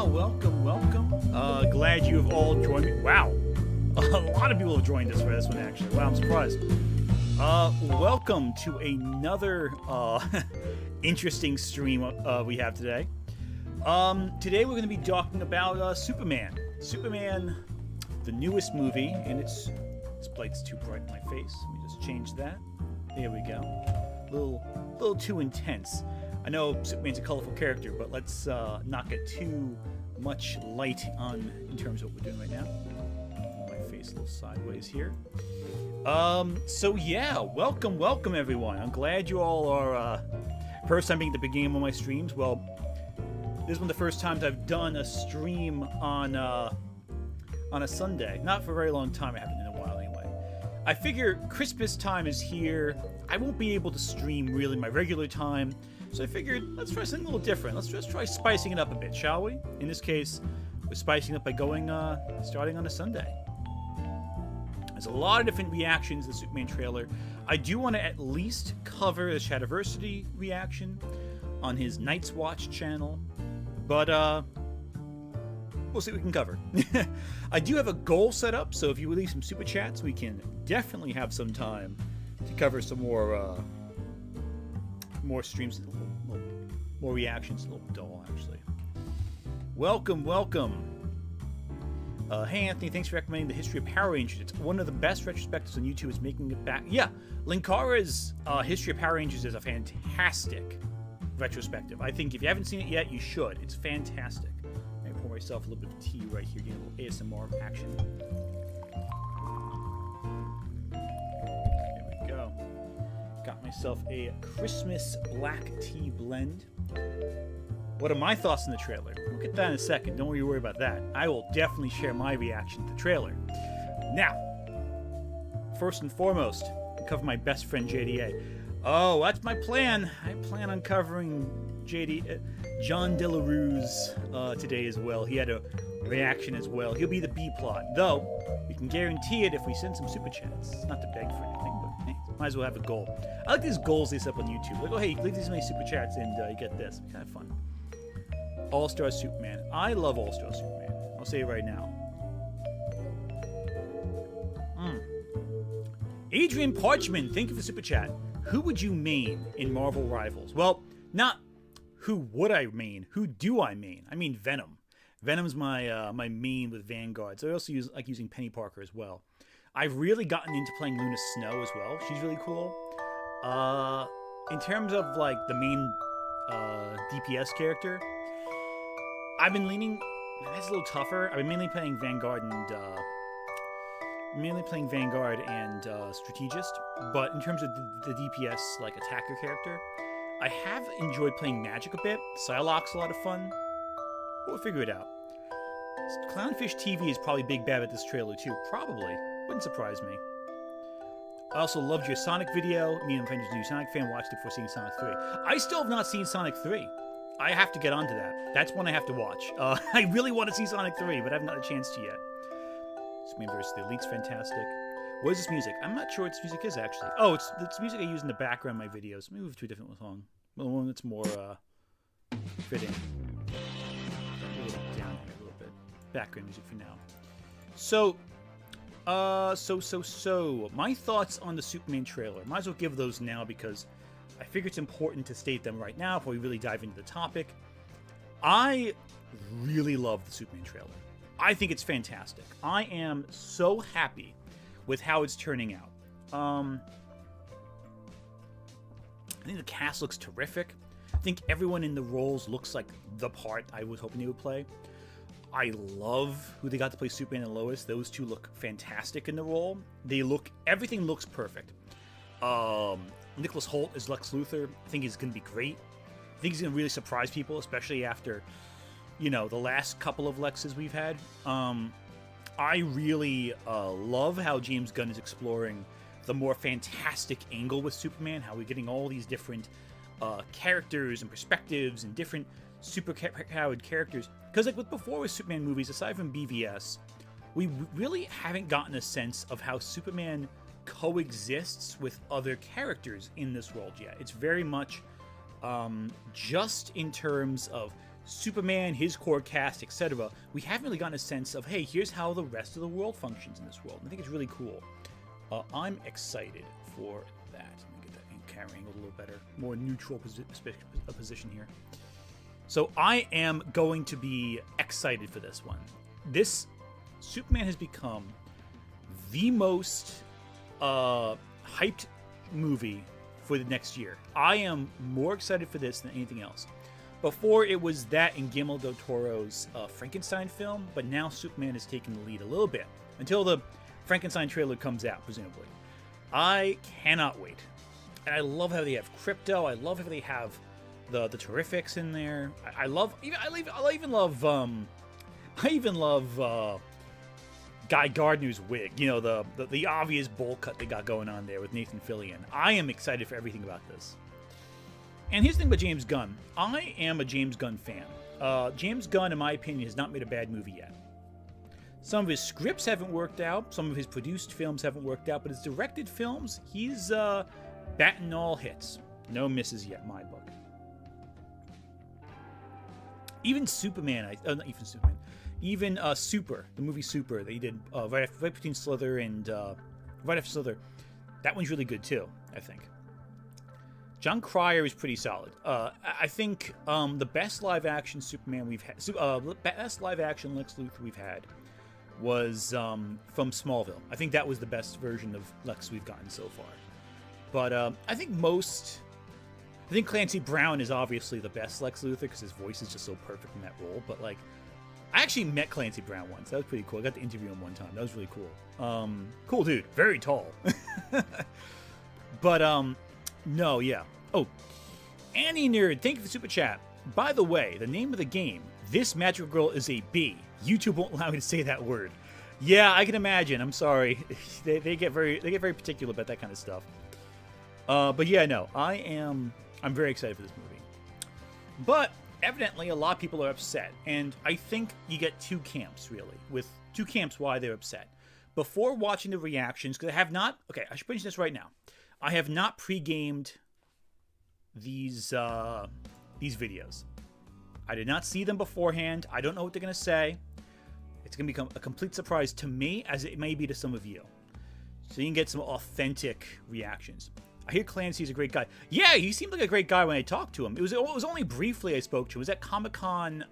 Welcome. Glad you have all joined me. Wow. A lot of people have joined us for this one, actually. Wow, I'm surprised. Welcome to another interesting stream we have today. Today we're going to be talking about Superman. Superman, the newest movie, and this light's too bright in my face. Let me just change that. There we go. A little too intense. I know Superman's a colorful character, but let's not get too much light on in terms of what we're doing right now. My face a little sideways here. So yeah, welcome everyone. I'm glad you all are first time being at the beginning of one of my streams. Well, this is one of the first times I've done a stream on a Sunday. Not for a very long time. I haven't in a while anyway. I figure Christmas time is here. I won't be able to stream really my regular time. So I figured, let's try something a little different. Let's just try spicing it up a bit, shall we? In this case, we're spicing it up by starting on a Sunday. There's a lot of different reactions to the Superman trailer. I do want to at least cover the Shadiversity reaction on his Night's Watch channel. But, we'll see what we can cover. I do have a goal set up, so if you leave some super chats, we can definitely have some time to cover some more streams, more reactions. A little dull, actually. Welcome. Hey, Anthony, thanks for recommending the History of Power Rangers. It's one of the best retrospectives on YouTube. Is making it back. Yeah, Linkara's History of Power Rangers is a fantastic retrospective. I think if you haven't seen it yet, you should. It's fantastic. I'm going to pour myself a little bit of tea right here, getting a little ASMR action. There we go. Got myself a Christmas black tea blend. What are my thoughts on the trailer? We'll get that in a second. Don't worry about that. I will definitely share my reaction to the trailer. Now, first and foremost, I'll cover my best friend JDA. Oh, that's my plan. I plan on covering John DeLaRue's today as well. He had a reaction as well. He'll be the B plot, though we can guarantee it if we send some super chats. It's not to beg for anything, but hey, might as well have a goal. I like these goals they set up on YouTube. Like, oh hey, leave these many super chats and you get this. It's kind of fun. All-Star Superman. I love All-Star Superman. I'll say it right now. Adrian Parchman, thank you for super chat. Who would you main in Marvel Rivals? Well, not who would I main. Who do I main? I mean Venom. Venom's my my main with Vanguard. So I also like using Penny Parker as well. I've really gotten into playing Luna Snow as well. She's really cool. In terms of like the main DPS character, I've been leaning. That's a little tougher. I've been mainly playing Vanguard and Strategist. But in terms of the DPS like attacker character, I have enjoyed playing Magic a bit. Psylocke's a lot of fun. We'll figure it out. Clownfish TV is probably big bad at this trailer too. Probably. Wouldn't surprise me. I also loved your Sonic video. Me and my friend who's a new Sonic fan watched it before seeing Sonic 3. I still have not seen Sonic 3. I have to get onto that. That's one I have to watch. I really want to see Sonic 3, but I haven't got a chance to yet. Superman vs. the Elite's fantastic. What is this music? I'm not sure what this music is, actually. Oh, it's music I use in the background of my videos. Let me move to a different song. Well, one that's more fitting. A little down here a little bit. Background music for now. So, my thoughts on the Superman trailer. Might as well give those now because I figure it's important to state them right now before we really dive into the topic. I really love the Superman trailer. I think it's fantastic. I am so happy with how it's turning out. I think the cast looks terrific. I think everyone in the roles looks like the part I was hoping they would play. I love who they got to play Superman and Lois. Those two look fantastic in the role. Everything looks perfect. Nicholas Hoult as Lex Luthor, I think he's going to be great. I think he's going to really surprise people, especially after, the last couple of Lexes we've had. I really love how James Gunn is exploring the more fantastic angle with Superman, how we're getting all these different characters and perspectives and different super-powered characters. Because like with before with Superman movies, aside from BVS, we really haven't gotten a sense of how Superman coexists with other characters in this world yet. It's very much just in terms of Superman, his core cast, etc., we haven't really gotten a sense of, hey, here's how the rest of the world functions in this world. And I think it's really cool. I'm excited for that. Let me get that camera angle a little better. More neutral position here. So I am going to be excited for this one. This Superman has become the most hyped movie for the next year. I am more excited for this than anything else. Before, it was that and Guillermo del Toro's Frankenstein film, but now Superman is taking the lead a little bit until the Frankenstein trailer comes out, presumably. I cannot wait. And I love how they have Crypto. I love how they have the Terrifics in there. I even love Guy Gardner's wig. You know, the obvious bowl cut they got going on there with Nathan Fillion. I am excited for everything about this. And here's the thing about James Gunn. I am a James Gunn fan. James Gunn, in my opinion, has not made a bad movie yet. Some of his scripts haven't worked out. Some of his produced films haven't worked out. But his directed films, he's batting all hits. No misses yet, in my book. Even Superman, not even Superman. Even Super, the movie Super, they did right between Slither and right after Slither. That one's really good too, I think. John Cryer is pretty solid. I think the best live-action Superman we've had, best live-action Lex Luthor we've had, was from Smallville. I think that was the best version of Lex we've gotten so far. But I think Clancy Brown is obviously the best Lex Luthor because his voice is just so perfect in that role. But like, I actually met Clancy Brown once. That was pretty cool. I got to interview him one time. That was really cool. Cool dude. Very tall. But no, yeah. Oh, Annie Nerd, thank you for the super chat. By the way, the name of the game, this magical girl is a B. YouTube won't allow me to say that word. Yeah, I can imagine. I'm sorry. They get very particular about that kind of stuff. But yeah, no, I'm very excited for this movie. But evidently, a lot of people are upset, and I think you get two camps really. With two camps, why they're upset. Before watching the reactions, because I have not. Okay, I should mention this right now. I have not pre-gamed these videos. I did not see them beforehand. I don't know what they're gonna say. It's gonna become a complete surprise to me, as it may be to some of you. So you can get some authentic reactions. I hear Clancy's a great guy. Yeah, he seemed like a great guy when I talked to him. It was only briefly I spoke to him. It was at Comic-Con,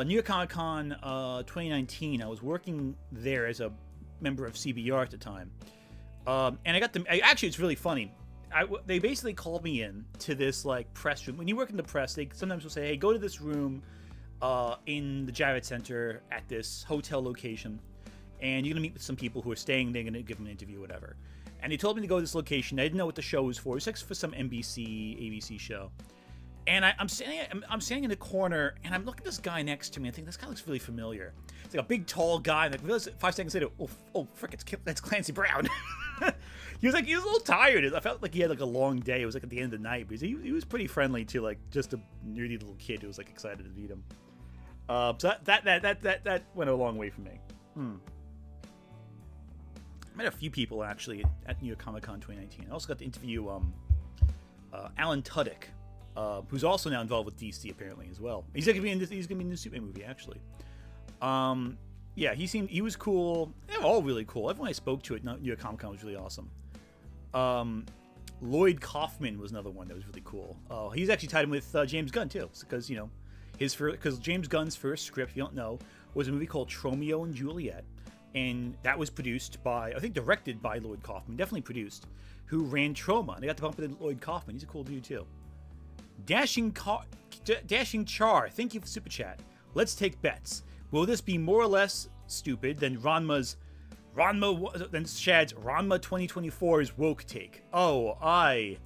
New York Comic-Con 2019. I was working there as a member of CBR at the time. And I got them. Actually, it's really funny. They basically called me in to this like press room. When you work in the press, they sometimes will say, "Hey, go to this room in the Javits Center at this hotel location, and you're gonna meet with some people who are staying. They're gonna give them an interview, whatever." And they told me to go to this location. I didn't know what the show was for. It was like for some NBC, ABC show. And I'm standing in the corner, and I'm looking at this guy next to me. I think this guy looks really familiar. It's like a big, tall guy. And like 5 seconds later, oh, frick! That's Clancy Brown. He was a little tired. I felt like he had like a long day. It was like at the end of the night, but he was pretty friendly to like just a nerdy little kid who was like excited to meet him. So that went a long way for me. I met a few people actually at New York Comic Con 2019. I also got to interview Alan Tudyk, who's also now involved with DC apparently as well. He's gonna be in the Superman movie actually. Yeah, he was cool. They were all really cool. Everyone I spoke to at New York Comic Con was really awesome. Lloyd Kaufman was another one that was really cool. He's actually tied in with James Gunn too, because because James Gunn's first script, if you don't know, was a movie called Romeo and Juliet, and that was produced by, I think, directed by Lloyd Kaufman, definitely produced, who ran Troma. And they got to bump into Lloyd Kaufman. He's a cool dude too. Dashing Char, thank you for super chat. Let's take bets. Will this be more or less stupid than Shad's Ranma 2024's woke take? Oh, I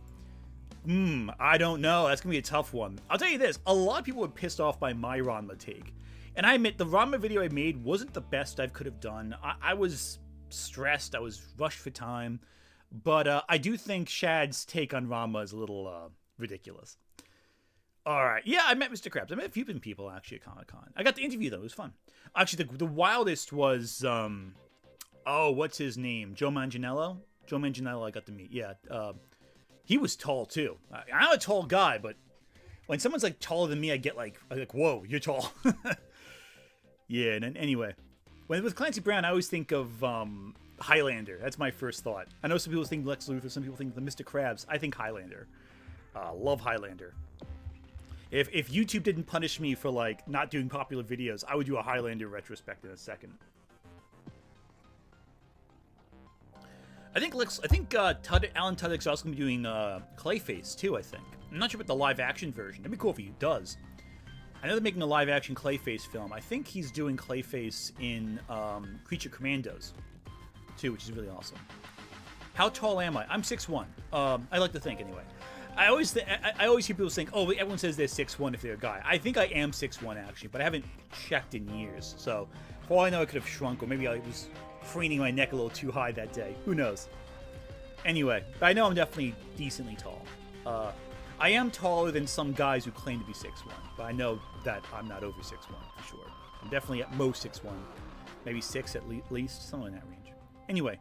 don't know. That's gonna be a tough one. I'll tell you this: a lot of people were pissed off by my Ranma take, and I admit the Ranma video I made wasn't the best I could have done. I was stressed. I was rushed for time, but I do think Shad's take on Ranma is a little ridiculous. All right. Yeah, I met Mr. Krabs. I met a few people actually at Comic-Con. I got to interview them. It was fun. Actually, the wildest was, what's his name? Joe Manganiello? Joe Manganiello I got to meet. Yeah. He was tall, too. I'm a tall guy, but when someone's like taller than me, I get like whoa, you're tall. Yeah, and then, anyway, with Clancy Brown, I always think of Highlander. That's my first thought. I know some people think Lex Luthor, some people think the Mr. Krabs. I think Highlander. Love Highlander. If YouTube didn't punish me for like not doing popular videos, I would do a Highlander retrospect in a second. I think Alan Tudyk's also gonna be doing Clayface too. I think. I'm not sure about the live action version. That'd be cool if he does. I know they're making a live action Clayface film. I think he's doing Clayface in Creature Commandos too, which is really awesome. How tall am I? I'm 6'1". I like to think anyway. I always hear people think, oh, everyone says they're 6'1" if they're a guy. I think I am 6'1" actually, but I haven't checked in years. So, for all I know, I could have shrunk, or maybe I was craning my neck a little too high that day. Who knows? Anyway, but I know I'm definitely decently tall. I am taller than some guys who claim to be 6'1", but I know that I'm not over 6'1" for sure. I'm definitely at most 6'1", maybe 6 at least, somewhere in that range. Anyway,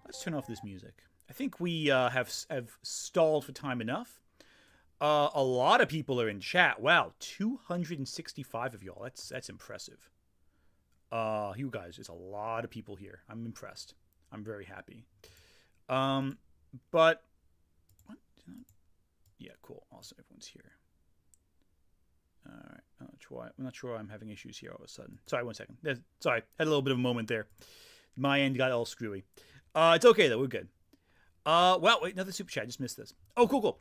let's turn off this music. I think we have stalled for time enough. A lot of people are in chat. Wow, 265 of y'all. That's impressive. You guys, there's a lot of people here. I'm impressed. I'm very happy. But what? Yeah, cool. Also, everyone's here. All right. I'm not sure I'm having issues here all of a sudden. Sorry, 1 second. Sorry, had a little bit of a moment there. My end got all screwy. It's okay though. We're good. Well, wait, another super chat. I just missed this. Oh, cool.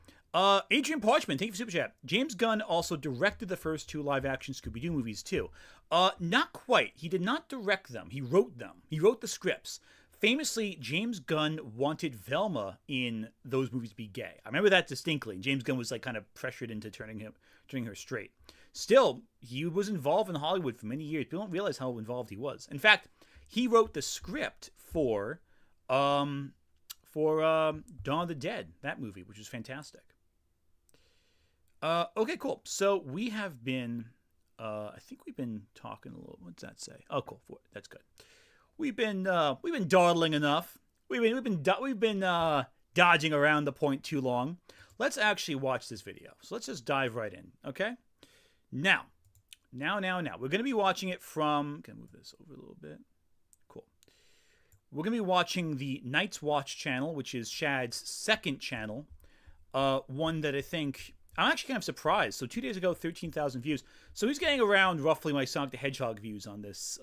Adrian Parchman, thank you for super chat. James Gunn also directed the first 2 live-action Scooby-Doo movies too. Not quite. He did not direct them. He wrote them. He wrote the scripts. Famously, James Gunn wanted Velma in those movies to be gay. I remember that distinctly. James Gunn was like kind of pressured into turning her straight. Still, he was involved in Hollywood for many years. People don't realize how involved he was. In fact, he wrote the script for Dawn of the Dead, that movie, which was fantastic. Okay, cool. So we have been, I think we've been talking a little. What's that say? Oh, cool. That's good. We've been dawdling enough. We've been dodging around the point too long. Let's actually watch this video. So let's just dive right in. Okay. Now. We're going to be watching it from. Can I move this over a little bit? Cool. We're going to be watching the Night's Watch channel, which is Shad's second channel. One that I think I'm actually kind of surprised. So 2 days ago, 13,000 views. So he's getting around roughly my Sonic the Hedgehog views on this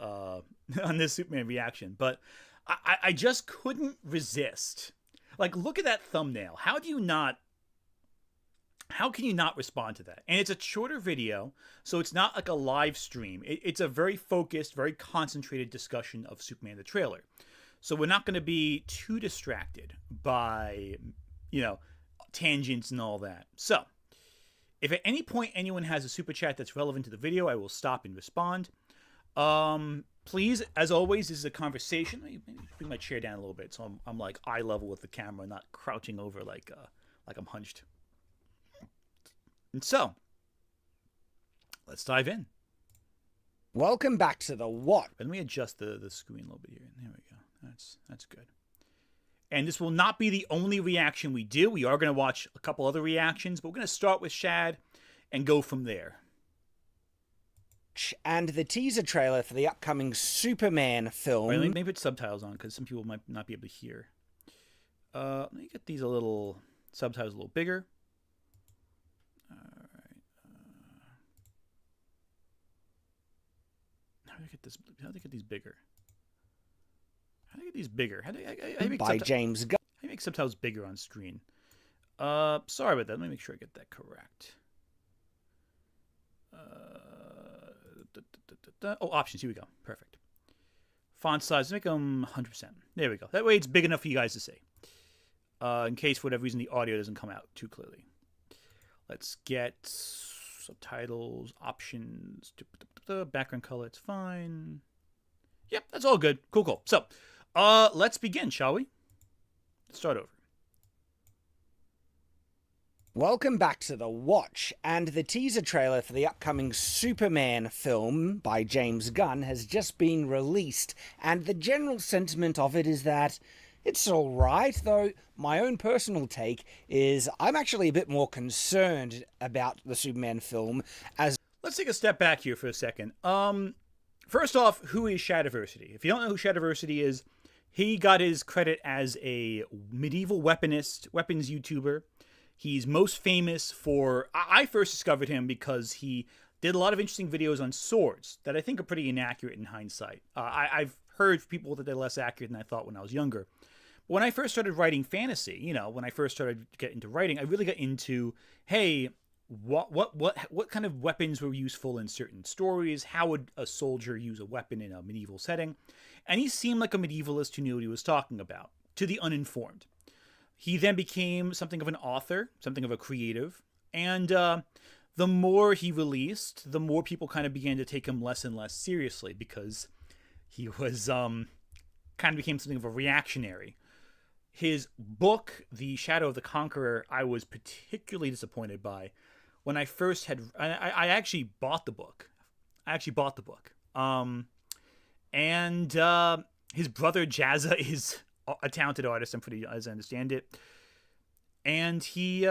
Superman reaction. But I just couldn't resist. Like, look at that thumbnail. How can you not respond to that? And it's a shorter video, so it's not like a live stream. It's a very focused, very concentrated discussion of Superman the trailer. So we're not going to be too distracted by, tangents and all that. So if at any point anyone has a super chat that's relevant to the video, I will stop and respond. Please, as always, this is a conversation. Let me bring my chair down a little bit so I'm like eye level with the camera, not crouching over like I'm hunched. And so, let's dive in. Welcome back to the what? Let me adjust the screen a little bit here. There we go. That's good. And this will not be the only reaction we do. We are going to watch a couple other reactions, but we're going to start with Shad and go from there. And the teaser trailer for the upcoming Superman film. Right, let me put subtitles on because some people might not be able to hear. Let me get these subtitles a little bigger. All right. How do I get these bigger? How do I make by James Gunn. How do I make subtitles bigger on screen? Sorry about that. Let me make sure I get that correct. Options. Here we go. Perfect. Font size. Make them 100%. There we go. That way it's big enough for you guys to see. In case for whatever reason the audio doesn't come out too clearly. Let's get subtitles, options, background color. It's fine. Yep, that's all good. Cool. So, let's begin, shall we? Let's start over. Welcome back to The Watch, and the teaser trailer for the upcoming Superman film by James Gunn has just been released, and the general sentiment of it is that It's all right, though my own personal take is I'm actually a bit more concerned about the Superman film as Let's take a step back here for a second. First off, who is Shadiversity? If you don't know who Shadiversity is, he got his credit as a medieval weapons YouTuber. He's most famous for... I first discovered him because he did a lot of interesting videos on swords that I think are pretty inaccurate in hindsight. I've heard people that they're less accurate than I thought when I was younger. When I first started writing fantasy, when I first started to get into writing, I really got into, hey, what kind of weapons were useful in certain stories? How would a soldier use a weapon in a medieval setting? And he seemed like a medievalist who knew what he was talking about, to the uninformed. He then became something of an author, something of a creative, and the more he released, the more people kind of began to take him less and less seriously because he was kind of became something of a reactionary. His book, The Shadow of the Conqueror, I was particularly disappointed by. When I first had... I actually bought the book. And his brother Jazza is a talented artist, as I understand it. And he...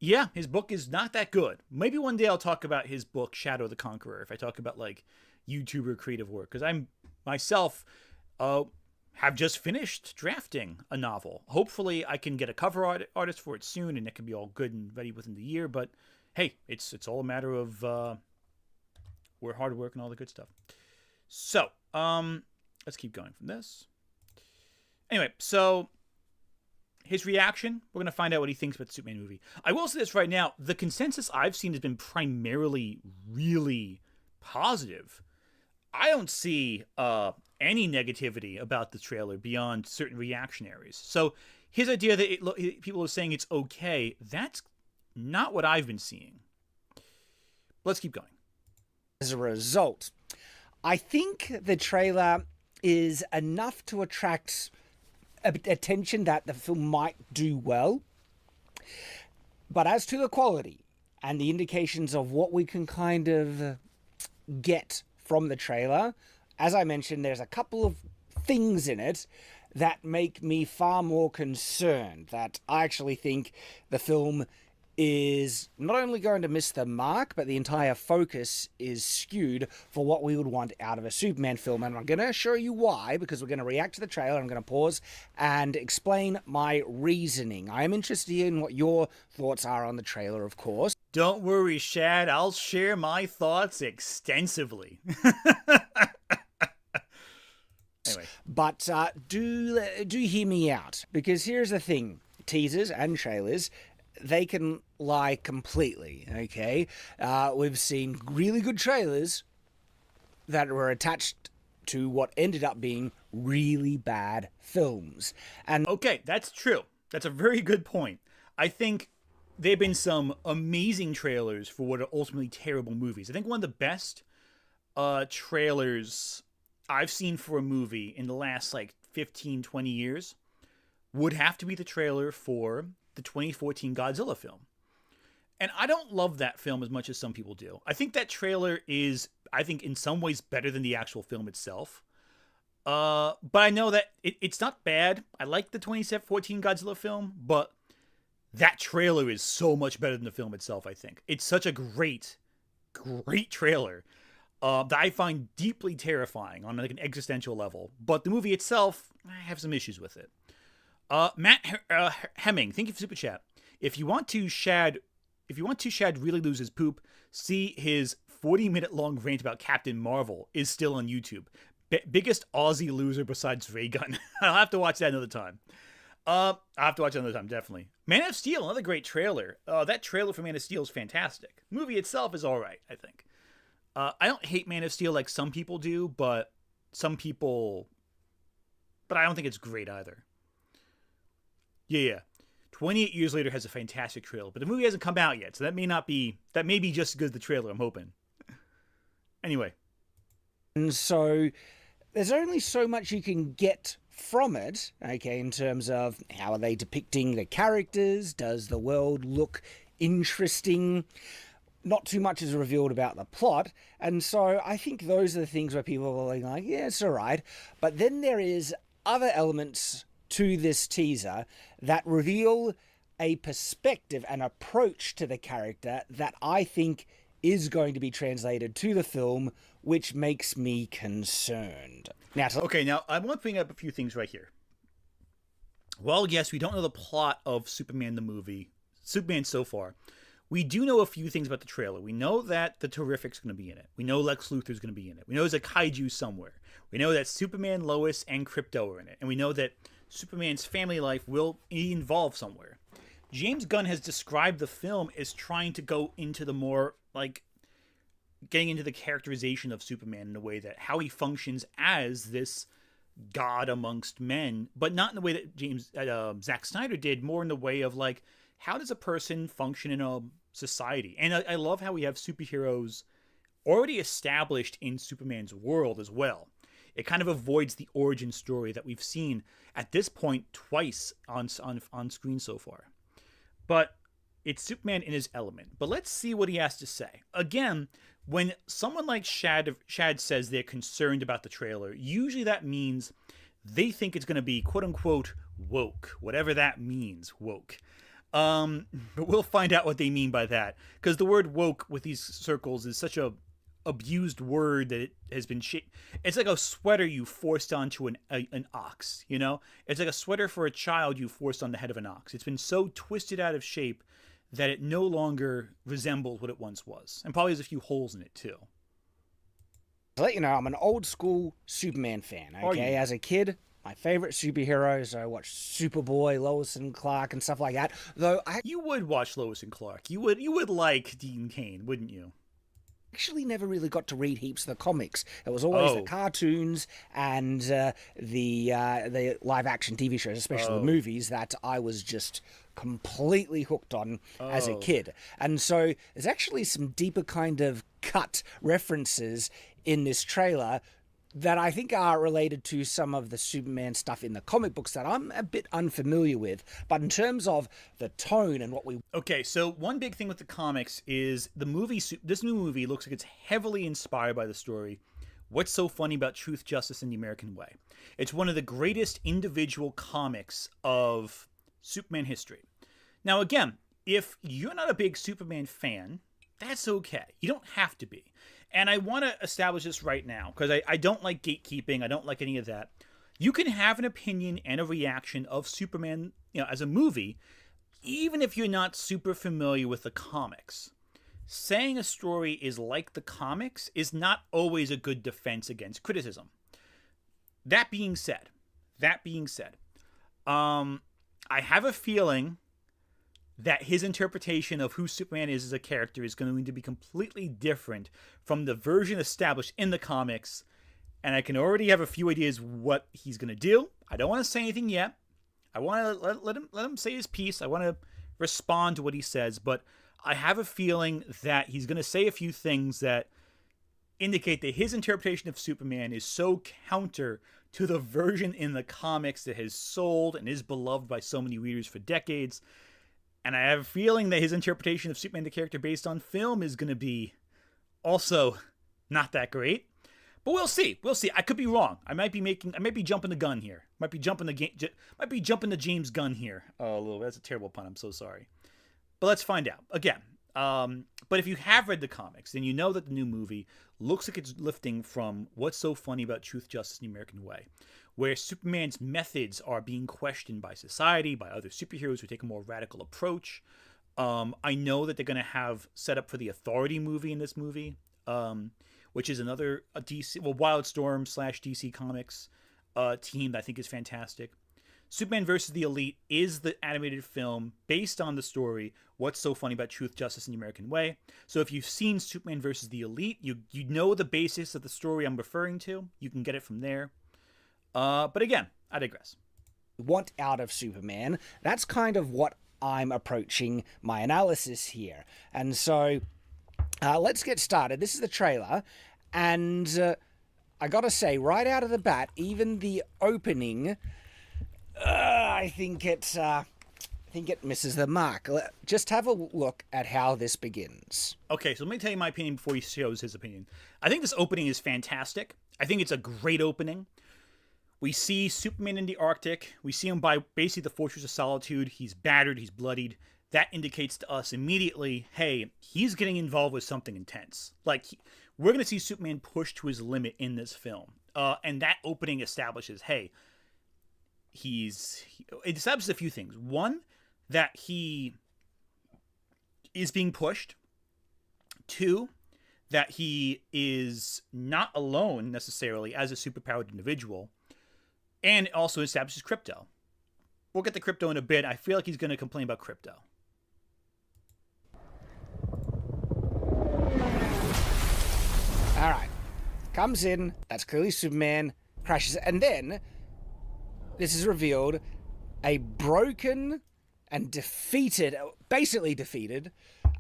his book is not that good. Maybe one day I'll talk about his book, Shadow of the Conqueror, if I talk about, like, YouTuber creative work. Because I'm, myself... have just finished drafting a novel. Hopefully I can get a cover artist for it soon and it can be all good and ready within the year. But hey, it's all a matter of we're hard work and all the good stuff. So let's keep going from this. Anyway, so his reaction, we're going to find out what he thinks about the Superman movie. I will say this right now. The consensus I've seen has been primarily really positive. I don't see any negativity about the trailer beyond certain reactionaries. So his idea that people are saying it's okay, that's not what I've been seeing. Let's keep going. a result, I think the trailer is enough to attract attention that the film might do well. But as to the quality and the indications of what we can kind of get from the trailer, as I mentioned, there's a couple of things in it that make me far more concerned, that I actually think the film is not only going to miss the mark, but the entire focus is skewed for what we would want out of a Superman film. And I'm going to show you why, because we're going to react to the trailer. I'm going to pause and explain my reasoning. I am interested in what your thoughts are on the trailer, of course. Don't worry, Shad. I'll share my thoughts extensively. Anyway. But do hear me out, because here's the thing. Teasers and trailers, they can lie completely, okay? We've seen really good trailers that were attached to what ended up being really bad films. And okay, that's true. That's a very good point. I think there have been some amazing trailers for what are ultimately terrible movies. I think one of the best trailers I've seen for a movie in the last, 15, 20 years would have to be the trailer for the 2014 Godzilla film. And I don't love that film as much as some people do. I think that trailer is, in some ways better than the actual film itself. But I know that it's not bad. I like the 2014 Godzilla film, but that trailer is so much better than the film itself, I think. It's such a great, great trailer that I find deeply terrifying on an existential level. But the movie itself, I have some issues with it. Matt Hemming, thank you for Super Chat. If you want to Shad really lose his poop, see his 40-minute long rant about Captain Marvel is still on YouTube. Biggest Aussie loser besides Ray Gunn. I'll have to watch that another time. Definitely. Man of Steel, another great trailer. That trailer for Man of Steel is fantastic. The movie itself is alright, I think. I don't hate Man of Steel like some people do, but I don't think it's great either. Yeah. 28 years later has a fantastic trailer, but the movie hasn't come out yet, so that may be just as good as the trailer, I'm hoping. Anyway. And so there's only so much you can get from it, okay, in terms of how are they depicting the characters? Does the world look interesting? Not too much is revealed about the plot, and so I think those are the things where people are like, yeah, it's all right. But then there is other elements to this teaser that reveal a perspective, an approach to the character that I think is going to be translated to the film, which makes me concerned. Now, Okay, now I want to bring up a few things right here. Well, yes, we don't know the plot of Superman the movie, Superman so far. We do know a few things about the trailer. We know that the Terrific's going to be in it. We know Lex Luthor's going to be in it. We know there's a kaiju somewhere. We know that Superman, Lois, and Krypto are in it. And we know that Superman's family life will involve somewhere. James Gunn has described the film as trying to go into the more, like, getting into the characterization of Superman in a way that how he functions as this god amongst men, but not in the way that Zack Snyder did, more in the way of, like, how does a person function in a society? And I love how we have superheroes already established in Superman's world as well. It kind of avoids the origin story that we've seen at this point twice on screen so far. But it's Superman in his element. But let's see what he has to say. Again, when someone like Shad says they're concerned about the trailer, usually that means they think it's going to be quote-unquote woke, whatever that means, woke. But we'll find out what they mean by that, because the word woke with these circles is such a abused word that it has been it's like a sweater you forced onto an ox, you know? It's like a sweater for a child you forced on the head of an ox. It's been so twisted out of shape that it no longer resembles what it once was, and probably has a few holes in it too. To let you know, I'm an old school Superman fan, okay? As a kid, my favorite superheroes, I watched Superboy, Lois and Clark, and stuff like that. Though you would watch Lois and Clark. You would like Dean Cain, wouldn't you? Actually never really got to read heaps of the comics. It was always the cartoons and the live action TV shows, especially the movies, that I was just completely hooked on as a kid. And so there's actually some deeper kind of cut references in this trailer that I think are related to some of the Superman stuff in the comic books that I'm a bit unfamiliar with. But in terms of the tone and what we... Okay, so one big thing with the comics is the movie, this new movie looks like it's heavily inspired by the story What's So Funny About Truth, Justice, and the American Way. It's one of the greatest individual comics of Superman history. Now again, if you're not a big Superman fan, that's okay. You don't have to be. And I want to establish this right now, because I don't like gatekeeping. I don't like any of that. You can have an opinion and a reaction of Superman, you know, as a movie, even if you're not super familiar with the comics. Saying a story is like the comics is not always a good defense against criticism. That being said, I have a feeling that his interpretation of who Superman is as a character is going to be completely different from the version established in the comics, and I can already have a few ideas what he's going to do. I don't want to say anything yet. I want to let him say his piece. I want to respond to what he says, but I have a feeling that he's going to say a few things that indicate that his interpretation of Superman is so counter to the version in the comics that has sold and is beloved by so many readers for decades. And I have a feeling that his interpretation of Superman, the character based on film, is going to be also not that great. But we'll see. I could be wrong. I might be jumping the gun here. Might be jumping the James Gunn here. Oh, a little. That's a terrible pun. I'm so sorry. But let's find out. Again, but if you have read the comics, then you know that the new movie looks like it's lifting from What's So Funny About Truth, Justice, and the American Way, where Superman's methods are being questioned by society, by other superheroes who take a more radical approach. I know that they're going to have set up for the Authority movie in this movie, which is another Wildstorm / DC Comics team that I think is fantastic. Superman vs. the Elite is the animated film based on the story What's So Funny About Truth, Justice, and the American Way. So if you've seen Superman vs. the Elite, you know the basis of the story I'm referring to. You can get it from there. But again, I digress. Want out of Superman. That's kind of what I'm approaching my analysis here. And so let's get started. This is the trailer. And I got to say, right out of the bat, even the opening... I think it misses the mark. Just have a look at how this begins. Okay, so let me tell you my opinion before he shows his opinion. I think this opening is fantastic. I think it's a great opening. We see Superman in the Arctic. We see him by basically the Fortress of Solitude. He's battered, he's bloodied. That indicates to us immediately, hey, he's getting involved with something intense. We're going to see Superman pushed to his limit in this film. And that opening establishes, hey, it establishes a few things. One, that he is being pushed. Two, that he is not alone necessarily as a superpowered individual. And it also establishes Crypto. We'll get to Crypto in a bit. I feel like he's going to complain about Crypto. All right. Comes in. That's clearly Superman. Crashes. And then, this is revealed, a broken and basically defeated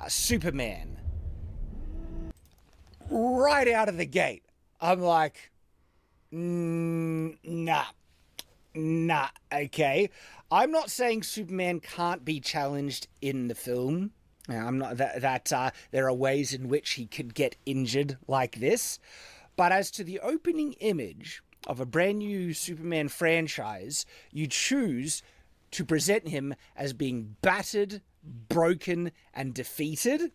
Superman. Right out of the gate. I'm like, nah, okay. I'm not saying Superman can't be challenged in the film. I'm not that there are ways in which he could get injured like this. But as to the opening image of a brand new Superman franchise, you choose to present him as being battered, broken, and defeated.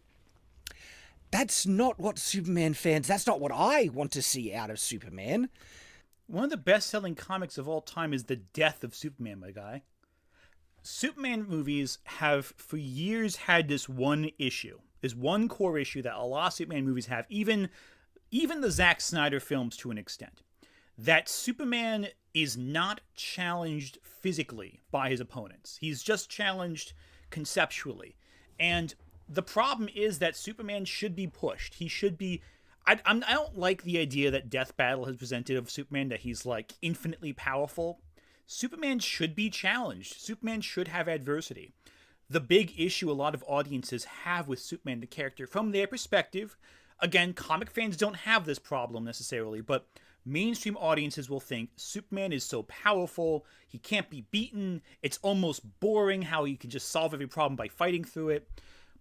That's not what that's not what I want to see out of Superman. One of the best-selling comics of all time is The Death of Superman, my guy. Superman movies have for years had this one issue, this one core issue that a lot of Superman movies have, even the Zack Snyder films to an extent, that Superman is not challenged physically by his opponents. He's just challenged conceptually. And the problem is that Superman should be pushed. He should be... I don't like the idea that Death Battle has presented of Superman, that he's like infinitely powerful. Superman should be challenged. Superman should have adversity. The big issue a lot of audiences have with Superman, the character, from their perspective, again, comic fans don't have this problem necessarily, but mainstream audiences will think Superman is so powerful, he can't be beaten, it's almost boring how he can just solve every problem by fighting through it.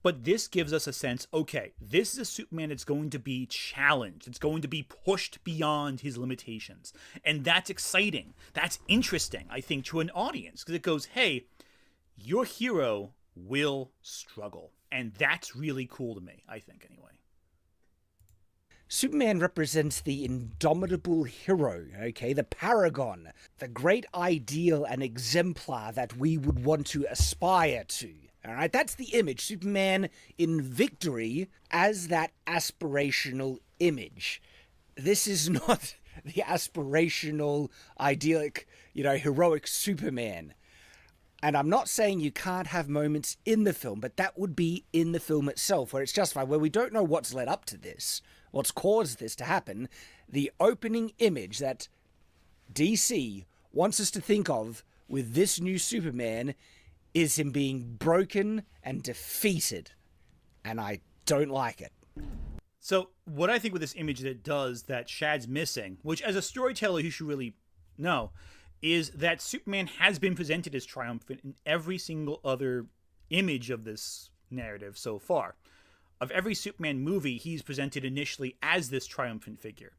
But this gives us a sense, okay, this is a Superman that's going to be challenged. It's going to be pushed beyond his limitations. And that's exciting. That's interesting, I think, to an audience. Because it goes, hey, your hero will struggle. And that's really cool to me, I think, anyway. Superman represents the indomitable hero, okay? The paragon, the great ideal and exemplar that we would want to aspire to. All right, that's the image. Superman in victory as that aspirational image. This is not the aspirational, idyllic, heroic Superman. And I'm not saying you can't have moments in the film, but that would be in the film itself, where it's justified, where we don't know what's led up to this, what's caused this to happen. The opening image that DC wants us to think of with this new Superman is him being broken and defeated. And I don't like it. So what I think with this image that it does that Shad's missing, which as a storyteller you should really know, is that Superman has been presented as triumphant in every single other image of this narrative so far. Of every Superman movie, he's presented initially as this triumphant figure.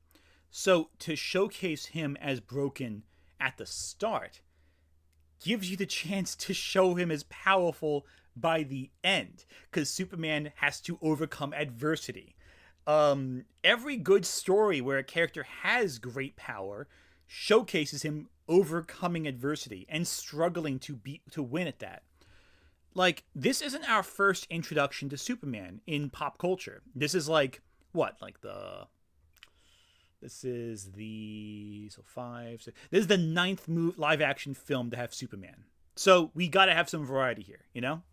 So to showcase him as broken at the start gives you the chance to show him as powerful by the end, because Superman has to overcome adversity. Every good story where a character has great power showcases him overcoming adversity and struggling to win at that. Like, this isn't our first introduction to Superman in pop culture. This is this is the 5, 6. This is the 9th live action film to have Superman. So we got to have some variety here, you know?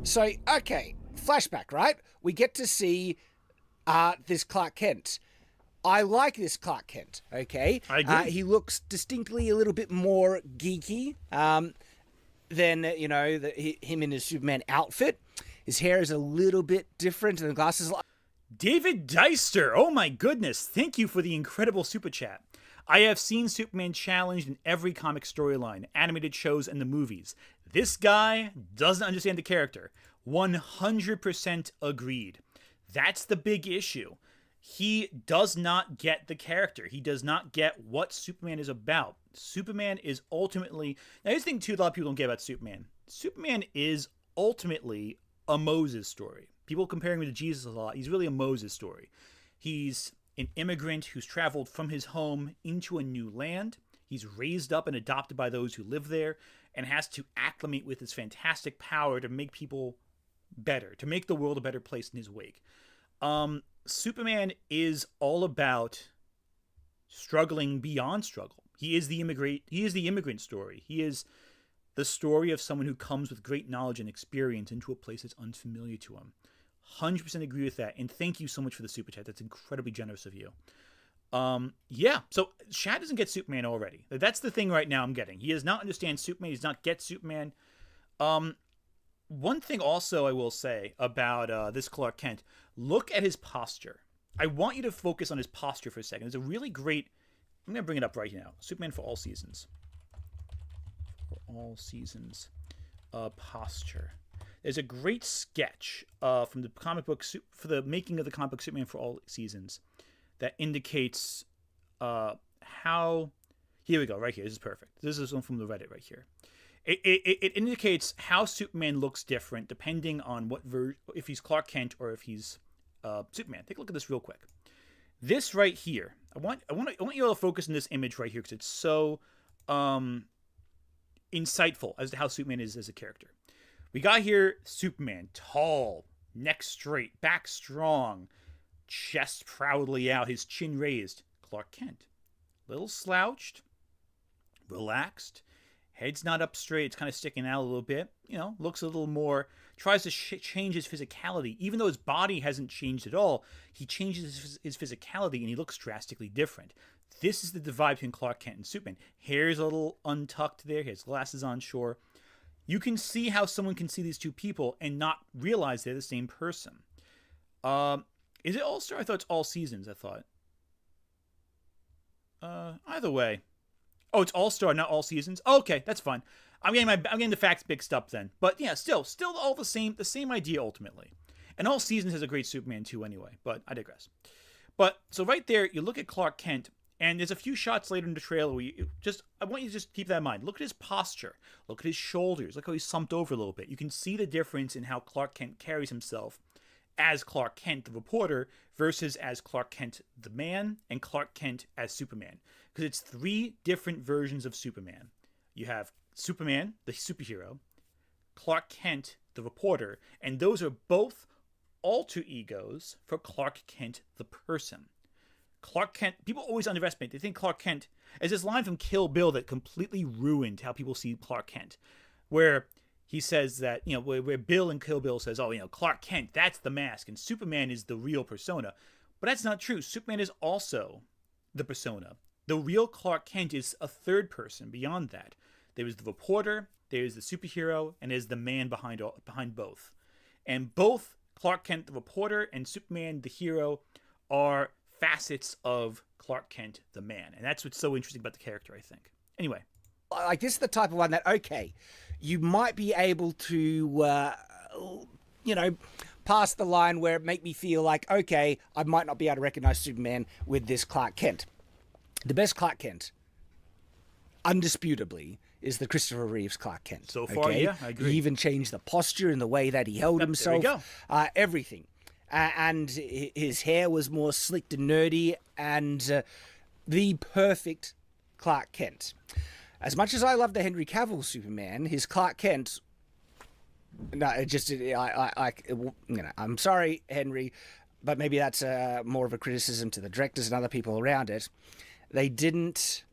So, okay, flashback, right? We get to see this Clark Kent. I like this Clark Kent, okay? I agree. He looks distinctly a little bit more geeky than, him in his Superman outfit. His hair is a little bit different, and the glasses... David Deister, oh my goodness, thank you for the incredible super chat. I have seen Superman challenged in every comic storyline, animated shows, and the movies. This guy doesn't understand the character. 100% agreed. That's the big issue. He does not get the character. He does not get what Superman is about. Superman is ultimately... Now, here's the thing, too, a lot of people don't get about Superman. Superman is ultimately a Moses story. People comparing him to Jesus a lot. He's really a Moses story. He's an immigrant who's traveled from his home into a new land. He's raised up and adopted by those who live there and has to acclimate with his fantastic power to make people better, to make the world a better place in his wake. Superman is all about struggling beyond struggle. He is the immigrant story. He is the story of someone who comes with great knowledge and experience into a place that's unfamiliar to him. 100% agree with that. And thank you so much for the super chat. That's incredibly generous of you. Yeah, so Shad doesn't get Superman already. That's the thing right now I'm getting. He does not understand Superman. He does not get Superman. One thing also I will say about this Clark Kent, look at his posture. I want you to focus on his posture for a second. It's a really great... I'm going to bring it up right now. Superman for all seasons. For all seasons. Posture. There's a great sketch from the comic book... for the making of the comic book Superman for all seasons that indicates how... Here we go, right here. This is perfect. This is one from the Reddit right here. It indicates how Superman looks different depending on what if he's Clark Kent or if he's Superman. Take a look at this real quick. This right here, I want you all to focus on this image right here because it's so insightful as to how Superman is as a character. We got here Superman, tall, neck straight, back strong, chest proudly out, his chin raised. Clark Kent, little slouched, relaxed. Head's not up straight. It's kind of sticking out a little bit. You know, looks a little more... Tries to change his physicality. Even though his body hasn't changed at all, he changes his physicality and he looks drastically different. This is the divide between Clark Kent and Superman. Hair's a little untucked there. He has glasses on, sure. You can see how someone can see these two people and not realize they're the same person. Is it All-Star? I thought it's All Seasons, I thought. Either way. Oh, it's All-Star, not All Seasons. Oh, okay, that's fine. I'm getting the facts mixed up then. But yeah, still all the same idea ultimately. And All Seasons has a great Superman too anyway, but I digress. But so right there, you look at Clark Kent, and there's a few shots later in the trailer where I want you to just keep that in mind. Look at his posture. Look at his shoulders. Look how he's slumped over a little bit. You can see the difference in how Clark Kent carries himself as Clark Kent, the reporter, versus as Clark Kent, the man, and Clark Kent as Superman. Because it's three different versions of Superman. You have Superman, the superhero, Clark Kent, the reporter, and those are both alter egos for Clark Kent, the person. Clark Kent, people always underestimate. They think Clark Kent, as this line from Kill Bill that completely ruined how people see Clark Kent, where he says that, you know, where Bill in Kill Bill says, oh, you know, Clark Kent, that's the mask, and Superman is the real persona. But that's not true. Superman is also the persona. The real Clark Kent is a third person beyond that. There is the reporter, there is the superhero, and there's the man behind both. And both Clark Kent, the reporter, and Superman, the hero, are facets of Clark Kent, the man. And that's what's so interesting about the character, I think. Anyway. Like, this is the type of one that, okay, you might be able to, pass the line where it make me feel like, okay, I might not be able to recognize Superman with this Clark Kent. The best Clark Kent, undisputably, is the Christopher Reeves Clark Kent. So far, yeah, I agree. He even changed the posture and the way that he held himself. There we go. Everything. And his hair was more slicked and nerdy, and the perfect Clark Kent. As much as I love the Henry Cavill Superman, his Clark Kent... No, it just... I'm sorry, Henry, but maybe that's more of a criticism to the directors and other people around it. They didn't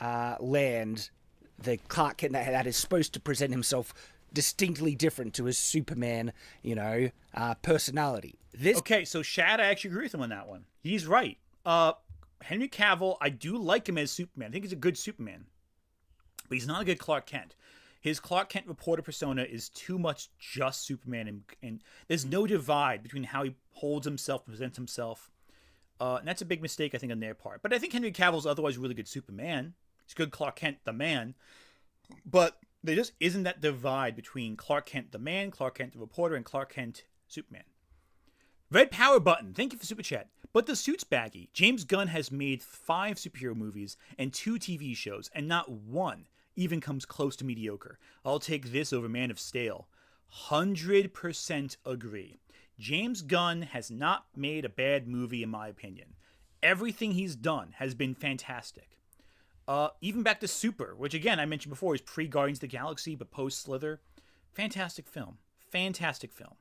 land the Clark Kent that is supposed to present himself distinctly different to his Superman, personality. Okay, so Shad, I actually agree with him on that one. He's right. Henry Cavill, I do like him as Superman. I think he's a good Superman. But he's not a good Clark Kent. His Clark Kent reporter persona is too much just Superman, and there's no divide between how he holds himself, presents himself. And that's a big mistake, I think, on their part. But I think Henry Cavill's otherwise a really good Superman. He's good Clark Kent, the man. But there just isn't that divide between Clark Kent, the man, Clark Kent, the reporter, and Clark Kent, Superman. Red Power Button, thank you for Super Chat. But the suit's baggy. James Gunn has made 5 superhero movies and 2 TV shows, and not one even comes close to mediocre. I'll take this over Man of Steel. 100% agree. James Gunn has not made a bad movie, in my opinion. Everything he's done has been fantastic. Even back to Super, which again I mentioned before is pre-Guardians of the Galaxy but post-Slither. Fantastic film. Fantastic film.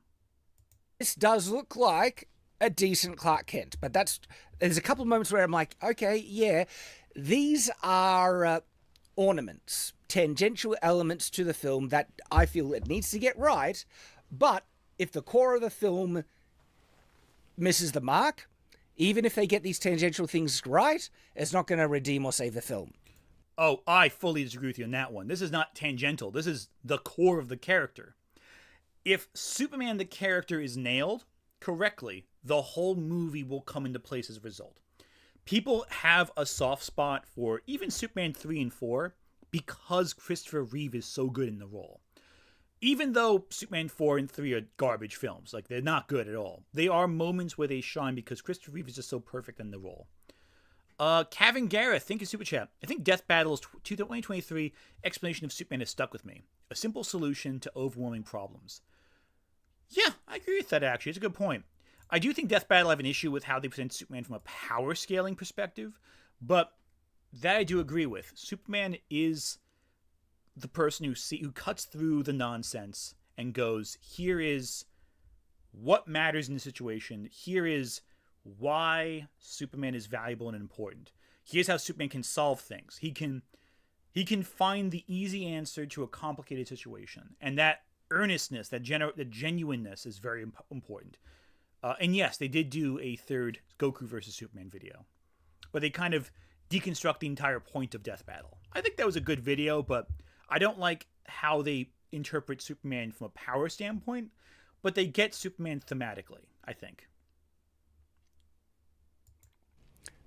This does look like a decent Clark Kent, but there's a couple of moments where I'm like, okay, yeah, these are ornaments, tangential elements to the film that I feel it needs to get right, but if the core of the film misses the mark, even if they get these tangential things right, it's not going to redeem or save the film. Oh, I fully disagree with you on that one. This is not tangential. This is the core of the character. If Superman the character is nailed correctly, the whole movie will come into place as a result. People have a soft spot for even Superman 3 and 4 because Christopher Reeve is so good in the role. Even though Superman 4 and 3 are garbage films, like they're not good at all, they are moments where they shine because Christopher Reeve is just so perfect in the role. Kevin Gareth, thank you, Super Chat. I think Death Battle's 2023 explanation of Superman has stuck with me. A simple solution to overwhelming problems. Yeah, I agree with that, actually. It's a good point. I do think Death Battle have an issue with how they present Superman from a power scaling perspective, but that I do agree with. Superman is the person who cuts through the nonsense and goes, here is what matters in the situation. Here is why Superman is valuable and important. Here's how Superman can solve things. He can find the easy answer to a complicated situation, and that earnestness, that genuineness is very important. And yes, they did do a third Goku versus Superman video, but they kind of deconstruct the entire point of Death Battle. I think that was a good video, but I don't like how they interpret Superman from a power standpoint, but they get Superman thematically, I think.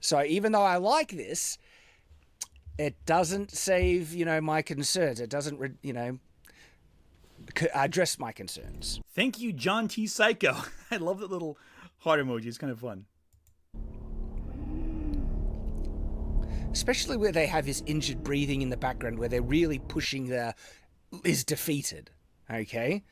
So even though I like this, it doesn't save, my concerns. It doesn't, address my concerns. Thank you, John T. Psycho. I love that little heart emoji. It's kind of fun. Especially where they have his injured breathing in the background, where they're really pushing is defeated. Okay?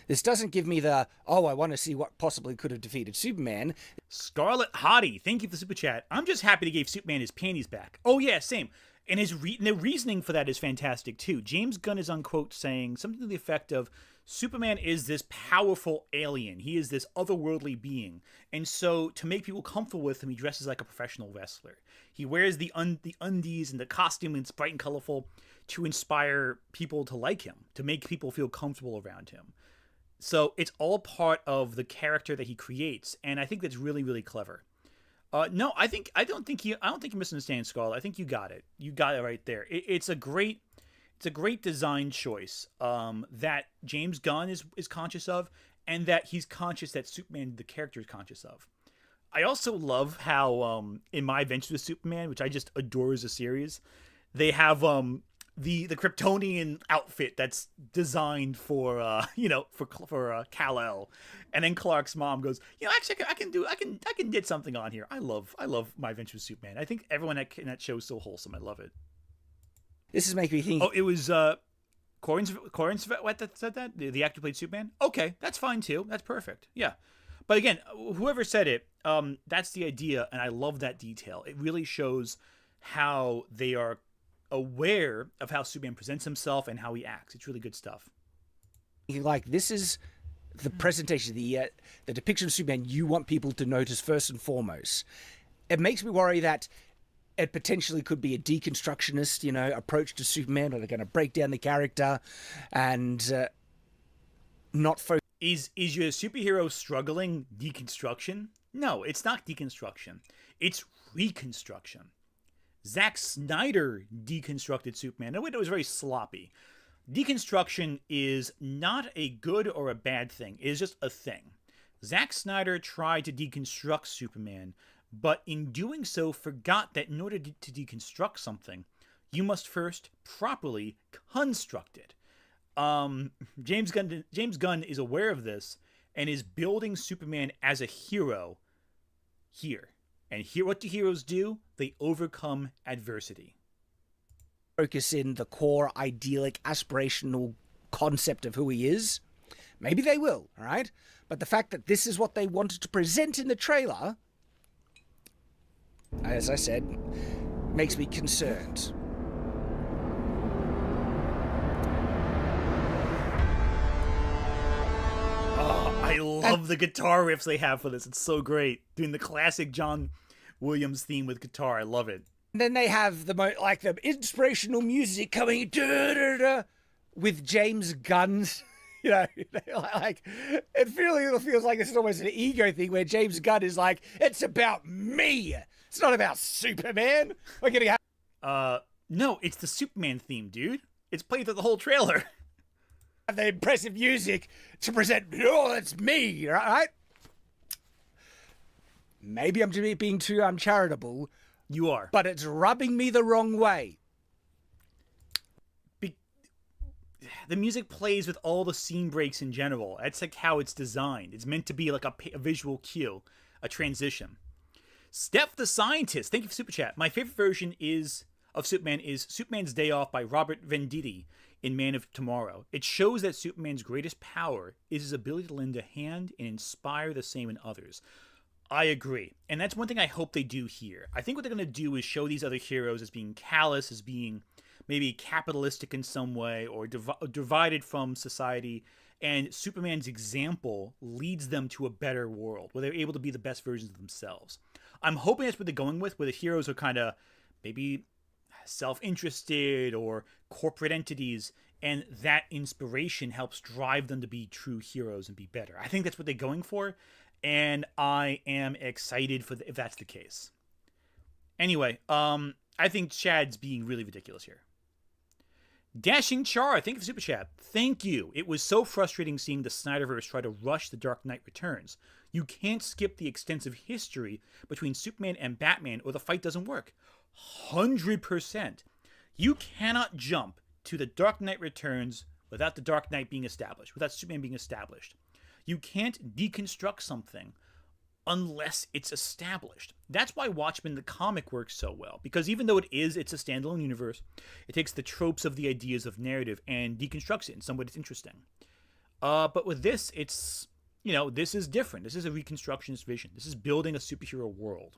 This doesn't give me I want to see what possibly could have defeated Superman. Scarlet Hottie, thank you for the super chat. I'm just happy they gave Superman his panties back. Oh yeah, same. And the reasoning for that is fantastic too. James Gunn is on quote saying something to the effect of, Superman is this powerful alien. He is this otherworldly being. And so to make people comfortable with him, he dresses like a professional wrestler. He wears the undies and the costume, and it's bright and colorful to inspire people to like him, to make people feel comfortable around him. So it's all part of the character that he creates, and I think that's really, really clever. No, I don't think you're misunderstanding, Scarlett. I think you got it. You got it right there. It's a great design choice that James Gunn is conscious of, and that he's conscious that Superman, the character, is conscious of. I also love how in My Adventures with Superman, which I just adore as a series, they have the Kryptonian outfit that's designed for Kal-El, and then Clark's mom goes, actually I can knit something on here. I love My Adventures with Superman. I think everyone in that show is so wholesome. I love it. This is making me think. Oh, it was Corin that said that, the actor who played Superman. Okay, that's fine too. That's perfect. Yeah, but again, whoever said it, that's the idea, and I love that detail. It really shows how they are aware of how Superman presents himself and how he acts. It's really good stuff. Like, this is the presentation, the depiction of Superman you want people to notice first and foremost. It makes me worry that it potentially could be a deconstructionist, approach to Superman, or they're going to break down the character and not focus. Is your superhero struggling deconstruction? No, it's not deconstruction. It's reconstruction. Zack Snyder deconstructed Superman in a way that was very sloppy. Deconstruction is not a good or a bad thing. It is just a thing. Zack Snyder tried to deconstruct Superman, but in doing so forgot that in order to deconstruct something, you must first properly construct it. James Gunn is aware of this, and is building Superman as a hero here. And here, what do heroes do? They overcome adversity. Focus in the core, idyllic, aspirational concept of who he is. Maybe they will, all right? But the fact that this is what they wanted to present in the trailer, as I said, makes me concerned. Oh, I love the guitar riffs they have for this. It's so great. Doing the classic John Williams theme with guitar. I love it. And then they have the inspirational music coming with James Gunn's, like it feels like it's almost an ego thing where James Gunn is like, it's about me. It's not about Superman. We're gonna have no, it's the Superman theme, dude. It's played through the whole trailer. The impressive music to present, oh, it's me, right? Maybe I'm being too uncharitable. You are. But it's rubbing me the wrong way. The music plays with all the scene breaks in general. That's like how it's designed. It's meant to be like a visual cue, a transition. Steph the Scientist, thank you for Super Chat. My favorite version of Superman is Superman's Day Off by Robert Venditti in Man of Tomorrow. It shows that Superman's greatest power is his ability to lend a hand and inspire the same in others. I agree. And that's one thing I hope they do here. I think what they're going to do is show these other heroes as being callous, as being maybe capitalistic in some way, or divided from society. And Superman's example leads them to a better world, where they're able to be the best versions of themselves. I'm hoping that's what they're going with, where the heroes are kind of maybe self-interested or corporate entities, and that inspiration helps drive them to be true heroes and be better. I think that's what they're going for. And I am excited for if that's the case. Anyway, I think Chad's being really ridiculous here. Dashing Char, thank you for Super Chat. Thank you. It was so frustrating seeing the Snyderverse try to rush The Dark Knight Returns. You can't skip the extensive history between Superman and Batman or the fight doesn't work. 100%. You cannot jump to The Dark Knight Returns without The Dark Knight being established, without Superman being established. You can't deconstruct something unless it's established. That's why Watchmen the comic works so well, because even though it's a standalone universe, it takes the tropes of the ideas of narrative and deconstructs it in some way that's interesting. But with this, it's, this is different. This is a reconstructionist vision. This is building a superhero world.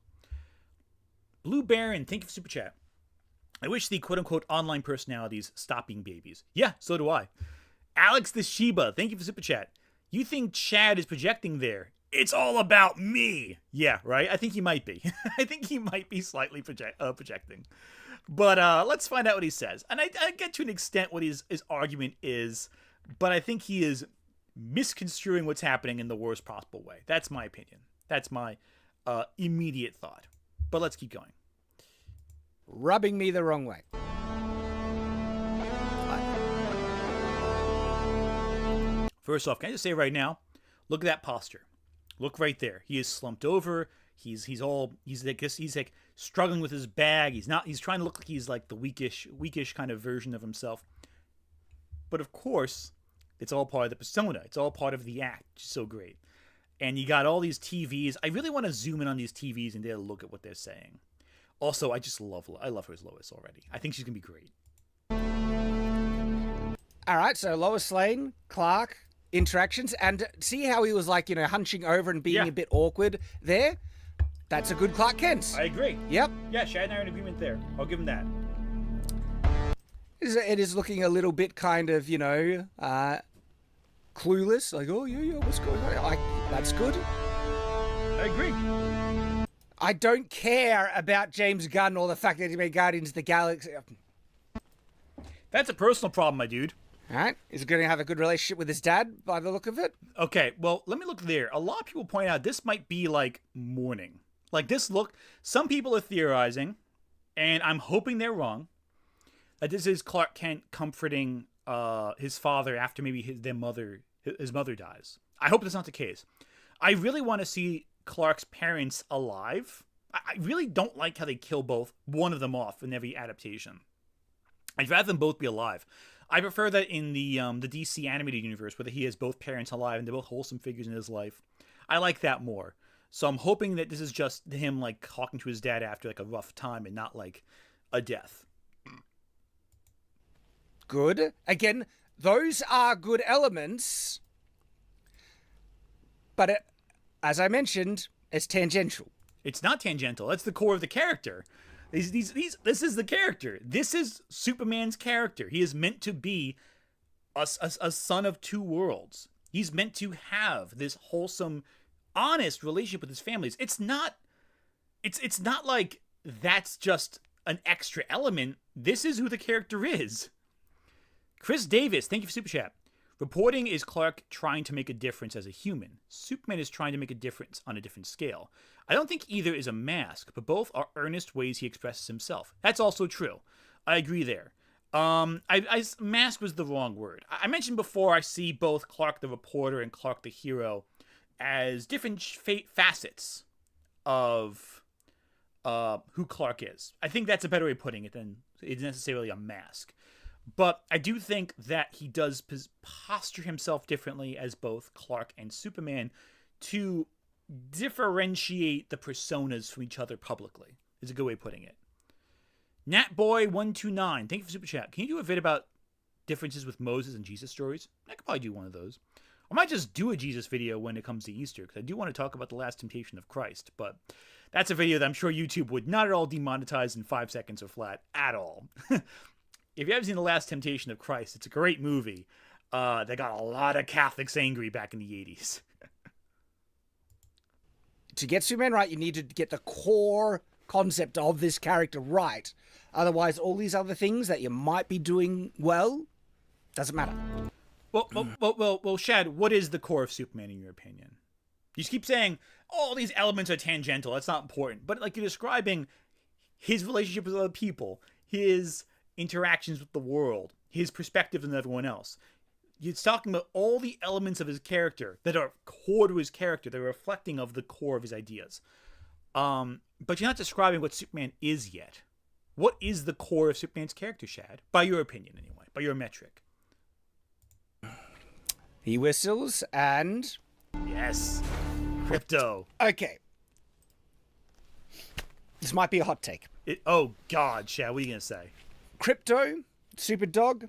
Blue Baron, thank you for Super Chat. I wish the quote-unquote online personalities stop being babies. Yeah, so do I. Alex the Sheba, thank you for Super Chat. You think Chad is projecting there? It's all about me. Yeah, right? I think he might be. I think he might be slightly projecting. But let's find out what he says. And I get to an extent what his argument is, but I think he is misconstruing what's happening in the worst possible way. That's my opinion. That's my immediate thought. But let's keep going. Rubbing me the wrong way. First off, can I just say right now, look at that posture. Look right there. He is slumped over. He's like struggling with his bag. He's trying to look like he's like the weakish kind of version of himself. But of course, it's all part of the persona. It's all part of the act. Which is so great. And you got all these TVs. I really want to zoom in on these TVs and look at what they're saying. Also, I love her as Lois already. I think she's gonna be great. All right, so Lois Lane, Clark, interactions, and see how he was like, hunching over and being a bit awkward there? That's a good Clark Kent. I agree. Yep. Yeah, Shad and I are in agreement there. I'll give him that. It is looking a little bit kind of, clueless. Like, oh, yeah, what's going on? That's good. I agree. I don't care about James Gunn or the fact that he made Guardians of the Galaxy. That's a personal problem, my dude. All right. Is he going to have a good relationship with his dad by the look of it? Okay, well, let me look there. A lot of people point out this might be like Mourning. Like this look, some people are theorizing, and I'm hoping they're wrong, that this is Clark Kent comforting his father after maybe his mother dies. I hope that's not the case. I really want to see Clark's parents alive. I really don't like how they kill one of them off in every adaptation. I'd rather them both be alive. I prefer that in the DC animated universe, where he has both parents alive and they're both wholesome figures in his life. I like that more. So I'm hoping that this is just him like talking to his dad after like a rough time and not like a death. Good. Again, those are good elements, but as I mentioned, it's tangential. It's not tangential. That's the core of the character. This is the character. This is Superman's character. He is meant to be a son of two worlds. He's meant to have this wholesome, honest relationship with his families. It's not like that's just an extra element. This is who the character is. Chris Davis, thank you for Super Chat. Reporting is Clark trying to make a difference as a human. Superman is trying to make a difference on a different scale. I don't think either is a mask, but both are earnest ways he expresses himself. That's also true. I agree there. Mask was the wrong word. I mentioned before I see both Clark the reporter and Clark the hero as different facets of who Clark is. I think that's a better way of putting it than it's necessarily a mask. But I do think that he does posture himself differently as both Clark and Superman to differentiate the personas from each other publicly, is a good way of putting it. Natboy129, thank you for Super Chat. Can you do a vid about differences with Moses and Jesus stories? I could probably do one of those. I might just do a Jesus video when it comes to Easter, because I do want to talk about the last temptation of Christ, but that's a video that I'm sure YouTube would not at all demonetize in 5 seconds or flat at all. If you haven't seen The Last Temptation of Christ, it's a great movie. That got a lot of Catholics angry back in the 80s. To get Superman right, you need to get the core concept of this character right. Otherwise, all these other things that you might be doing well doesn't matter. Well, Shad, what is the core of Superman in your opinion? You just keep saying, all these elements are tangential, that's not important. But like you're describing his relationship with other people, his interactions with the world, his perspective on everyone else. It's talking about all the elements of his character that are core to his character. They're reflecting of the core of his ideas. But you're not describing what Superman is yet. What is the core of Superman's character, Shad? By your opinion, anyway. By your metric. He whistles and... Yes. Crypto. Okay. This might be a hot take. Oh, God, Shad, what are you going to say? Crypto, Super Dog,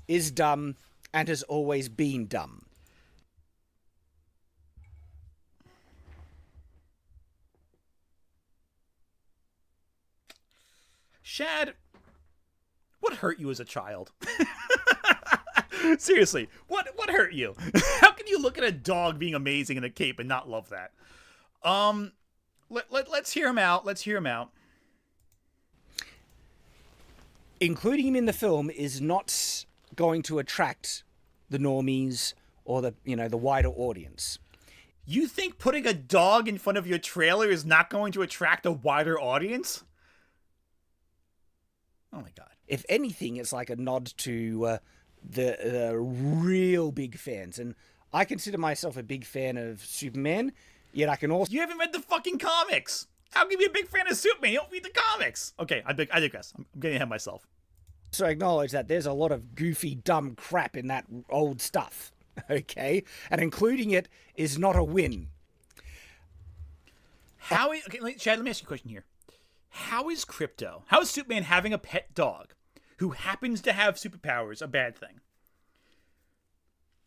is dumb and has always been dumb. Shad, what hurt you as a child? Seriously, what hurt you? How can you look at a dog being amazing in a cape and not love that? Let's hear him out. Let's hear him out. Including him in the film is not going to attract the normies or the wider audience. You think putting a dog in front of your trailer is not going to attract a wider audience? Oh my God. If anything, it's like a nod to the real big fans. And I consider myself a big fan of Superman, yet I can also... You haven't read the fucking comics! How can you be a big fan of Superman? You don't read the comics! Okay, I digress. I'm getting ahead of myself. So acknowledge that there's a lot of goofy, dumb crap in that old stuff, okay? And including it is not a win. Okay, Chad, let me ask you a question here. How is Superman having a pet dog who happens to have superpowers a bad thing?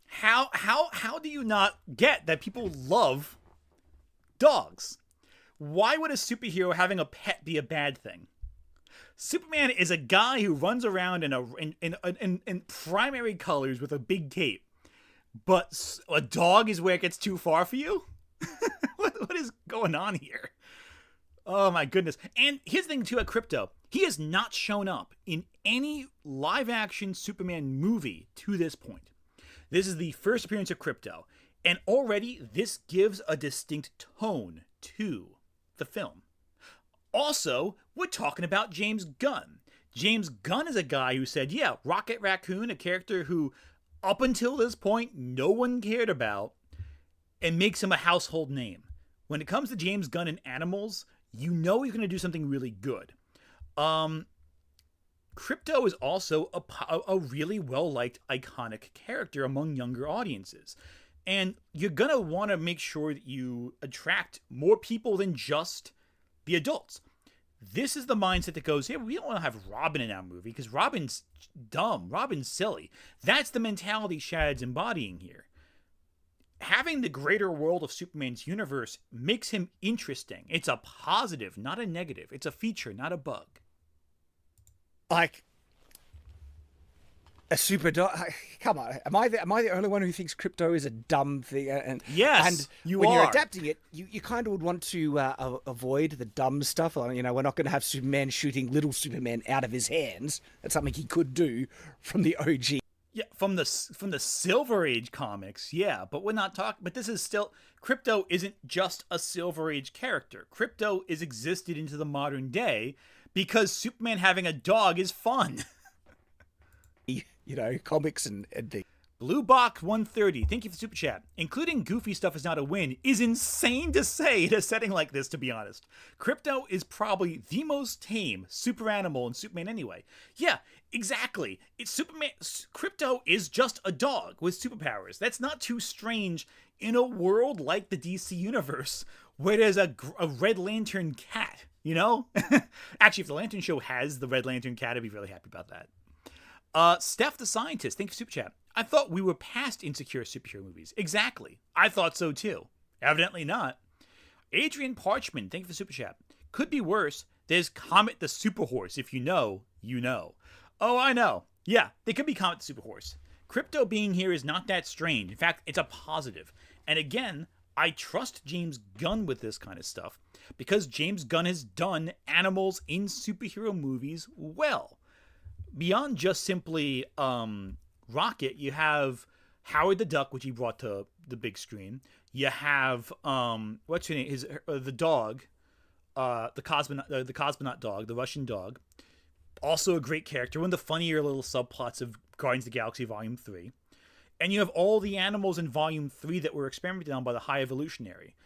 How do you not get that people love dogs? Why would a superhero having a pet be a bad thing? Superman is a guy who runs around in primary colors with a big cape. But a dog is where it gets too far for you? What is going on here? Oh my goodness. And here's the thing too at Crypto. He has not shown up in any live action Superman movie to this point. This is the first appearance of Crypto. And already this gives a distinct tone to the film. Also, we're talking about James Gunn. James Gunn is a guy who said, yeah, Rocket Raccoon, a character who up until this point no one cared about, and makes him a household name. When it comes to James Gunn and animals, you know he's going to do something really good. Crypto is also a really well-liked, iconic character among younger audiences. And you're going to want to make sure that you attract more people than just the adults. This is the mindset that goes, yeah, we don't want to have Robin in our movie because Robin's dumb. Robin's silly. That's the mentality Shad's embodying here. Having the greater world of Superman's universe makes him interesting. It's a positive, not a negative. It's a feature, not a bug. Like a super dog. Come on, am I the only one who thinks Crypto is a dumb thing? And yes, and you when are. you're adapting it, you kind of would want to avoid the dumb stuff. You know, we're not going to have Superman shooting little Superman out of his hands. That's something he could do from the OG. Yeah, from the Silver Age comics, yeah, but we're not talking. But this is still Crypto isn't just a Silver Age character. Crypto is existed into the modern day because Superman having a dog is fun. You know, comics and things. Blue Box 130, thank you for the super chat. Including goofy stuff is not a win is insane to say in a setting like this, to be honest. Crypto is probably the most tame super animal in Superman anyway. Yeah, exactly. It's Superman. Crypto is just a dog with superpowers. That's not too strange in a world like the DC universe where there's a Red Lantern cat, you know? Actually, if the Lantern Show has the Red Lantern cat, I'd be really happy about that. Steph the Scientist, thank you for super chat. I thought we were past insecure superhero movies. Exactly. I thought so too. Evidently not. Adrian Parchman, thank you for super chat. Could be worse. There's Comet the Super Horse. If you know, you know. Oh, I know. Yeah, they could be Comet the Super Horse. Crypto being here is not that strange. In fact, it's a positive. And again, I trust James Gunn with this kind of stuff because James Gunn has done animals in superhero movies well. Beyond just simply Rocket, you have Howard the Duck, which he brought to the big screen. You have what's her name? The dog, the cosmonaut dog, the Russian dog. Also a great character. One of the funnier little subplots of Guardians of the Galaxy Volume 3. And you have all the animals in Volume 3 that were experimented on by the High Evolutionary.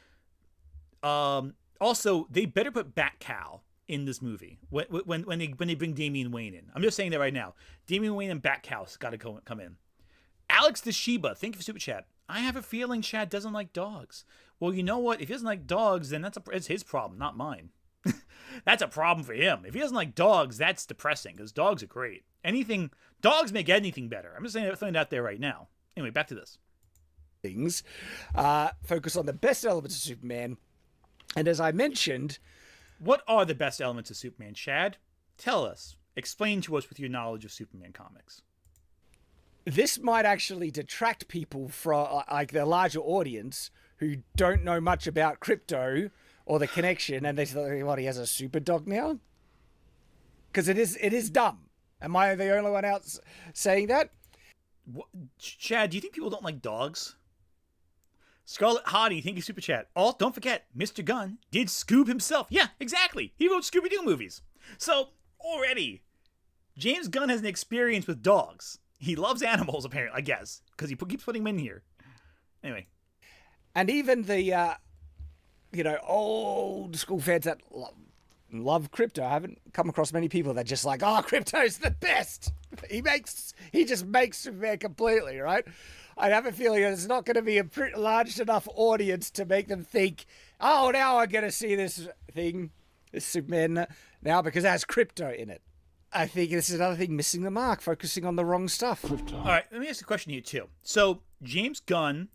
Also, they better put Bat-Cow in this movie when they bring Damian Wayne in. I'm just saying that right now. Damian Wayne and Batcow's got to come in. Alex the Sheba, thank you for super chat. I have a feeling Chad doesn't like dogs. Well, you know what? If he doesn't like dogs, then it's his problem, not mine. That's a problem for him. If he doesn't like dogs, that's depressing because dogs are great. Dogs make anything better. I'm just saying throwing it out there right now. Anyway, back to this. Things focus on the best elements of Superman, and as I mentioned. What are the best elements of Superman, Chad? Tell us. Explain to us with your knowledge of Superman comics. This might actually detract people from like the larger audience who don't know much about Crypto or the connection, and they say, "What? He has a super dog now?" Because it is dumb. Am I the only one out saying that? What? Chad, do you think people don't like dogs? Scarlet Hottie, thank you, Super Chat. Oh, don't forget, Mr. Gunn did Scoob himself. Yeah, exactly. He wrote Scooby-Doo movies. So, already, James Gunn has an experience with dogs. He loves animals, apparently, I guess, because he keeps putting them in here. Anyway. And even the, old school fans that love Crypto. I haven't come across many people that just like, oh, Crypto's the best. He just makes Superman completely, right? I have a feeling it's not going to be a large enough audience to make them think, oh, now I'm going to see this Superman now because it has Crypto in it. I think this is another thing missing the mark, focusing on the wrong stuff. All right, let me ask a question here too. So James Gunn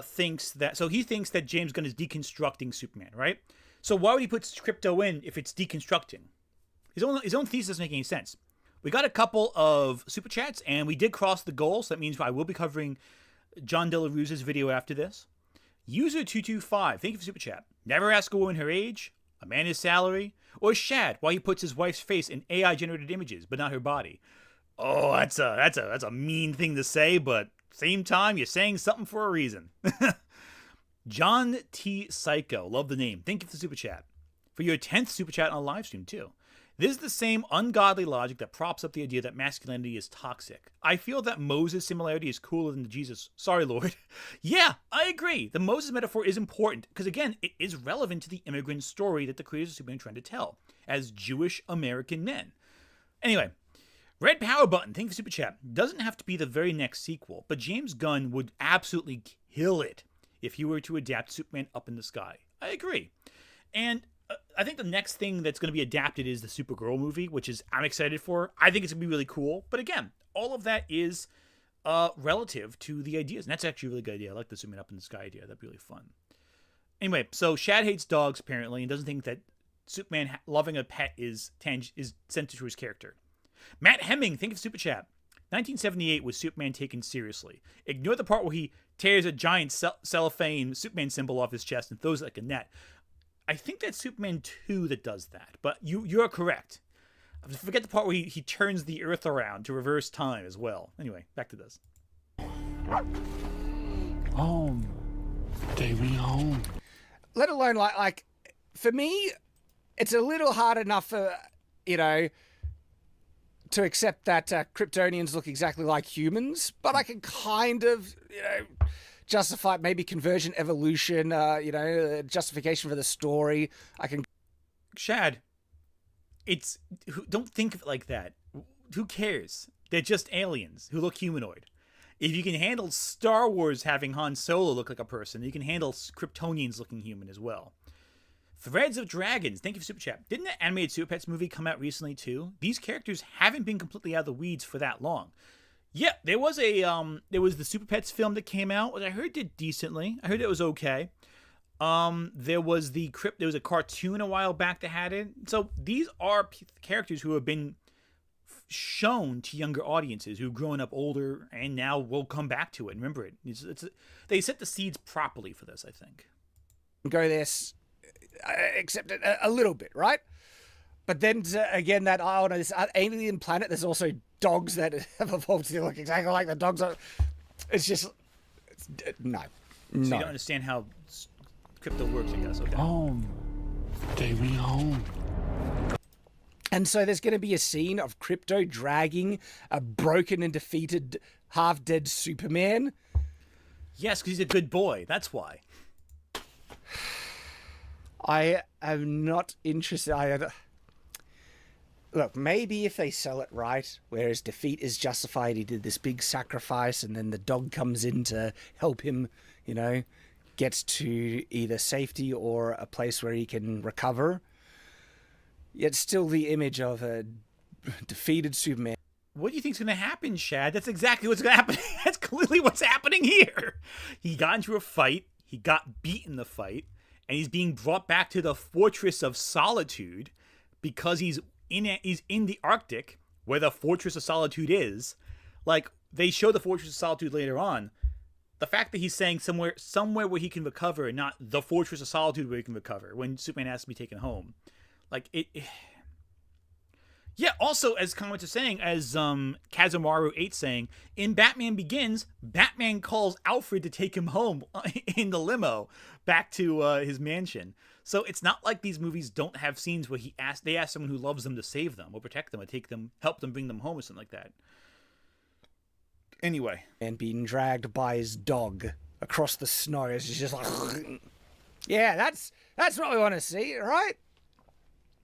thinks that James Gunn is deconstructing Superman, right? So why would he put Crypto in if it's deconstructing? His own thesis doesn't make any sense. We got a couple of super chats, and we did cross the goal, so that means I will be covering John De La Rusa's video after this. User225, thank you for super chat. Never ask a woman her age, a man his salary, or Shad why he puts his wife's face in AI-generated images, but not her body. Oh, that's a mean thing to say, but same time, you're saying something for a reason. John T. Psycho, love the name. Thank you for the super chat. For your 10th super chat on a live stream, too. This is the same ungodly logic that props up the idea that masculinity is toxic. I feel that Moses' similarity is cooler than the Jesus. Sorry, Lord. Yeah, I agree. The Moses metaphor is important because, again, it is relevant to the immigrant story that the creators of Superman are trying to tell as Jewish American men. Anyway, Red Power Button, thank you for Super Chat. Doesn't have to be the very next sequel, but James Gunn would absolutely kill it if he were to adapt Superman Up in the Sky. I agree. And I think the next thing that's going to be adapted is the Supergirl movie, which is I'm excited for. I think it's going to be really cool. But again, all of that is relative to the ideas. And that's actually a really good idea. I like the Superman Up in the Sky idea. That'd be really fun. Anyway, so Shad hates dogs, apparently, and doesn't think that Superman loving a pet is central to his character. Matt Hemming, thank you for Super Chat. 1978 was Superman taken seriously. Ignore the part where he tears a giant cellophane Superman symbol off his chest and throws it like a net. I think that's Superman 2 that does that, but you're correct. Forget the part where he turns the Earth around to reverse time as well. Anyway, back to this. Home. Take me home. Let alone, like for me, it's a little hard enough for, to accept that Kryptonians look exactly like humans, but I can kind of, justify maybe conversion, evolution, justification for the story. I can. Shad, don't think of it like that. Who cares? They're just aliens who look humanoid. If you can handle Star Wars having Han Solo look like a person, you can handle Kryptonians looking human as well. Threads of Dragons, thank you for Super Chat. Didn't the animated Super Pets movie come out recently too? These characters haven't been completely out of the weeds for that long. Yeah, there was the Super Pets film that came out, which I heard did decently. I heard it was okay. There was a cartoon a while back that had it. So these are characters who have been shown to younger audiences who've grown up older and now will come back to it. Remember it. They set the seeds properly for this, I think. Go this, accept it a little bit, right? But then again, this alien planet, there's also dogs that have evolved to look exactly like the dogs. It's just, no. So you don't understand how crypto works, I guess. Okay. Home. Take me home. And so there's going to be a scene of Crypto dragging a broken and defeated, half-dead Superman. Yes, because he's a good boy. That's why. I am not interested. Look, maybe if they sell it right, where his defeat is justified, he did this big sacrifice, and then the dog comes in to help him, gets to either safety or a place where he can recover. Yet still the image of a defeated Superman. What do you think's going to happen, Shad? That's exactly what's going to happen. That's clearly what's happening here. He got into a fight. He got beat in the fight. And he's being brought back to the Fortress of Solitude because he's in the Arctic, where the Fortress of Solitude is. Like, they show the Fortress of Solitude later on. The fact that he's saying somewhere where he can recover, and not the Fortress of Solitude where he can recover, when Superman has to be taken home. Like, Yeah, also, as comments are saying, as Kazumaru8 saying, in Batman Begins, Batman calls Alfred to take him home in the limo back to his mansion. So it's not like these movies don't have scenes where they ask someone who loves them to save them or protect them or help them bring them home or something like that. Anyway. And being dragged by his dog across the snow. It's just like, yeah, that's what we want to see, right?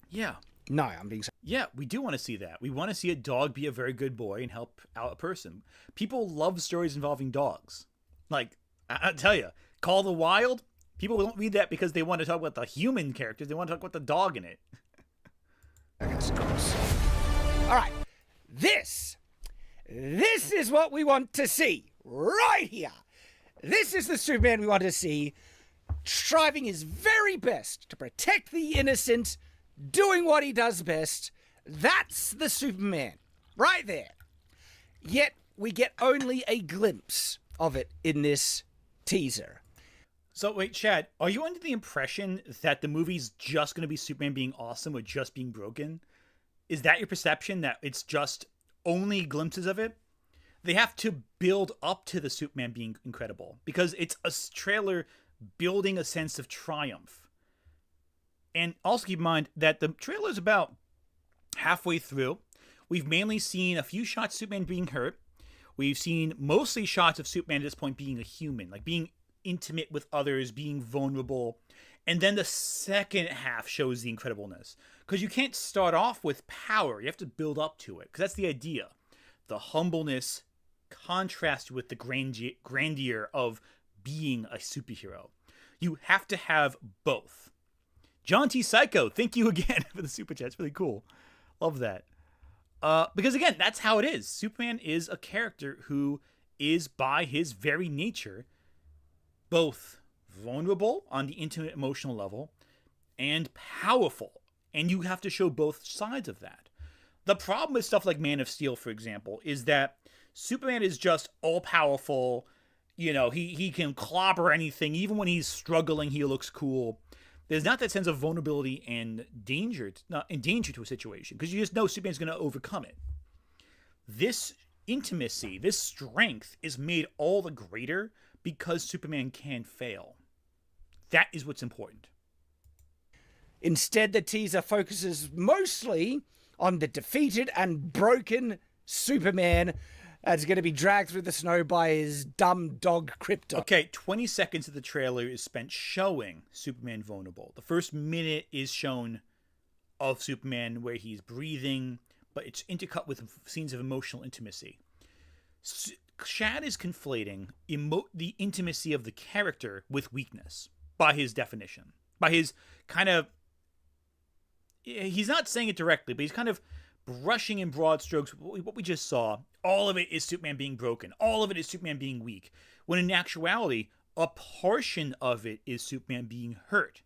Yeah. No, I'm being... Yeah, we do want to see that. We want to see a dog be a very good boy and help out a person. People love stories involving dogs. Like, I tell you, Call of the Wild, people don't read that because they want to talk about the human characters. They want to talk about the dog in it. I guess, of course. All right. This is what we want to see right here. This is the Superman we want to see, striving his very best to protect the innocent, doing what he does best. That's the Superman right there. Yet we get only a glimpse of it in this teaser. So wait, Chad, are you under the impression that the movie's just going to be Superman being awesome or just being broken? Is that your perception, that it's just only glimpses of it? They have to build up to the Superman being incredible because it's a trailer building a sense of triumph. And also keep in mind that the trailer is about halfway through. We've mainly seen a few shots of Superman being hurt. We've seen mostly shots of Superman at this point being a human, like being intimate with others, being vulnerable. And then the second half shows the incredibleness. Because you can't start off with power. You have to build up to it. Because that's the idea. The humbleness contrasts with the grandeur of being a superhero. You have to have both. John T. Psycho, thank you again for the super chat. It's really cool. Love that. Because again, that's how it is. Superman is a character who is, by his very nature, both vulnerable on the intimate emotional level and powerful. And you have to show both sides of that. The problem with stuff like Man of Steel, for example, is that Superman is just all-powerful. You know, he can clobber anything. Even when he's struggling, he looks cool. There's not that sense of vulnerability and danger to a situation, because you just know Superman's going to overcome it. This intimacy, this strength is made all the greater because Superman can fail. That is what's important. Instead, the teaser focuses mostly on the defeated and broken Superman that's going to be dragged through the snow by his dumb dog Krypto. Okay, 20 seconds of the trailer is spent showing Superman vulnerable. The first minute is shown of Superman where he's breathing, but it's intercut with scenes of emotional intimacy. Shad is conflating the intimacy of the character with weakness, by his definition. By his kind of... He's not saying it directly, but he's kind of brushing in broad strokes what we just saw. All of it is Superman being broken. All of it is Superman being weak. When in actuality, a portion of it is Superman being hurt.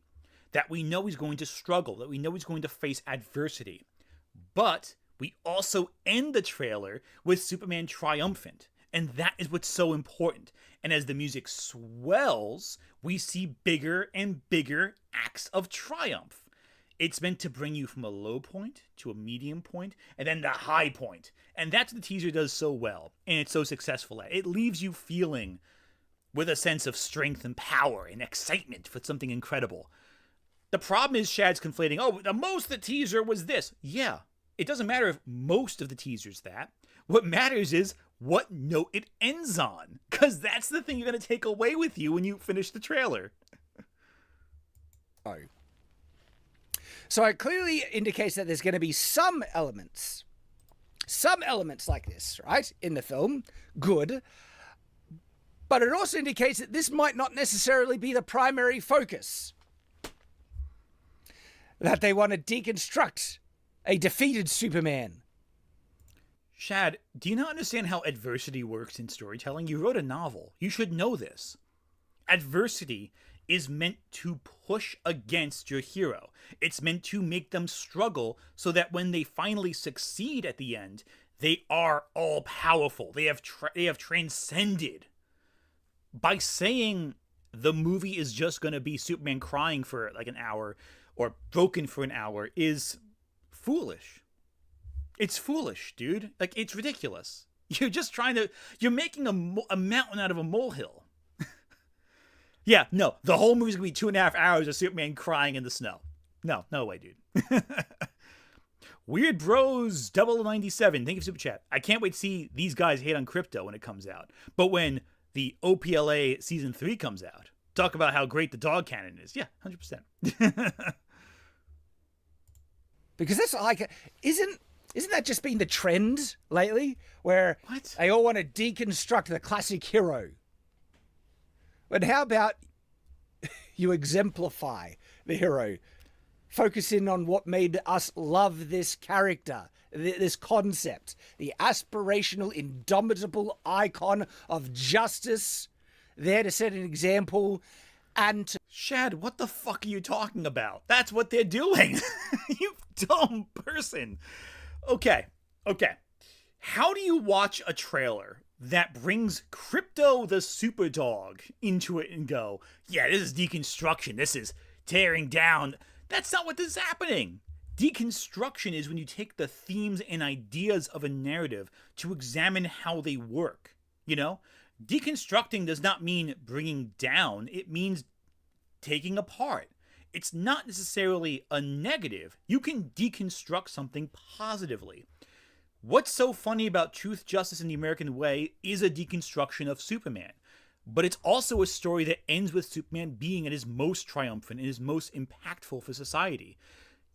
That we know he's going to struggle. That we know he's going to face adversity. But we also end the trailer with Superman triumphant. And that is what's so important. And as the music swells, we see bigger and bigger acts of triumph. It's meant to bring you from a low point to a medium point and then the high point. And that's what the teaser does so well. And it's so successful at. It leaves you feeling with a sense of strength and power and excitement for something incredible. The problem is Shad's conflating, oh, the most of the teaser was this. Yeah, it doesn't matter if most of the teaser's that. What matters is what note it ends on. Because that's the thing you're going to take away with you when you finish the trailer. Oh. So it clearly indicates that there's going to be some elements like this, right, in the film. Good. But it also indicates that this might not necessarily be the primary focus. That they want to deconstruct a defeated Superman. Shad, do you not understand how adversity works in storytelling? You wrote a novel. You should know this. Adversity is meant to push against your hero. It's meant to make them struggle so that when they finally succeed at the end, they are all powerful. They have transcended. By saying the movie is just going to be Superman crying for like an hour or broken for an hour is foolish. It's foolish, dude. Like, it's ridiculous. You're just you're making a mountain out of a molehill. Yeah, no, the whole movie's gonna be 2.5 hours of Superman crying in the snow. No way, dude. Weird Bros 097, thank you for Super Chat. I can't wait to see these guys hate on Krypto when it comes out. But when the OPLA Season 3 comes out, talk about how great the dog cannon is. Yeah, 100%. Because that's like, isn't that just been the trend lately? Where they all want to deconstruct the classic hero. But how about you exemplify the hero? Focus in on what made us love this character, this concept. The aspirational, indomitable icon of justice, there to set an example and to... Shad, what the fuck are you talking about? That's what they're doing. You dumb person. Okay. How do you watch a trailer that brings Krypto the Superdog into it and go, yeah, this is deconstruction, this is tearing down? That's not what is happening. Deconstruction is when you take the themes and ideas of a narrative to examine how they work. You know? Deconstructing does not mean bringing down, it means taking apart. It's not necessarily a negative. You can deconstruct something positively. What's so funny about Truth, Justice, and the American Way is a deconstruction of Superman. But it's also a story that ends with Superman being at his most triumphant and his most impactful for society.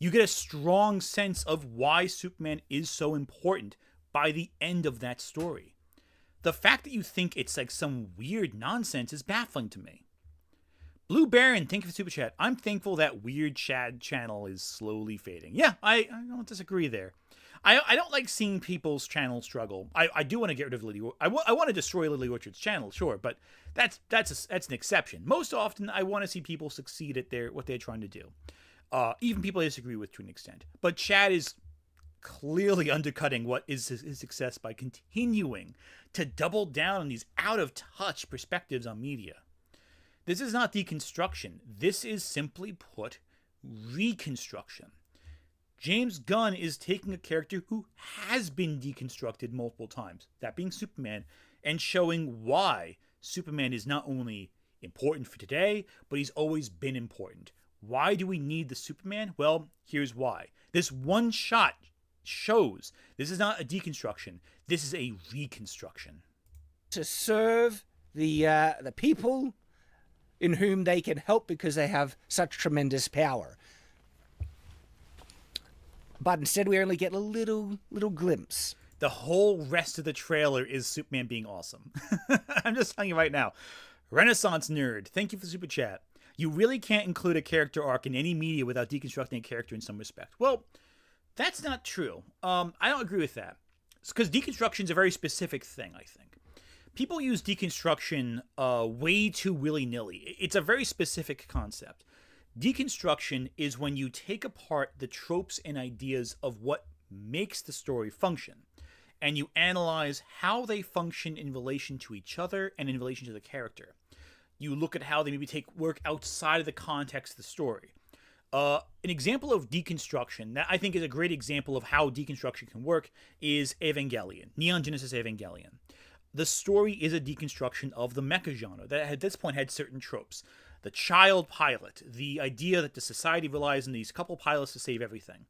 You get a strong sense of why Superman is so important by the end of that story. The fact that you think it's like some weird nonsense is baffling to me. Blue Baron, thank you for Super Chat. I'm thankful that weird Shad channel is slowly fading. Yeah, I don't disagree there. I don't like seeing people's channels struggle. I do want to get rid of Lily. I want to destroy Lily Orchard's channel, sure, but that's an exception. Most often, I want to see people succeed at what they're trying to do. Even people I disagree with to an extent. But Chad is clearly undercutting what is his success by continuing to double down on these out-of-touch perspectives on media. This is not deconstruction. This is simply put reconstruction. James Gunn is taking a character who has been deconstructed multiple times, that being Superman, and showing why Superman is not only important for today, but he's always been important. Why do we need the Superman? Well, here's why. This one shot shows this is not a deconstruction. This is a reconstruction. To serve the people in whom they can help because they have such tremendous power. But instead we only get a little glimpse. The whole rest of the trailer is Superman being awesome. I'm just telling you right now. Renaissance Nerd, thank you for the Super Chat. You really can't include a character arc in any media without deconstructing a character in some respect. Well, that's not true. I don't agree with that. Because deconstruction is a very specific thing, I think. People use deconstruction way too willy-nilly. It's a very specific concept. Deconstruction is when you take apart the tropes and ideas of what makes the story function, and you analyze how they function in relation to each other and in relation to the character. You look at how they maybe take work outside of the context of the story. An example of deconstruction that I think is a great example of how deconstruction can work is Evangelion, Neon Genesis Evangelion. The story is a deconstruction of the mecha genre that at this point had certain tropes. The child pilot, the idea that the society relies on these couple pilots to save everything.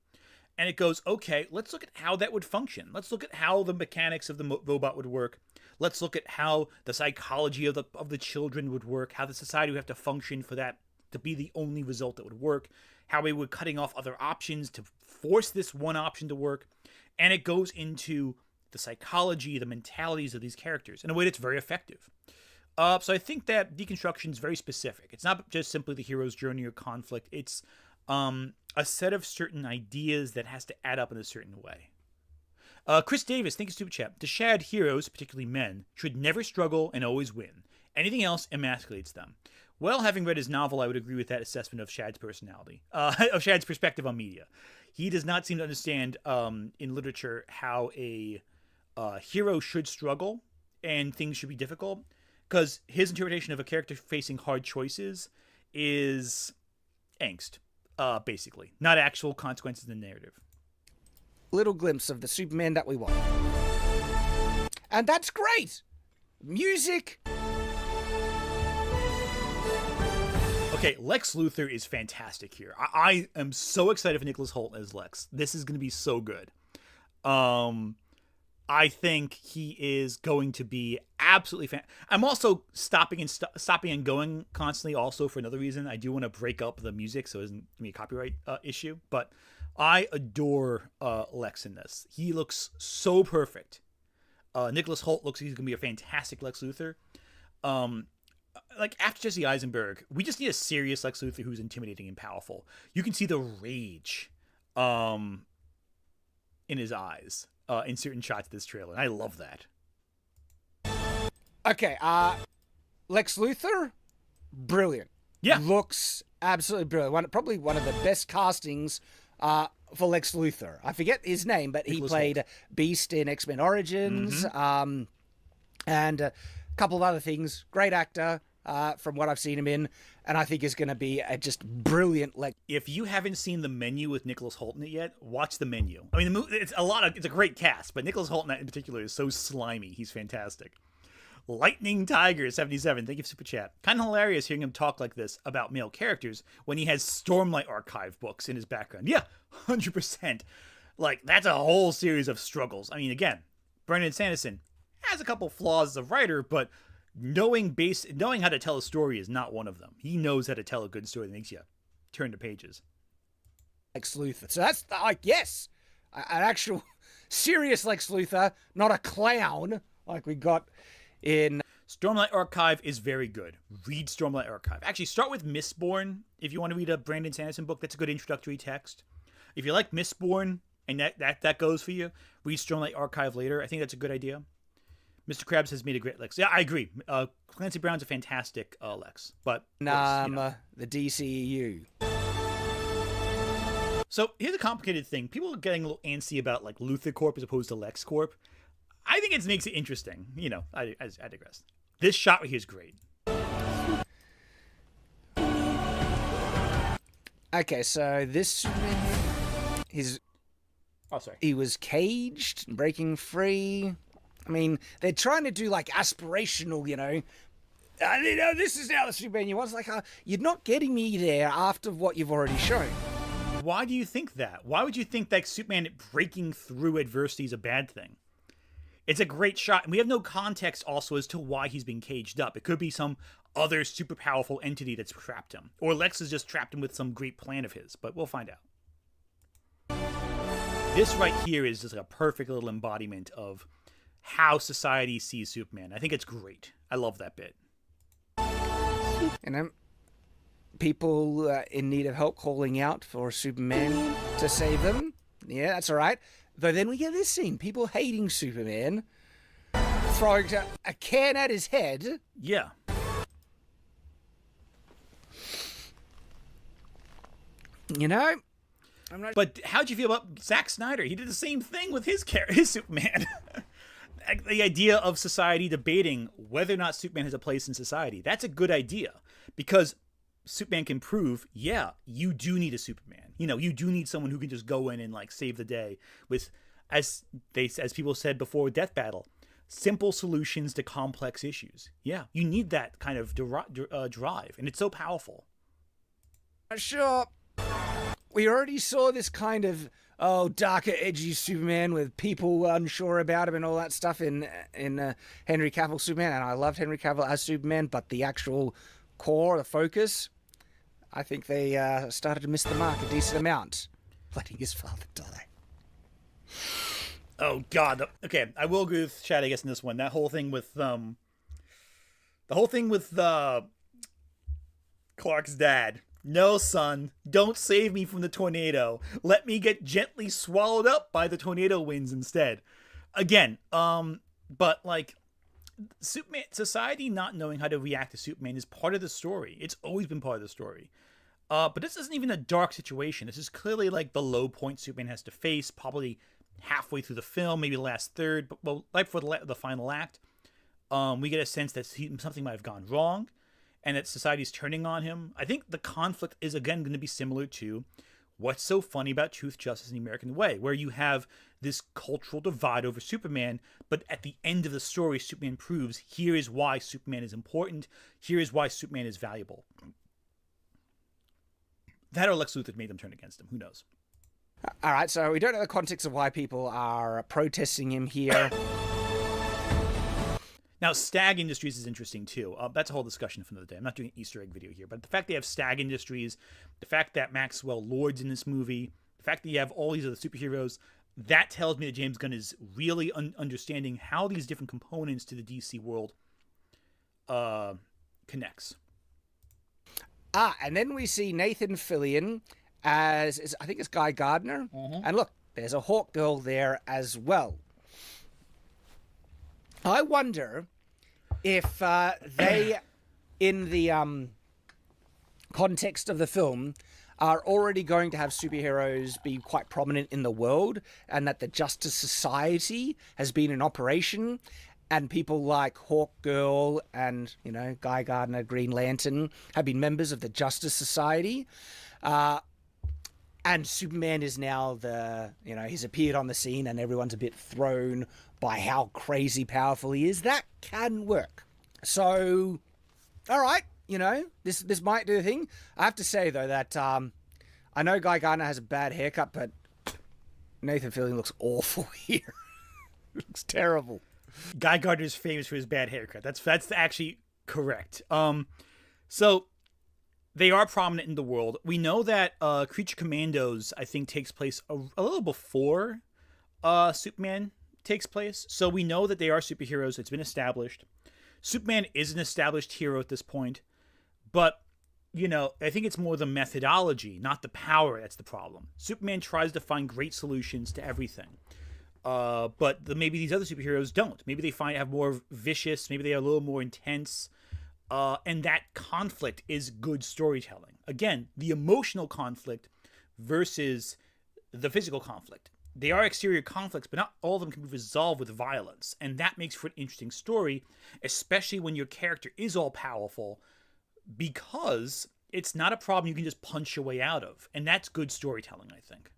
And it goes, okay, let's look at how that would function. Let's look at how the mechanics of the robot would work. Let's look at how the psychology of the children would work, how the society would have to function for that to be the only result that would work, how we were cutting off other options to force this one option to work. And it goes into the psychology, the mentalities of these characters in a way that's very effective. So I think that deconstruction is very specific. It's not just simply the hero's journey or conflict. It's a set of certain ideas that has to add up in a certain way. Chris Davis, thank you, Super Chat. The Shad heroes, particularly men, should never struggle and always win. Anything else emasculates them. Well, having read his novel, I would agree with that assessment of Shad's personality, of Shad's perspective on media. He does not seem to understand in literature how a hero should struggle and things should be difficult. Because his interpretation of a character facing hard choices is angst, basically. Not actual consequences in the narrative. Little glimpse of the Superman that we want. And that's great! Music! Okay, Lex Luthor is fantastic here. I am so excited for Nicholas Hoult as Lex. This is going to be so good. I think he is going to be absolutely I'm also stopping and going constantly also for another reason. I do want to break up the music so it doesn't give me a copyright issue. But I adore Lex in this. He looks so perfect. Nicholas Hoult looks like he's going to be a fantastic Lex Luthor. Like after Jesse Eisenberg, we just need a serious Lex Luthor who's intimidating and powerful. You can see the rage in his eyes. In certain shots of this trailer. And I love that. Okay, Lex Luthor, brilliant. Yeah. Looks absolutely brilliant. Probably one of the best castings for Lex Luthor. I forget his name, but Nicholas he played Hoult. Beast in X-Men Origins, and a couple of other things. Great actor. From what I've seen him in, and I think is going to be a just brilliant. If you haven't seen The Menu with Nicholas Hoult in it yet, watch The Menu. I mean, it's a great cast, but Nicholas Hoult in that in particular is so slimy. He's fantastic. Lightning Tiger 77, thank you for Super Chat. Kind of hilarious hearing him talk like this about male characters when he has Stormlight Archive books in his background. Yeah, 100%. Like that's a whole series of struggles. I mean, again, Brandon Sanderson has a couple flaws as a writer, but knowing how to tell a story is not one of them. He knows how to tell a good story that makes you turn the pages. Lex Luthor. So that's like, yes, an actual serious Lex Luthor, not a clown like we got in. Stormlight Archive is very good. Read Stormlight Archive. Actually, start with Mistborn if you want to read a Brandon Sanderson book. That's a good introductory text. If you like Mistborn and that goes for you, read Stormlight Archive later. I think that's a good idea. Mr. Krabs has made a great Lex. Yeah, I agree. Clancy Brown's a fantastic Lex. But the DCEU. So here's a complicated thing. People are getting a little antsy about like Luthor Corp as opposed to Lex Corp. I think it makes it interesting. You know, I digress. This shot right here is great. Okay, so this he was caged, breaking free. I mean, they're trying to do like aspirational, this is now the Superman you want. It's like, you're not getting me there after what you've already shown. Why do you think that? Why would you think that Superman breaking through adversity is a bad thing? It's a great shot, and we have no context also as to why he's being caged up. It could be some other super powerful entity that's trapped him. Or Lex has just trapped him with some great plan of his, but we'll find out. This right here is just like a perfect little embodiment of how society sees Superman. I think it's great. I love that bit. And people in need of help calling out for Superman to save them. Yeah, that's all right. Though then we get this scene. People hating Superman. Throwing a can at his head. Yeah. I'm not... But how'd you feel about Zack Snyder? He did the same thing with his Superman. The idea of society debating whether or not Superman has a place in society. That's a good idea. Because Superman can prove, yeah, you do need a Superman. You do need someone who can just go in and like save the day with, as people said before, Death Battle, simple solutions to complex issues. Yeah, you need that kind of drive, and it's so powerful. Sure. We already saw this kind of darker, edgy Superman with people unsure about him and all that stuff in Henry Cavill Superman, and I loved Henry Cavill as Superman, but the actual core, the focus, I think they started to miss the mark a decent amount, letting his father die. Oh God. Okay, I will agree with Chad, I guess, in this one. That whole thing with Clark's dad. No, son, don't save me from the tornado. Let me get gently swallowed up by the tornado winds instead. Again, but like Superman, society not knowing how to react to Superman is part of the story. It's always been part of the story. But this isn't even a dark situation. This is clearly like the low point Superman has to face, probably halfway through the film, maybe the last third, but right before the final act. We get a sense that something might have gone wrong, and that society's turning on him. I think the conflict is again going to be similar to what's so funny about Truth, Justice, and the American Way, where you have this cultural divide over Superman, but at the end of the story, Superman proves here is why Superman is important, here is why Superman is valuable. That or Lex Luthor made them turn against him. Who knows? All right, so we don't know the context of why people are protesting him here. Now, Stag Industries is interesting, too. That's a whole discussion for another day. I'm not doing an Easter egg video here, but the fact they have Stag Industries, the fact that Maxwell Lord's in this movie, the fact that you have all these other superheroes, that tells me that James Gunn is really understanding how these different components to the DC world connects. And then we see Nathan Fillion as I think it's Guy Gardner. Mm-hmm. And look, there's a Hawk Girl there as well. I wonder if they, in the context of the film, are already going to have superheroes be quite prominent in the world, and that the Justice Society has been in operation, and people like Hawk Girl and, Guy Gardner, Green Lantern, have been members of the Justice Society. And Superman is now he's appeared on the scene and everyone's a bit thrown by how crazy powerful he is. That can work. So, all right, this might do the thing. I have to say, though, that I know Guy Gardner has a bad haircut, but Nathan Fillion looks awful here. Looks terrible. Guy Gardner is famous for his bad haircut. That's actually correct. So They are prominent in the world. We know that Creature Commandos, I think, takes place a little before Superman takes place. So we know that they are superheroes. It's been established. Superman is an established hero at this point. But, I think it's more the methodology, not the power that's the problem. Superman tries to find great solutions to everything. But maybe these other superheroes don't. Maybe they have more vicious, maybe they are a little more intense. And that conflict is good storytelling. Again, the emotional conflict versus the physical conflict. They are exterior conflicts, but not all of them can be resolved with violence. And that makes for an interesting story, especially when your character is all powerful, because it's not a problem you can just punch your way out of. And that's good storytelling, I think.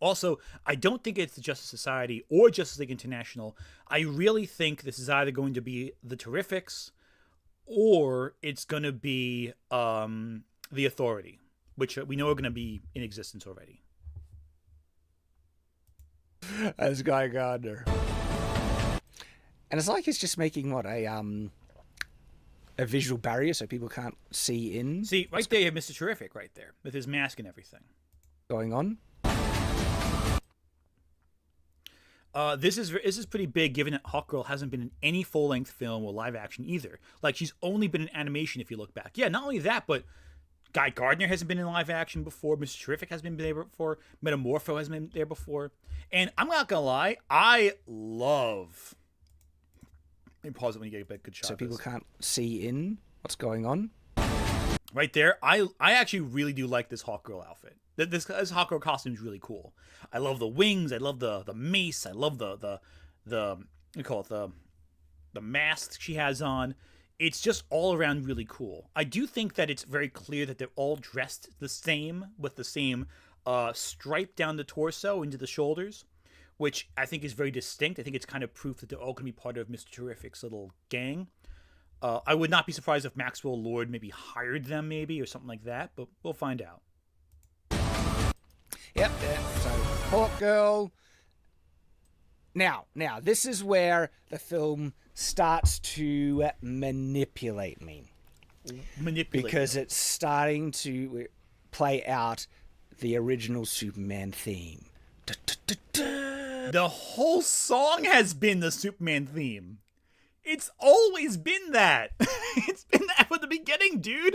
Also, I don't think it's the Justice Society or Justice League International. I really think this is either going to be the Terrifics or it's going to be the Authority, which we know are going to be in existence already. As Guy Gardner. And it's like he's just making, a visual barrier so people can't see in. See, right there you have Mr. Terrific right there with his mask and everything. Going on. This is pretty big, given that Hawkgirl hasn't been in any full-length film or live action either. Like, she's only been in animation if you look back. Yeah, not only that, but Guy Gardner hasn't been in live action before. Mr. Terrific hasn't been there before. Metamorpho hasn't been there before. And I'm not gonna lie, I love. Let me pause it when you get a good shot. So people can't see in what's going on. Right there, I actually really do like this Hawkgirl outfit. This Hawkgirl costume is really cool. I love the wings. I love the mace. I love the you call it the mask she has on. It's just all around really cool. I do think that it's very clear that they're all dressed the same with the same stripe down the torso into the shoulders, which I think is very distinct. I think it's kind of proof that they're all going to be part of Mr. Terrific's little gang. I would not be surprised if Maxwell Lord maybe hired them or something like that, but we'll find out. Yep. So Hawkgirl. Now, this is where the film starts to manipulate me. Because it's starting to play out the original Superman theme. The whole song has been the Superman theme. It's always been that. It's been that from the beginning, dude.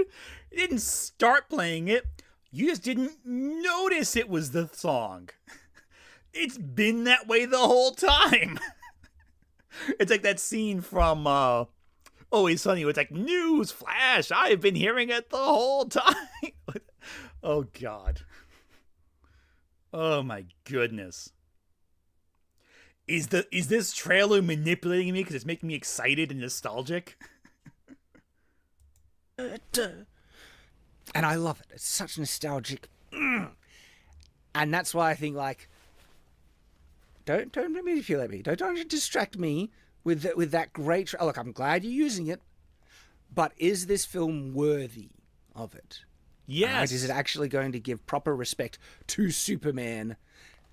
You didn't start playing it. You just didn't notice it was the song. It's been that way the whole time. It's like that scene from Always Sunny. It's like, news flash. I've been hearing it the whole time. Oh, God. Oh, my goodness. Is this trailer manipulating me because it's making me excited and nostalgic? And I love it. It's such nostalgic. And that's why I think, like, don't manipulate me. Don't distract me with that great... Look, I'm glad you're using it, but is this film worthy of it? Yes. Right? Is it actually going to give proper respect to Superman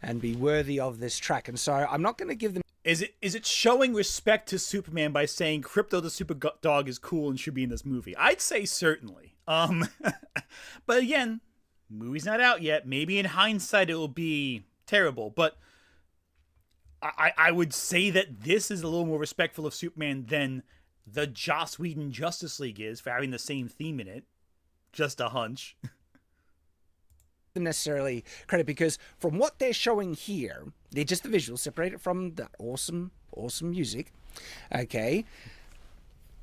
and be worthy of this track? And so I'm not going to give them... Is it showing respect to Superman by saying Krypto the Super Dog is cool and should be in this movie? I'd say certainly. But again, movie's not out yet. Maybe in hindsight it will be terrible, but I would say that this is a little more respectful of Superman than the Joss Whedon Justice League is for having the same theme in it. Just a hunch. Necessarily credit, because from what they're showing here, they're just the visuals separated from the awesome music. Okay,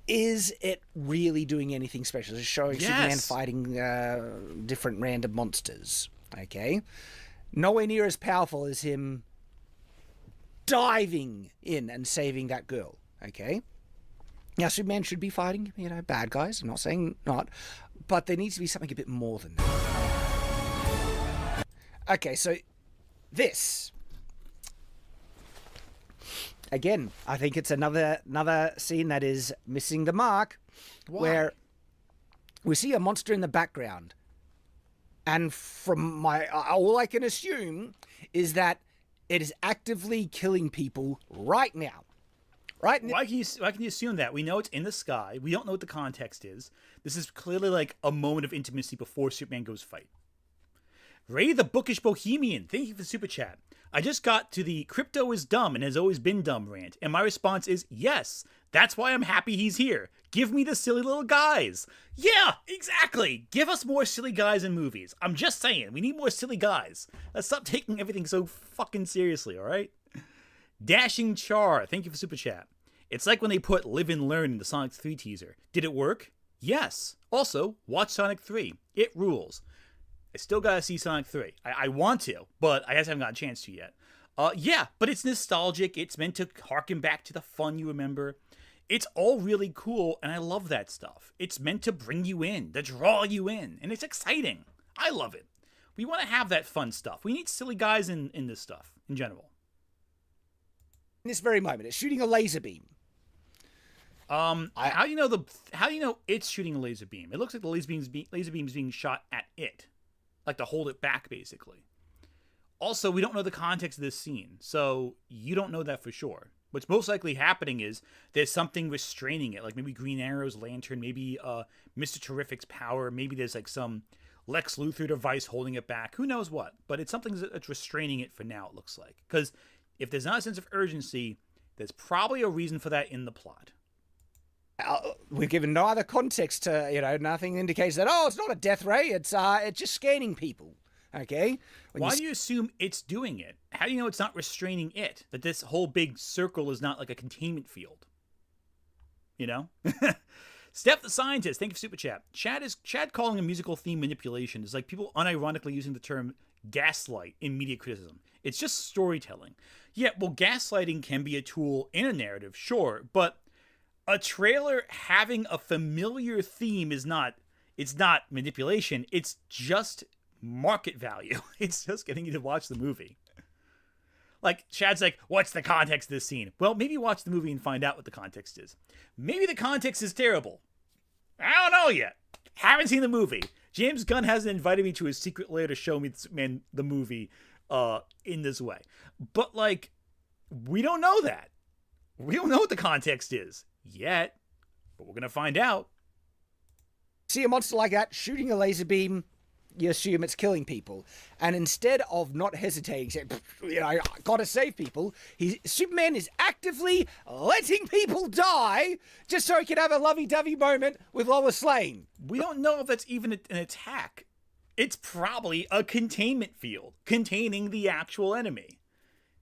is it really doing anything special? It's showing Superman fighting different random monsters. Okay, nowhere near as powerful as him diving in and saving that girl. Okay, now Superman should be fighting bad guys. I'm not saying not, but there needs to be something a bit more than that. Okay, so this again, I think it's another scene that is missing the mark. Why? Where we see a monster in the background, and from all I can assume is that it is actively killing people right now. right? Why can you assume that? We know it's in the sky. We don't know what the context is. This is clearly like a moment of intimacy before Superman goes fight. Ray the Bookish Bohemian, thank you for the super chat. I just got to the crypto is dumb and has always been dumb rant, and my response is yes. That's why I'm happy he's here. Give me the silly little guys. Yeah, exactly. Give us more silly guys in movies. I'm just saying, we need more silly guys. Let's stop taking everything so fucking seriously, alright? Dashing Char, thank you for super chat. It's like when they put Live and Learn in the Sonic 3 teaser. Did it work? Yes. Also, watch Sonic 3. It rules. I still gotta see Sonic 3. I want to, but I guess I haven't got a chance to yet. Yeah, but it's nostalgic. It's meant to harken back to the fun you remember. It's all really cool, and I love that stuff. It's meant to bring you in, to draw you in, and it's exciting. I love it. We want to have that fun stuff. We need silly guys in this stuff, in general. In this very moment, it's shooting a laser beam. How do you know it's shooting a laser beam? It looks like the laser beam is being shot at it. Like to hold it back, basically. Also, we don't know the context of this scene, so you don't know that for sure. What's most likely happening is there's something restraining it, like maybe Green Arrow's lantern, maybe Mr. Terrific's power, maybe there's like some Lex Luthor device holding it back. Who knows what? But it's something that's restraining it for now, it looks like. Because if there's not a sense of urgency, there's probably a reason for that in the plot. We've given no other context to, nothing indicates that, it's not a death ray, it's just scanning people. Okay? Why do you assume it's doing it? How do you know it's not restraining it? That this whole big circle is not like a containment field? You know? Steph the Scientist, thank you for super chat. Chad calling a musical theme manipulation is like people unironically using the term gaslight in media criticism. It's just storytelling. Yeah, well, gaslighting can be a tool in a narrative, sure, but a trailer having a familiar theme it's not manipulation, it's just market value. It's just getting you to watch the movie. Like, Chad's like, what's the context of this scene? Well, maybe watch the movie and find out what the context is. Maybe the context is terrible. I don't know yet. Haven't seen the movie. James Gunn hasn't invited me to his secret lair to show me the movie in this way. But, like, we don't know that. We don't know what the context is yet, but we're going to find out. See a monster like that shooting a laser beam, you assume it's killing people. And instead of not hesitating, saying, I gotta save people, Superman is actively letting people die just so he can have a lovey-dovey moment with Lois Lane. We don't know if that's even an attack. It's probably a containment field containing the actual enemy.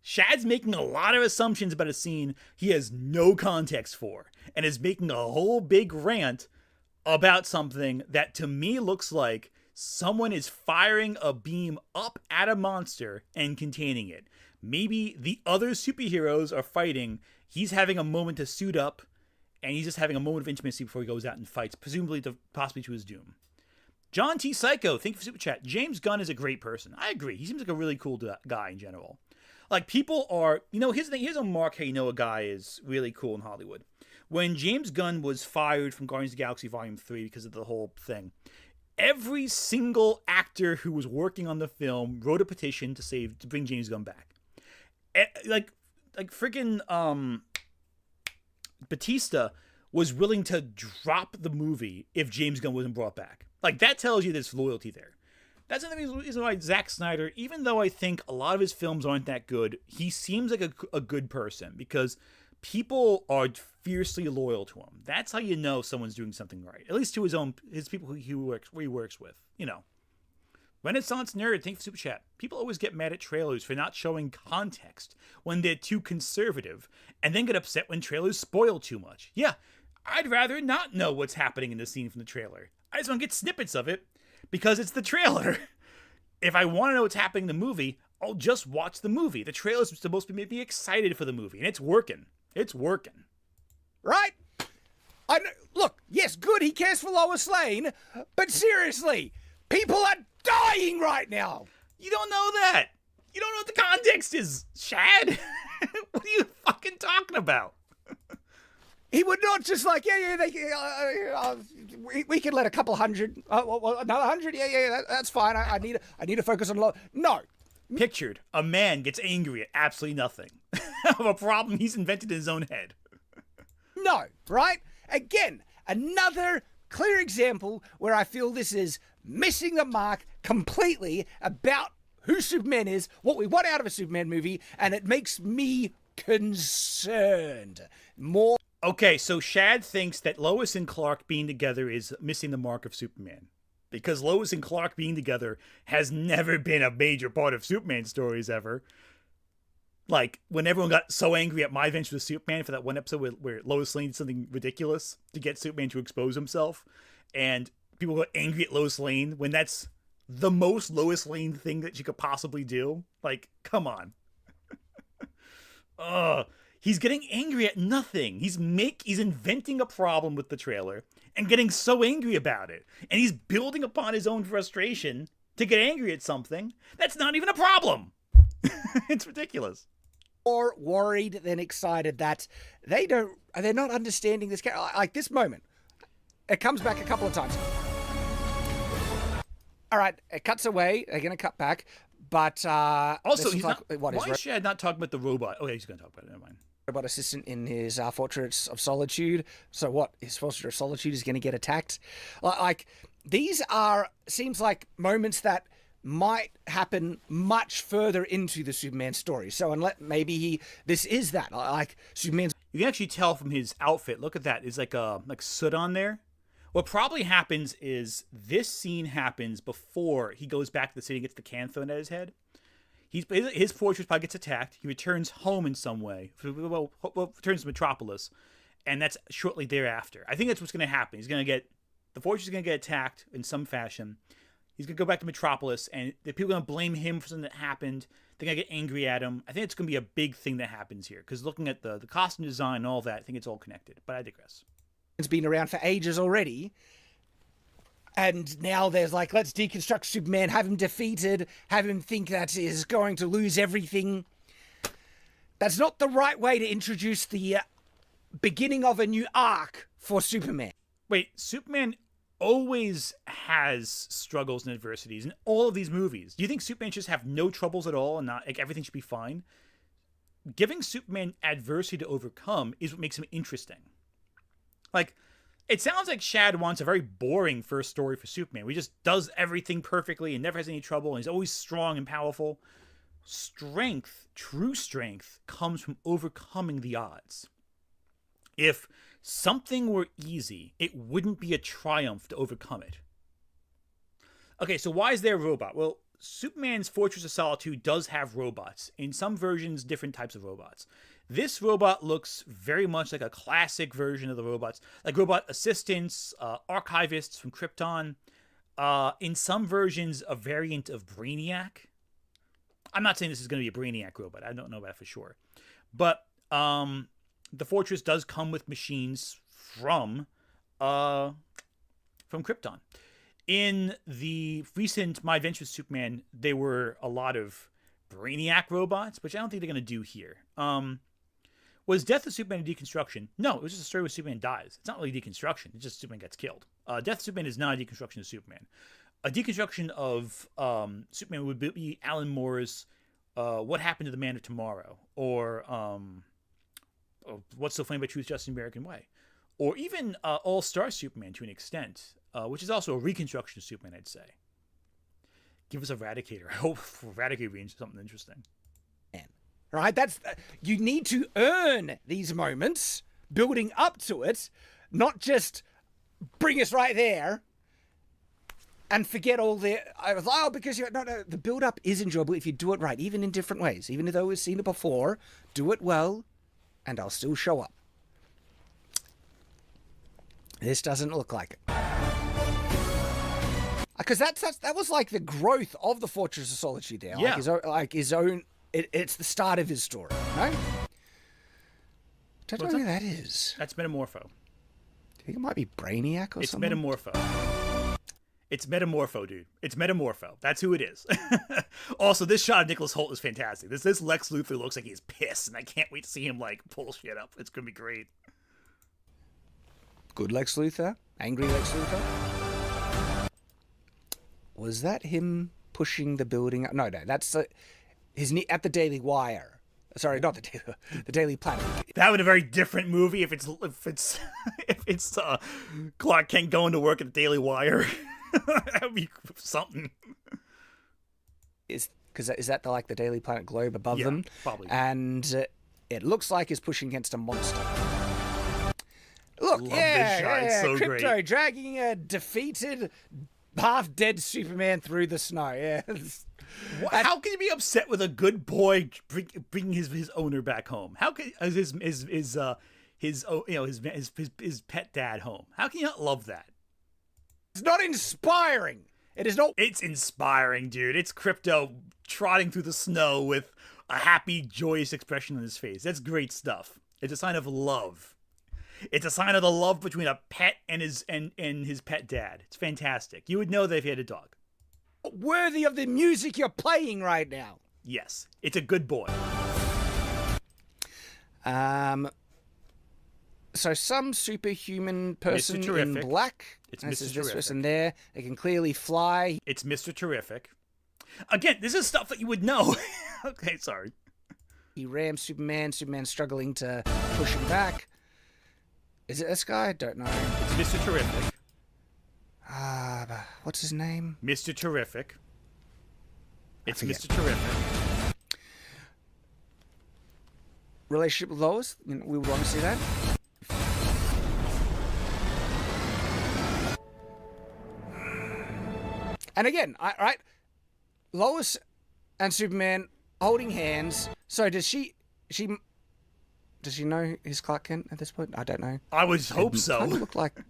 Shad's making a lot of assumptions about a scene he has no context for, and is making a whole big rant about something that to me looks like someone is firing a beam up at a monster and containing it. Maybe the other superheroes are fighting, he's having a moment to suit up, and he's just having a moment of intimacy before he goes out and fights, presumably possibly to his doom. John T. Psycho, thank you for super chat. James Gunn is a great person. I agree. He seems like a really cool guy in general. Like, people are, here's the thing, here's a mark how you know a guy is really cool in Hollywood. When James Gunn was fired from Guardians of the Galaxy Volume 3 because of the whole thing, every single actor who was working on the film wrote a petition to bring James Gunn back. Like freaking Batista was willing to drop the movie if James Gunn wasn't brought back. Like, that tells you there's loyalty there. That's another reason why Zack Snyder, even though I think a lot of his films aren't that good, he seems like a good person because people are fiercely loyal to him. That's how you know someone's doing something right. At least to his people who he works with. Renaissance Nerd, thank you for super chat. People always get mad at trailers for not showing context when they're too conservative, and then get upset when trailers spoil too much. Yeah, I'd rather not know what's happening in the scene from the trailer. I just want to get snippets of it because it's the trailer. If I want to know what's happening in the movie, I'll just watch the movie. The trailer's supposed to make me excited for the movie, and it's working. It's working. Right? Look, yes, good, he cares for Lois Lane, but seriously, people are dying right now. You don't know that. You don't know what the context is, Shad. What are you fucking talking about? He would not just like, we can let a couple hundred, another 100, that's fine. I need to focus on No. Pictured, a man gets angry at absolutely nothing of a problem he's invented in his own head. No, right? Again, another clear example where I feel this is missing the mark completely about who Superman is, what we want out of a Superman movie, and it makes me concerned. More. Okay, so Shad thinks that Lois and Clark being together is missing the mark of Superman. Because Lois and Clark being together has never been a major part of Superman stories ever. Like, when everyone got so angry at My Adventure with Superman for that one episode where Lois Lane did something ridiculous to get Superman to expose himself, and people got angry at Lois Lane when that's the most Lois Lane thing that she could possibly do. Like, come on. He's getting angry at nothing. He's inventing a problem with the trailer and getting so angry about it. And he's building upon his own frustration to get angry at something that's not even a problem. It's ridiculous. More worried than excited that they're not understanding this character. Like this moment, it comes back a couple of times. All right, it cuts away. They're going to cut back. But also, he's not. Why is Shad not talking about the robot? Okay, he's going to talk about it. Never mind. Robot assistant in his Fortress of Solitude. So what? His Fortress of Solitude is going to get attacked. Like these seems like moments that might happen much further into the Superman story. So unless maybe this is that like Superman's. You can actually tell from his outfit. Look at that. It's like soot on there. What probably happens is this scene happens before he goes back to the city and gets the can thrown at his head. His fortress probably gets attacked. He returns home in some way. Well, returns to Metropolis, and that's shortly thereafter. I think that's what's going to happen. The fortress is going to get attacked in some fashion. He's going to go back to Metropolis, and the people are going to blame him for something that happened. They're going to get angry at him. I think it's going to be a big thing that happens here, because looking at the costume design and all that, I think it's all connected. But I digress. It's been around for ages already. And now there's like, let's deconstruct Superman, have him defeated, have him think that he's going to lose everything. That's not the right way to introduce the beginning of a new arc for Superman. Wait, Superman always has struggles and adversities in all of these movies. Do you think Superman should just have no troubles at all and not like everything should be fine? Giving Superman adversity to overcome is what makes him interesting. Like, it sounds like Shad wants a very boring first story for Superman, where he just does everything perfectly and never has any trouble, and he's always strong and powerful. Strength, true strength, comes from overcoming the odds. If something were easy, it wouldn't be a triumph to overcome it. Okay, so why is there a robot? Well, Superman's Fortress of Solitude does have robots. In some versions, different types of robots. This robot looks very much like a classic version of the robots, like robot assistants, archivists from Krypton. In some versions, a variant of Brainiac. I'm not saying this is going to be a Brainiac robot. I don't know that for sure. But the Fortress does come with machines from Krypton. In the recent My Adventure with Superman, there were a lot of Brainiac robots, which I don't think they're going to do here. Was Death of Superman a deconstruction? No, it was just a story where Superman dies. It's not really deconstruction. It's just Superman gets killed. Death of Superman is not a deconstruction of Superman. A deconstruction of Superman would be Alan Moore's What Happened to the Man of Tomorrow, or What's So Funny About Truth, Just the American Way, or even All-Star Superman to an extent, which is also a reconstruction of Superman, I'd say. Give us Eradicator. I hope Eradicator means something interesting. Right? You need to earn these moments, building up to it, not just bring us right there and forget all the. Because no, the build up is enjoyable if you do it right, even in different ways. Even though we've seen it before, do it well, and I'll still show up. This doesn't look like it. Because that was like the growth of the Fortress of Solitude there. Yeah. Like his own. It's the start of his story, no? Don't know who that is. That's Metamorpho. Do you think it might be Brainiac or something? It's Metamorpho. It's Metamorpho, dude. It's Metamorpho. That's who it is. Also, this shot of Nicholas Hoult is fantastic. This Lex Luthor looks like he's pissed, and I can't wait to see him like pull shit up. It's gonna be great. Good Lex Luthor? Angry Lex Luthor? Was that him pushing the building up? No, that's... His at the Daily Wire. Sorry, not the Daily Planet. That would be a very different movie if it's Clark Kent going to work at the Daily Wire. That would be something. Is that the Daily Planet globe above them? Probably. And it looks like it's pushing against a monster. Look, Love this shot. It's so Crypto great. dragging a defeated, half-dead Superman through the snow. Yeah. How can you be upset with a good boy bringing his owner back home? How can his pet dad home? How can you not love that? It's not inspiring. It is not. It's inspiring, dude. It's Crypto trotting through the snow with a happy, joyous expression on his face. That's great stuff. It's a sign of love. It's a sign of the love between a pet and his pet dad. It's fantastic. You would know that if he had a dog. Worthy of the music you're playing right now. Yes, it's a good boy. So some superhuman person Mr. in Terrific. black. It's this Mr. is this Terrific. person there. They can clearly fly. It's Mr. Terrific. Again, this is stuff that you would know. Okay, sorry. He rams Superman. Superman's struggling to push him back. Is it this guy? I don't know. It's Mr. Terrific. What's his name? Mr. Terrific. It's forget. Mr. Terrific. Relationship with Lois? We would want to see that. And again, right? Lois and Superman holding hands. So does she know he's Clark Kent at this point? I don't know. I would hope Kind of so. looked like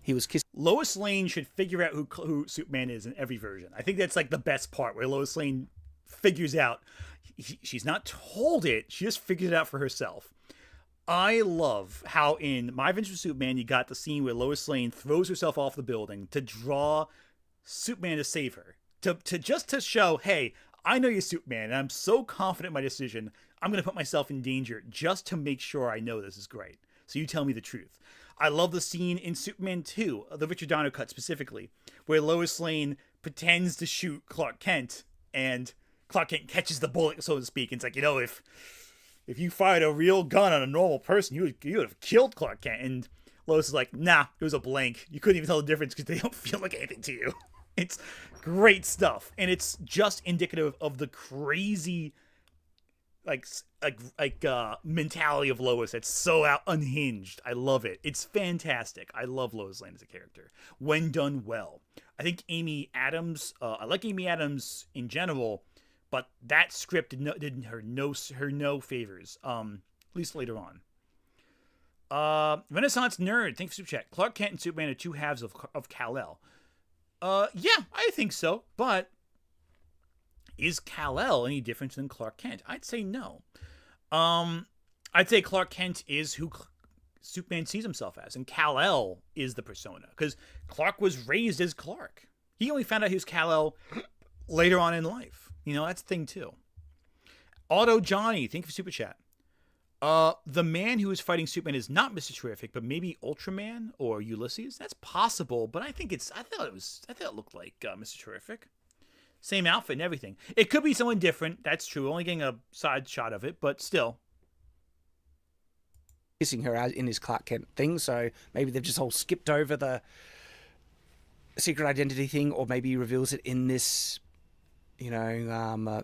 he was kissing. Lois Lane should figure out who Superman is in every version. I think that's like the best part, where Lois Lane figures out. She's not told it; she just figures it out for herself. I love how in My Adventures with Superman, you got the scene where Lois Lane throws herself off the building to draw Superman to save her, to show, hey, I know you're Superman, and I'm so confident in my decision, I'm going to put myself in danger just to make sure I know this is great. So you tell me the truth. I love the scene in Superman 2, the Richard Donner cut specifically, where Lois Lane pretends to shoot Clark Kent, and Clark Kent catches the bullet, so to speak. And it's like, if you fired a real gun on a normal person, you would have killed Clark Kent. And Lois is like, nah, it was a blank. You couldn't even tell the difference because they don't feel like anything to you. It's great stuff, and it's just indicative of the crazy, mentality of Lois that's so unhinged. I love it. It's fantastic. I love Lois Lane as a character when done well. I think Amy Adams. I like Amy Adams in general, but that script did her no favors. At least later on. Renaissance Nerd. Thanks for super chat. Clark Kent and Superman are two halves of Kal-El. Yeah, I think so, but is Kal-El any different than Clark Kent? I'd say no. I'd say Clark Kent is who Superman sees himself as, and Kal-El is the persona, because Clark was raised as Clark. He only found out he was Kal-El later on in life. That's the thing too. Auto Johnny, thank you for super chat. The man who is fighting Superman is not Mr. Terrific, but maybe Ultraman or Ulysses. That's possible, but I thought it looked like Mr. Terrific. Same outfit and everything. It could be someone different. That's true. Only getting a side shot of it, but still. Kissing her out in his Clark Kent thing, so maybe they've just all skipped over the secret identity thing, or maybe he reveals it in this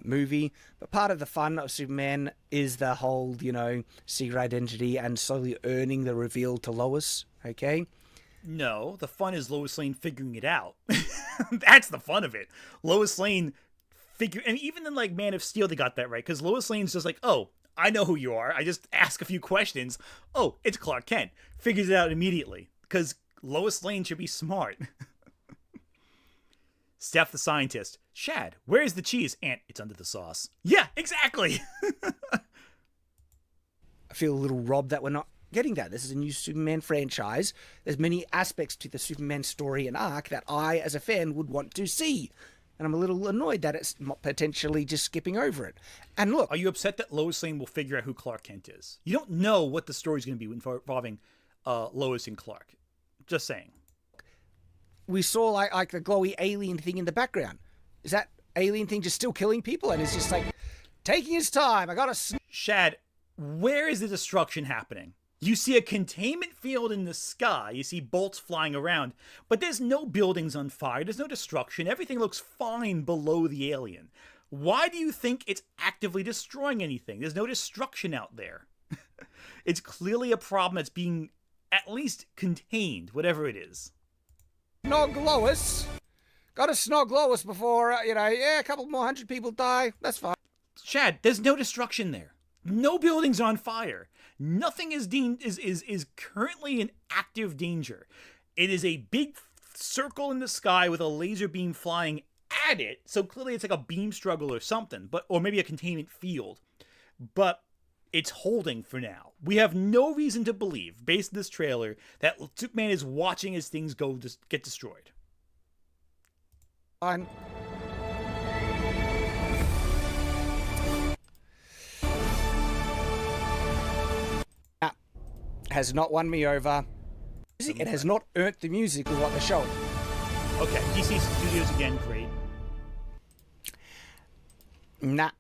movie. But part of the fun of Superman is the whole, secret identity and slowly earning the reveal to Lois, okay? No, the fun is Lois Lane figuring it out. That's the fun of it. Lois Lane and even in Man of Steel, they got that right, because Lois Lane's just like, oh, I know who you are. I just ask a few questions. Oh, it's Clark Kent. Figures it out immediately, because Lois Lane should be smart. Steph the scientist. Shad, where's the cheese? Aunt, it's under the sauce. Yeah, exactly. I feel a little robbed that we're not getting that. This is a new Superman franchise. There's many aspects to the Superman story and arc that I, as a fan, would want to see. And I'm a little annoyed that it's potentially just skipping over it. And look... Are you upset that Lois Lane will figure out who Clark Kent is? You don't know what the story's going to be involving Lois and Clark. Just saying. We saw the glowy alien thing in the background. Is that alien thing just still killing people? And it's just like... taking his time. I got to... Shad, where is the destruction happening? You see a containment field in the sky, you see bolts flying around, but there's no buildings on fire, there's no destruction, everything looks fine below the alien. Why do you think it's actively destroying anything? There's no destruction out there. It's clearly a problem that's being at least contained, whatever it is. Snog Lois. Got to snog Lois before, a couple more 100 people die. That's fine. Shad, there's no destruction there. No buildings on fire. Nothing is currently in active danger. It is a big circle in the sky with a laser beam flying at it. So clearly it's like a beam struggle or something, or maybe a containment field. But it's holding for now. We have no reason to believe, based on this trailer, that Superman is watching as things get destroyed. Fine. Has not won me over. It has not earned the music of what they're showing. Okay, DC Studios again, great. Nah.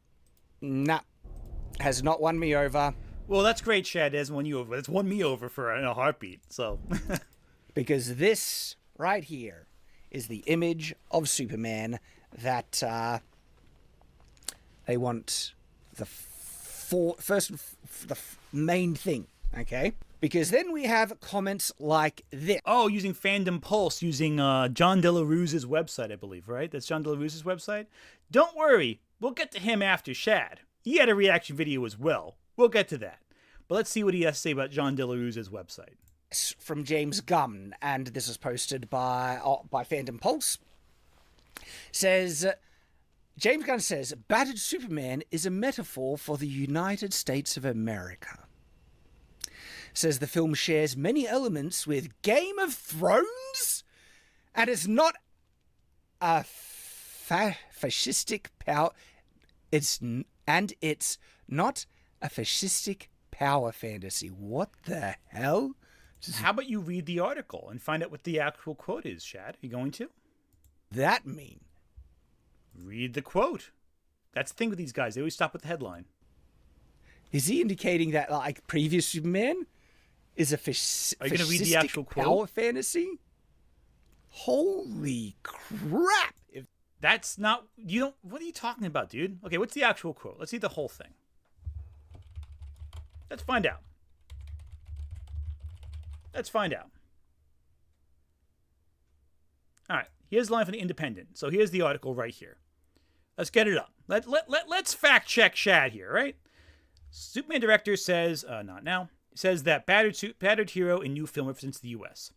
Has not won me over. Well, that's great, Shad. It hasn't won you over. It's won me over for a heartbeat, so. Because this right here is the image of Superman that they want the main thing, okay? Because then we have comments like this. Oh, using Fandom Pulse, using John De La Rue's website, I believe, right? That's John De La Rue's website? Don't worry, we'll get to him after Shad. He had a reaction video as well. We'll get to that. But let's see what he has to say about John De La Rue's website. From James Gunn, and this is posted by Fandom Pulse. James Gunn says, battered Superman is a metaphor for the United States of America. Says the film shares many elements with Game of Thrones, and it's not a fascistic power. It's not a fascistic power fantasy. What the hell? How about you read the article and find out what the actual quote is, Shad? Are you going to? That mean? Read the quote. That's the thing with these guys. They always stop with the headline. Is he indicating that, like, previous Superman is a Are you going to read the actual quote? Power fantasy? Holy crap! That's not... What are you talking about, dude? Okay, what's the actual quote? Let's see the whole thing. Let's find out. All right, here's the line from the Independent. So here's the article right here. Let's get it up. Let's fact check Shad here, right? Superman director says, not now, says that battered hero in new film represents the U.S.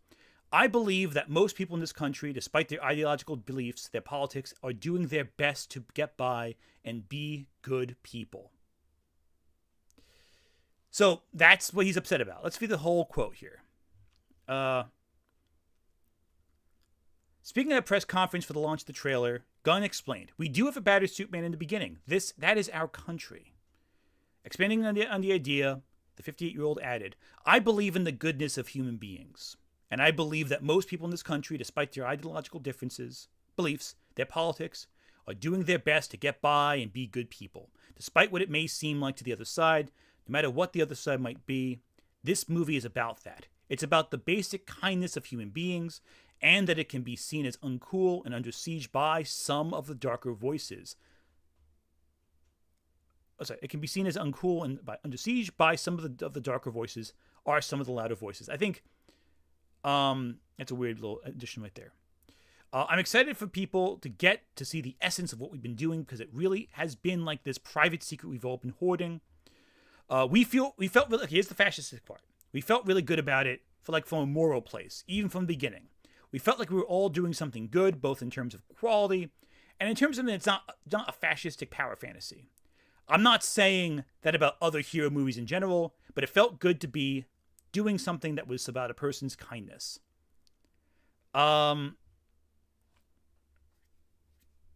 I believe that most people in this country, despite their ideological beliefs, their politics, are doing their best to get by and be good people. So that's what he's upset about. Let's read the whole quote here. Speaking at a press conference for the launch of the trailer, Gunn explained, "We do have a battered Superman in the beginning. That is our country." Expanding on the idea, the 58-year-old added, "I believe in the goodness of human beings. And I believe that most people in this country, despite their ideological differences, beliefs, their politics, are doing their best to get by and be good people. Despite what it may seem like to the other side, no matter what the other side might be, this movie is about that. It's about the basic kindness of human beings, and that it can be seen as uncool and under siege by some of the darker voices." It can be seen as uncool and under siege by some of the darker voices are some of the louder voices. I think that's a weird little addition right there. I'm excited for people to get to see the essence of what we've been doing, because it really has been like this private secret we've all been hoarding. We felt really, okay, here's the fascistic part. We felt really good about it from a moral place, even from the beginning. We felt like we were all doing something good, both in terms of quality and in terms of that it's not a fascistic power fantasy. I'm not saying that about other hero movies in general, but it felt good to be doing something that was about a person's kindness.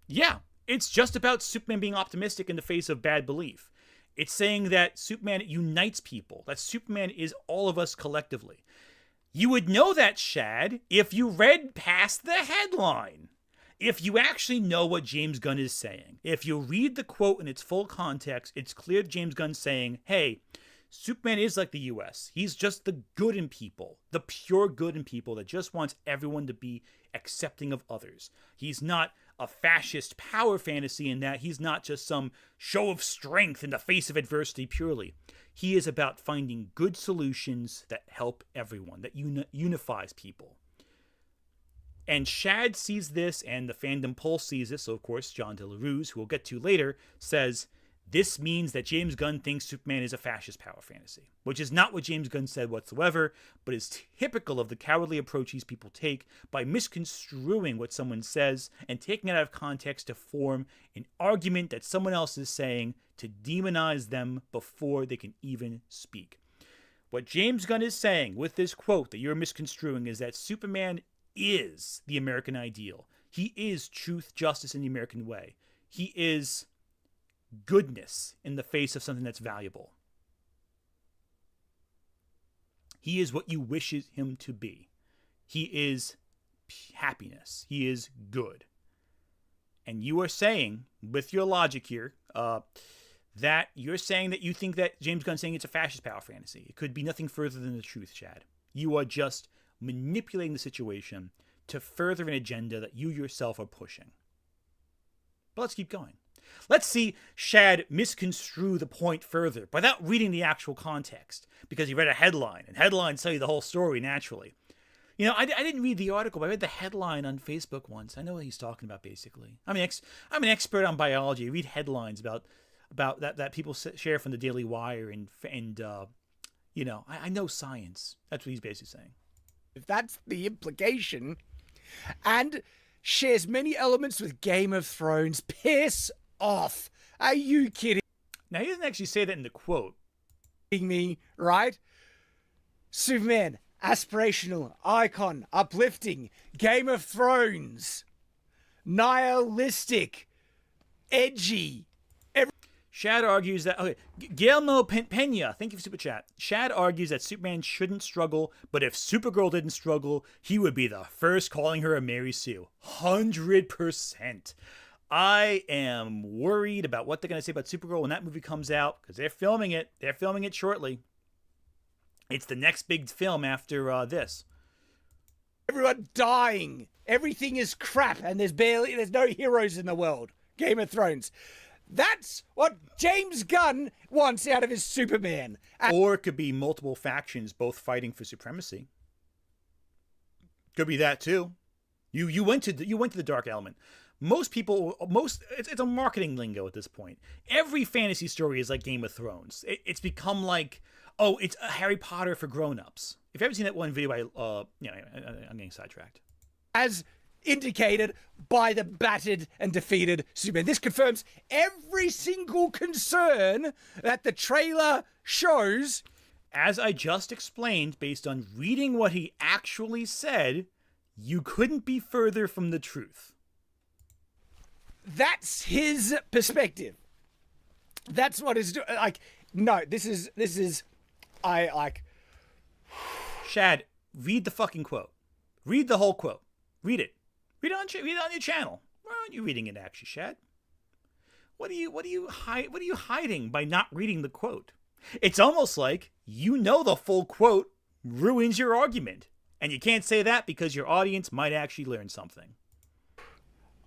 Yeah, it's just about Superman being optimistic in the face of bad belief. It's saying that Superman unites people, that Superman is all of us collectively. You would know that, Shad, if you read past the headline. if you actually know what James Gunn is saying, if you read the quote in its full context, it's clear that James Gunn's saying, hey, Superman is like the US. He's just the good in people, the pure good in people that just wants everyone to be accepting of others. He's not a fascist power fantasy in that he's not just some show of strength in the face of adversity purely. He is about finding good solutions that help everyone, that unifies people. And Shad sees this, and the fandom pulse sees this. So, of course, John De La Ruse, who we'll get to later, says, this means that James Gunn thinks Superman is a fascist power fantasy, which is not what James Gunn said whatsoever, but is typical of the cowardly approach these people take by misconstruing what someone says and taking it out of context to form an argument that someone else is saying to demonize them before they can even speak. What James Gunn is saying with this quote that you're misconstruing is that Superman is the American ideal. He is truth, justice, and the American way. He is goodness in the face of something that's valuable. He is what you wish him to be. He is happiness. He is good. And you are saying, with your logic here, that you're saying that you think that James Gunn's saying it's a fascist power fantasy. It could be nothing further than the truth, Chad. You are just manipulating the situation to further an agenda that you yourself are pushing. But let's keep going. Let's see Shad misconstrue the point further without reading the actual context, because he read a headline, and headlines tell you the whole story naturally. You know, I didn't read the article, but I read the headline on Facebook once. I know what he's talking about, basically. I'm an expert on biology. I read headlines about that people share from the Daily Wire, and you know, I know science. That's what he's basically saying. If that's the implication, and shares many elements with Game of Thrones. Piss off. Are you kidding Now, he doesn't actually say that in the quote. me, right? Superman, aspirational, icon, uplifting, Game of Thrones, nihilistic, edgy. Shad argues that, okay, Guillermo Pena, thank you for Super Chat. Shad argues that Superman shouldn't struggle, but if Supergirl didn't struggle, he would be the first calling her a Mary Sue. 100%. I am worried about what they're going to say about Supergirl when that movie comes out, because they're filming it. They're filming it shortly. It's the next big film after this. Everyone dying. Everything is crap, and there's no heroes in the world. Game of Thrones. That's what James Gunn wants out of his Superman. Or it could be multiple factions both fighting for supremacy. Could be that too. You went to the dark element. It's a marketing lingo at this point. Every fantasy story is like Game of Thrones. It's become like, oh, it's a Harry Potter for grown-ups. If you haven't seen that one video, I'm getting sidetracked. As indicated by the battered and defeated Superman. This confirms every single concern that the trailer shows. As I just explained, based on reading what he actually said, you couldn't be further from the truth. That's his perspective. That's what is like. No, this is. I like. Shad, read the fucking quote. Read the whole quote. Read it. Read it on your channel. Why aren't you reading it, actually, Shad? What are you hiding by not reading the quote? It's almost like you know the full quote ruins your argument, and you can't say that because your audience might actually learn something.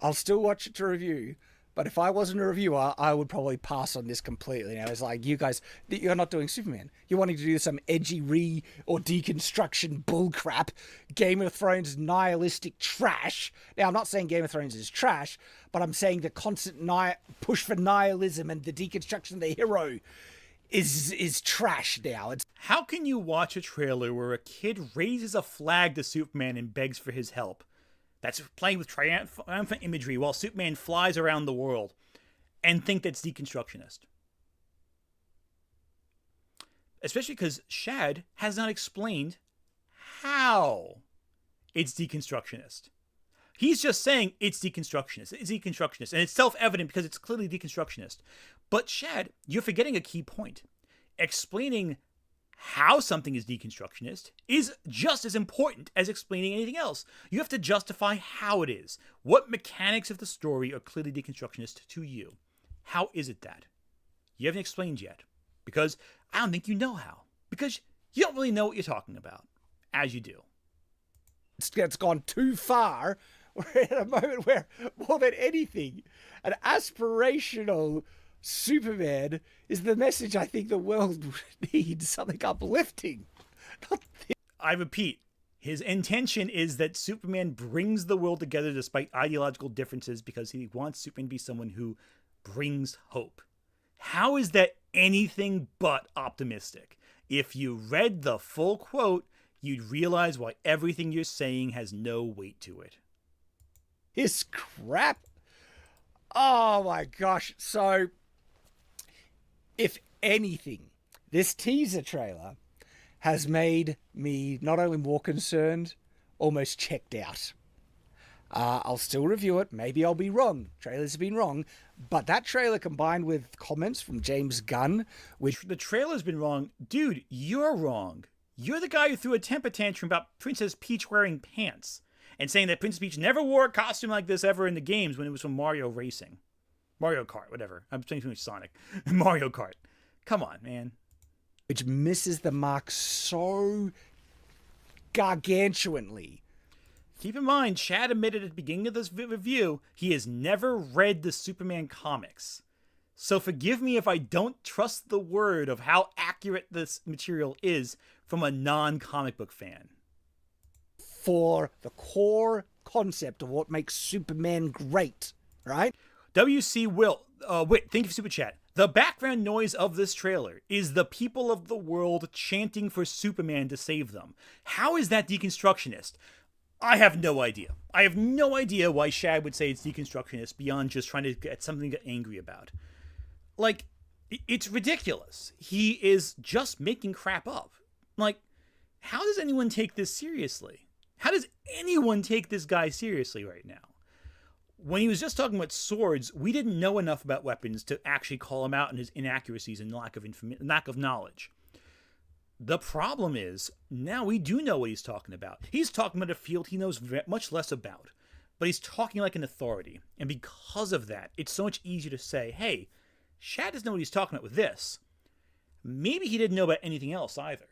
I'll still watch it to review, but if I wasn't a reviewer, I would probably pass on this completely. Now, it's like, you guys, you're not doing Superman. You're wanting to do some edgy or deconstruction bullcrap, Game of Thrones nihilistic trash. Now, I'm not saying Game of Thrones is trash, but I'm saying the constant push for nihilism and the deconstruction of the hero is trash now. How can you watch a trailer where a kid raises a flag to Superman and begs for his help? That's playing with triumphant imagery while Superman flies around the world, and think that's deconstructionist. Especially because Shad has not explained how it's deconstructionist. He's just saying it's deconstructionist. It's deconstructionist. And it's self-evident because it's clearly deconstructionist. But Shad, you're forgetting a key point. Explaining How something is deconstructionist is just as important as explaining anything else. You have to justify how it is. What mechanics of the story are clearly deconstructionist to you? How is it that? You haven't explained yet. Because I don't think you know how. Because you don't really know what you're talking about. As you do. It's gone too far. We're at a moment where, more than anything, an aspirational Superman is the message I think the world needs. Something uplifting. I repeat, his intention is that Superman brings the world together despite ideological differences because he wants Superman to be someone who brings hope. How is that anything but optimistic? If you read the full quote, you'd realize why everything you're saying has no weight to it. His crap. Oh my gosh. So, if anything, this teaser trailer has made me not only more concerned, almost checked out. I'll still review it. Maybe I'll be wrong. Trailers have been wrong. But that trailer combined with comments from James Gunn, which... The trailer's been wrong. Dude, you're wrong. You're the guy who threw a temper tantrum about Princess Peach wearing pants and saying that Princess Peach never wore a costume like this ever in the games when it was from Mario Racing. Mario Kart, whatever. I'm saying too much Sonic. Mario Kart. Come on, man. Which misses the mark so gargantuanly. Keep in mind, Chad admitted at the beginning of this review he has never read the Superman comics. So forgive me if I don't trust the word of how accurate this material is from a non-comic book fan. For the core concept of what makes Superman great, right? WC Will, thank you for Super Chat. The background noise of this trailer is the people of the world chanting for Superman to save them. How is that deconstructionist? I have no idea. I have no idea why Shad would say it's deconstructionist beyond just trying to get something to get angry about. Like, it's ridiculous. He is just making crap up. Like, how does anyone take this seriously? How does anyone take this guy seriously right now? When he was just talking about swords, we didn't know enough about weapons to actually call him out on his inaccuracies and lack of knowledge. The problem is, now we do know what he's talking about. He's talking about a field he knows much less about, but he's talking like an authority. And because of that, it's so much easier to say, hey, Shad doesn't know what he's talking about with this. Maybe he didn't know about anything else either.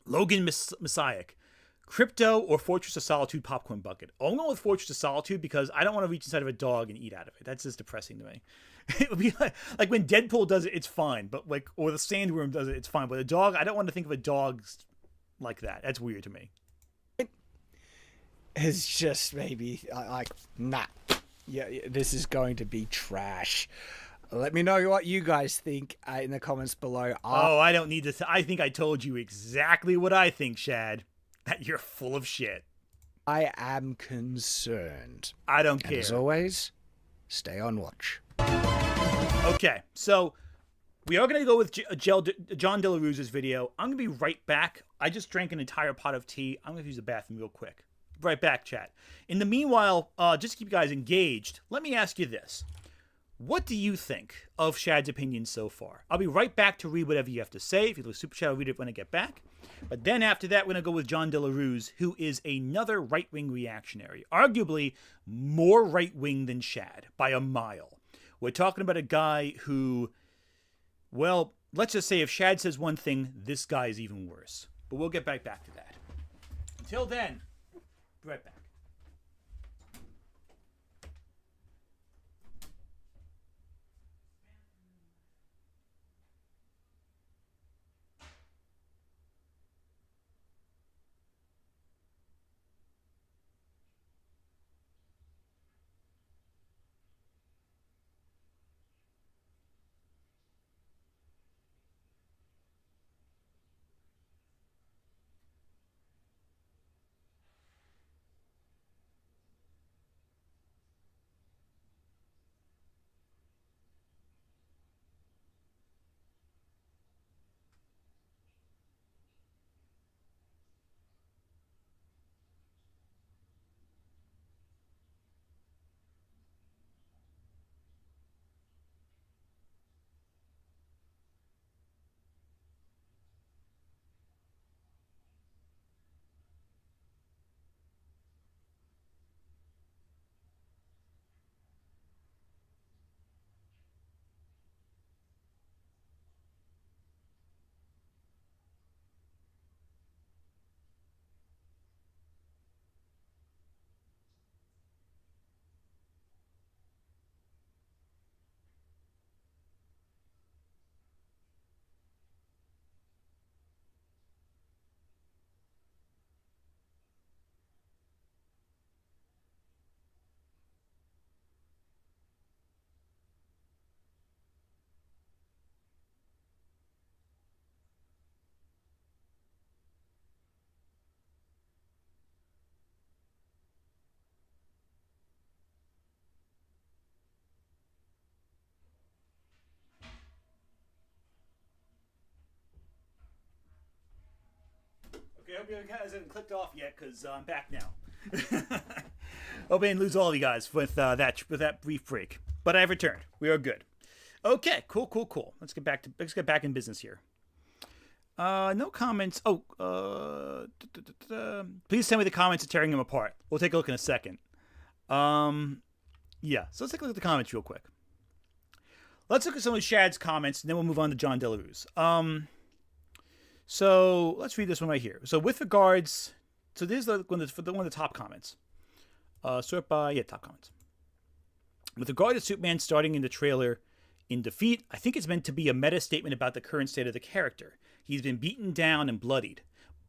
Logan Messiah. Crypto or Fortress of Solitude popcorn bucket? I'm going with Fortress of Solitude because I don't want to reach inside of a dog and eat out of it. That's just depressing to me. It would be like when Deadpool does it, it's fine. But like, or the Sandworm does it, it's fine. But a dog, I don't want to think of a dog like that. That's weird to me. It's just maybe like, nah. Yeah, this is going to be trash. Let me know what you guys think in the comments below. Oh, I don't need to. I think I told you exactly what I think, Shad. That you're full of shit. I am concerned. I don't care. And as always, stay on watch. Okay, so we are going to go with John De La Ruza's video. I'm going to be right back. I just drank an entire pot of tea. I'm going to use the bathroom real quick. Right back, chat. In the meanwhile, just to keep you guys engaged, let me ask you this. What do you think of Shad's opinion so far? I'll be right back to read whatever you have to say. If you do a super chat, I'll read it when I get back. But then after that, we're going to go with John De La Ruse, who is another right-wing reactionary. Arguably more right-wing than Shad by a mile. We're talking about a guy who, well, let's just say if Shad says one thing, this guy is even worse. But we'll get back to that. Until then, be right back. Maybe it hasn't clicked off yet because I'm back now. Hope I didn't lose all of you guys with that brief break, but I've returned. We are good. Okay, cool. Let's get back in business here. No comments. Please send me the comments of tearing them apart. We'll take a look in a second. Yeah, so let's take a look at the comments real quick. Let's look at some of Shad's comments, and then we'll move on to John Delarose. So let's read this one right here. So with regards, so this is one of the top comments. Sort by top comments. With regard to Superman starting in the trailer in defeat, I think it's meant to be a meta statement about the current state of the character. He's been beaten down and bloodied,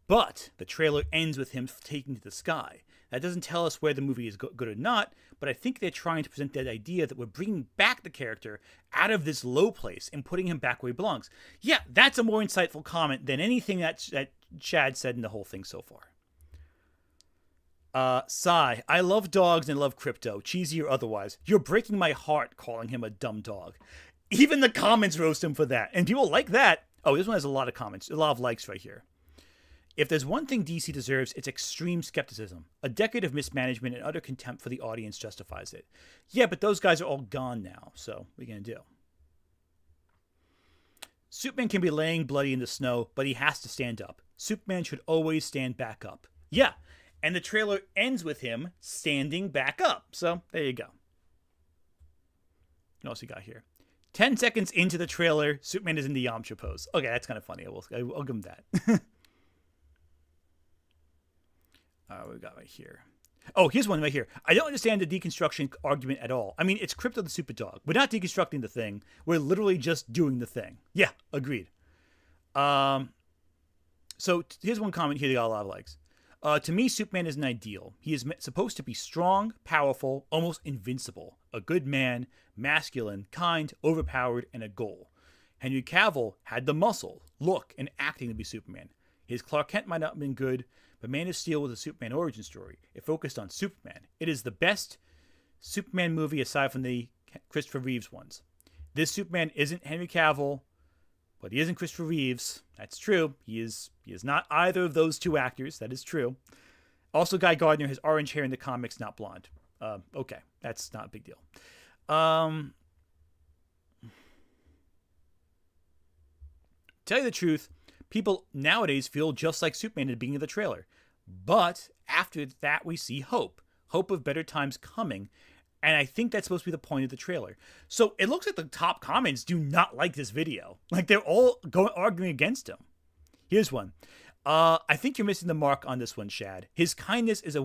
but the trailer ends with him taking to the sky. That doesn't tell us whether the movie is good or not, but I think they're trying to present that idea that we're bringing back the character out of this low place and putting him back where he belongs. Yeah, that's a more insightful comment than anything that Shad said in the whole thing so far. Sigh, I love dogs and love Crypto, cheesy or otherwise. You're breaking my heart calling him a dumb dog. Even the comments roast him for that, and people like that. Oh, this one has a lot of comments, a lot of likes right here. If there's one thing DC deserves, it's extreme skepticism. A decade of mismanagement and utter contempt for the audience justifies it. Yeah, but those guys are all gone now, so what are you going to do? Superman can be laying bloody in the snow, but he has to stand up. Superman should always stand back up. Yeah, and the trailer ends with him standing back up. So there you go. What else we got here? 10 seconds into the trailer, Superman is in the Yamcha pose. Okay, that's kind of funny. I'll give him that. What we got right here? Oh, here's one right here. I don't understand the deconstruction argument at all. I mean, it's Crypto the Super Dog. We're not deconstructing the thing. We're literally just doing the thing. Yeah, agreed. So here's one comment here that got a lot of likes. To me, Superman is an ideal. He is supposed to be strong, powerful, almost invincible. A good man, masculine, kind, overpowered, and a goal. Henry Cavill had the muscle, look, and acting to be Superman. His Clark Kent might not have been good, but Man of Steel was a Superman origin story. It focused on Superman. It is the best Superman movie aside from the Christopher Reeves ones. This Superman isn't Henry Cavill, but he isn't Christopher Reeves. That's true. He is not either of those two actors. That is true. Also, Guy Gardner has orange hair in the comics, not blonde. Okay, that's not a big deal. Tell you the truth, people nowadays feel just like Superman at the beginning of the trailer. But after that, we see hope. Hope of better times coming. And I think that's supposed to be the point of the trailer. So it looks like the top comments do not like this video. Like they're all arguing against him. Here's one. I think you're missing the mark on this one, Shad. His kindness is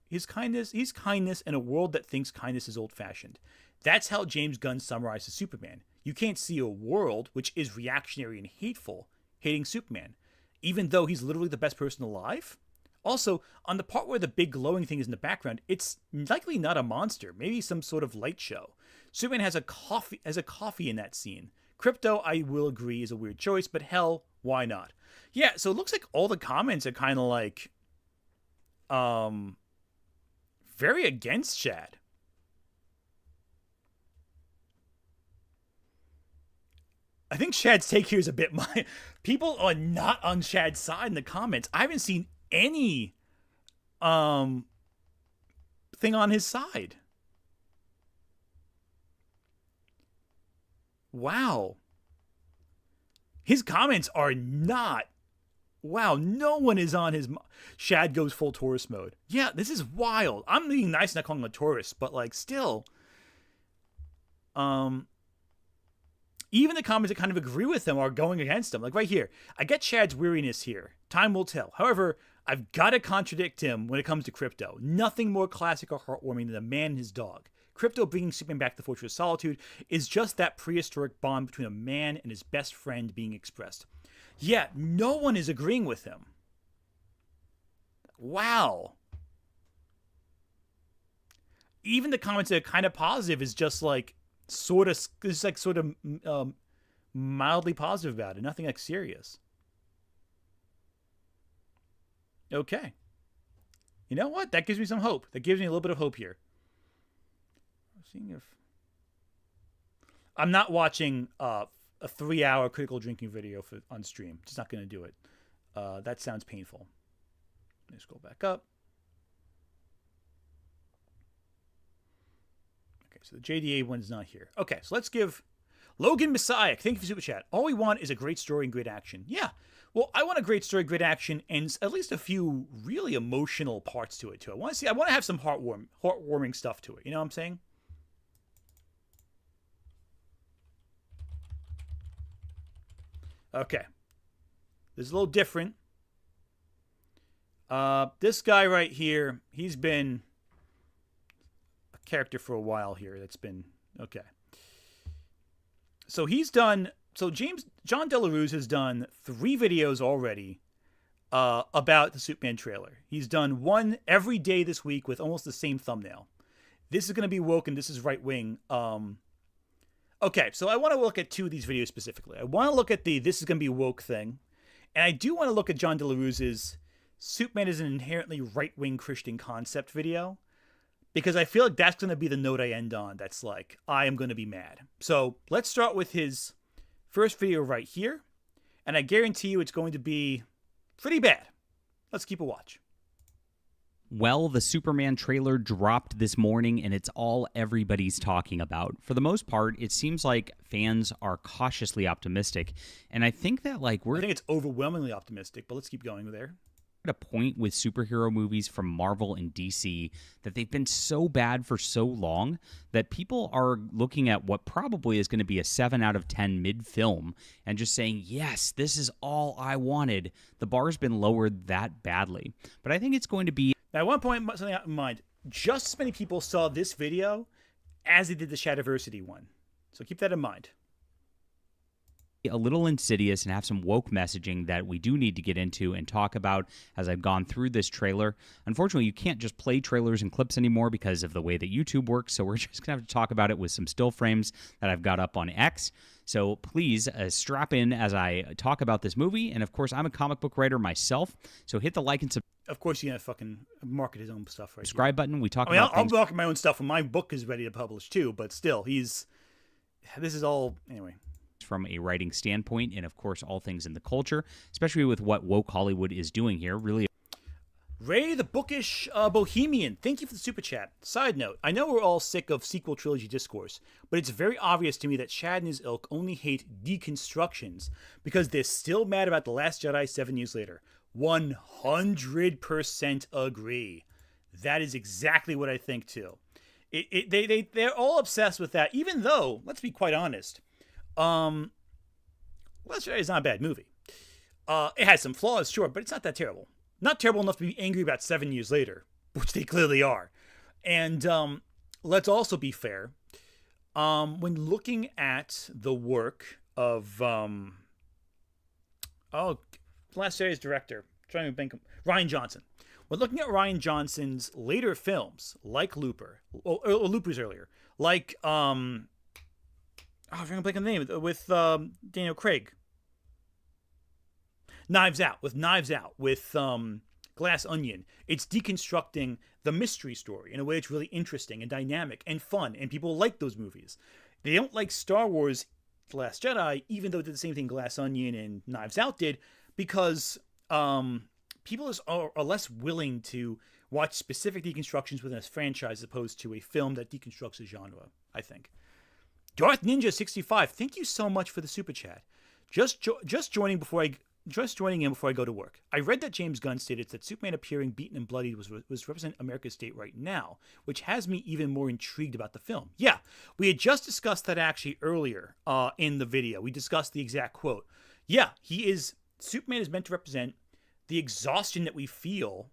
he's kindness in a world that thinks kindness is old-fashioned. That's how James Gunn summarizes Superman. You can't see a world which is reactionary and hateful, hating Superman, even though he's literally the best person alive. Also, on the part where the big glowing thing is in the background, it's likely not a monster, maybe some sort of light show. Superman has a coffee in that scene. Crypto, I will agree, is a weird choice, but hell, why not? Yeah, so it looks like all the comments are kind of like, very against Shad. I think Shad's take here is a bit people are not on Shad's side in the comments. I haven't seen any thing on his side. Wow. His comments are not. Wow, no one is on his. Shad goes full tourist mode. Yeah, this is wild. I'm being nice, not calling him a tourist, but like still. Even the comments that kind of agree with him are going against him. Like right here, I get Shad's weariness here. Time will tell. However, I've got to contradict him when it comes to Crypto. Nothing more classic or heartwarming than a man and his dog. Crypto bringing Superman back to the Fortress of Solitude is just that prehistoric bond between a man and his best friend being expressed. Yeah, no one is agreeing with him. Wow. Even the comments that are kind of positive is just like, sort of mildly positive about it. Nothing like serious. Okay. You know what? That gives me some hope. That gives me a little bit of hope here. Seeing if I'm not watching a 3-hour critical drinking video on stream. Just not going to do it. That sounds painful. Let's go back up. Okay, so the JDA one's not here. Okay, so let's give Logan Messiah. Thank you for super chat. All we want is a great story and great action. Yeah. Well, I want a great story, great action, and at least a few really emotional parts to it too. I want to have some heartwarming stuff to it. You know what I'm saying? Okay. This is a little different. This guy right here, he's been a character for a while here. That's been okay. So he's done. So John Delarue has done 3 videos already about the Superman trailer. He's done one every day this week with almost the same thumbnail. This is going to be woke and this is right wing. Okay, so I want to look at 2 of these videos specifically. I want to look at the this is going to be woke thing, and I do want to look at John Delarue's Superman is an inherently right-wing Christian concept video, because I feel like that's going to be the note I end on. That's like, I am going to be mad. So let's start with his first video right here, and I guarantee you it's going to be pretty bad. Let's keep a watch. Well, the Superman trailer dropped this morning, and it's all everybody's talking about. For the most part, it seems like fans are cautiously optimistic, and I think that I think it's overwhelmingly optimistic, but let's keep going there. At a point with superhero movies from Marvel and DC that they've been so bad for so long that people are looking at what probably is going to be a 7 out of 10 mid-film and just saying, yes, this is all I wanted. The bar's been lowered that badly. But I think it's going to be... Now, at one point, something out in mind, just as many people saw this video as they did the Shadiversity one. So keep that in mind. A little insidious and have some woke messaging that we do need to get into and talk about as I've gone through this trailer. Unfortunately, you can't just play trailers and clips anymore because of the way that YouTube works, so we're just going to have to talk about it with some still frames that I've got up on X. So please strap in as I talk about this movie, and of course, I'm a comic book writer myself, so hit the like and subscribe. Of course, you're going to fucking market his own stuff right Subscribe button. We talk about about I'll market my own stuff when my book is ready to publish too, but still, this is all, anyway. From a writing standpoint, and of course all things in the culture, especially with what woke Hollywood is doing here. Really, Ray the Bookish Bohemian, thank you for the super chat. Side note, I know we're all sick of sequel trilogy discourse, but it's very obvious to me that Shad and his ilk only hate deconstructions because they're still mad about The Last Jedi 7 years later. 100% agree. That is exactly what I think too. They're all obsessed with that, even though, let's be quite honest, Last Jedi is not a bad movie. It has some flaws, sure, but it's not that terrible. Not terrible enough to be angry about 7 years later, which they clearly are. And let's also be fair. When looking at the work of Last Jedi's director, Rian Johnson. When looking at Rian Johnson's later films, like Looper, or Looper's earlier, like I'm going to blank on the name, with Daniel Craig. Knives Out, with Glass Onion. It's deconstructing the mystery story in a way that's really interesting and dynamic and fun, and people like those movies. They don't like Star Wars The Last Jedi, even though it did the same thing Glass Onion and Knives Out did, because people are less willing to watch specific deconstructions within a franchise as opposed to a film that deconstructs a genre, I think. Darth Ninja 65, thank you so much for the super chat. Just joining in before I go to work. I read that James Gunn stated that Superman appearing beaten and bloodied was represent America's state right now, which has me even more intrigued about the film. Yeah, we had just discussed that actually earlier in the video. We discussed the exact quote. Yeah, Superman is meant to represent the exhaustion that we feel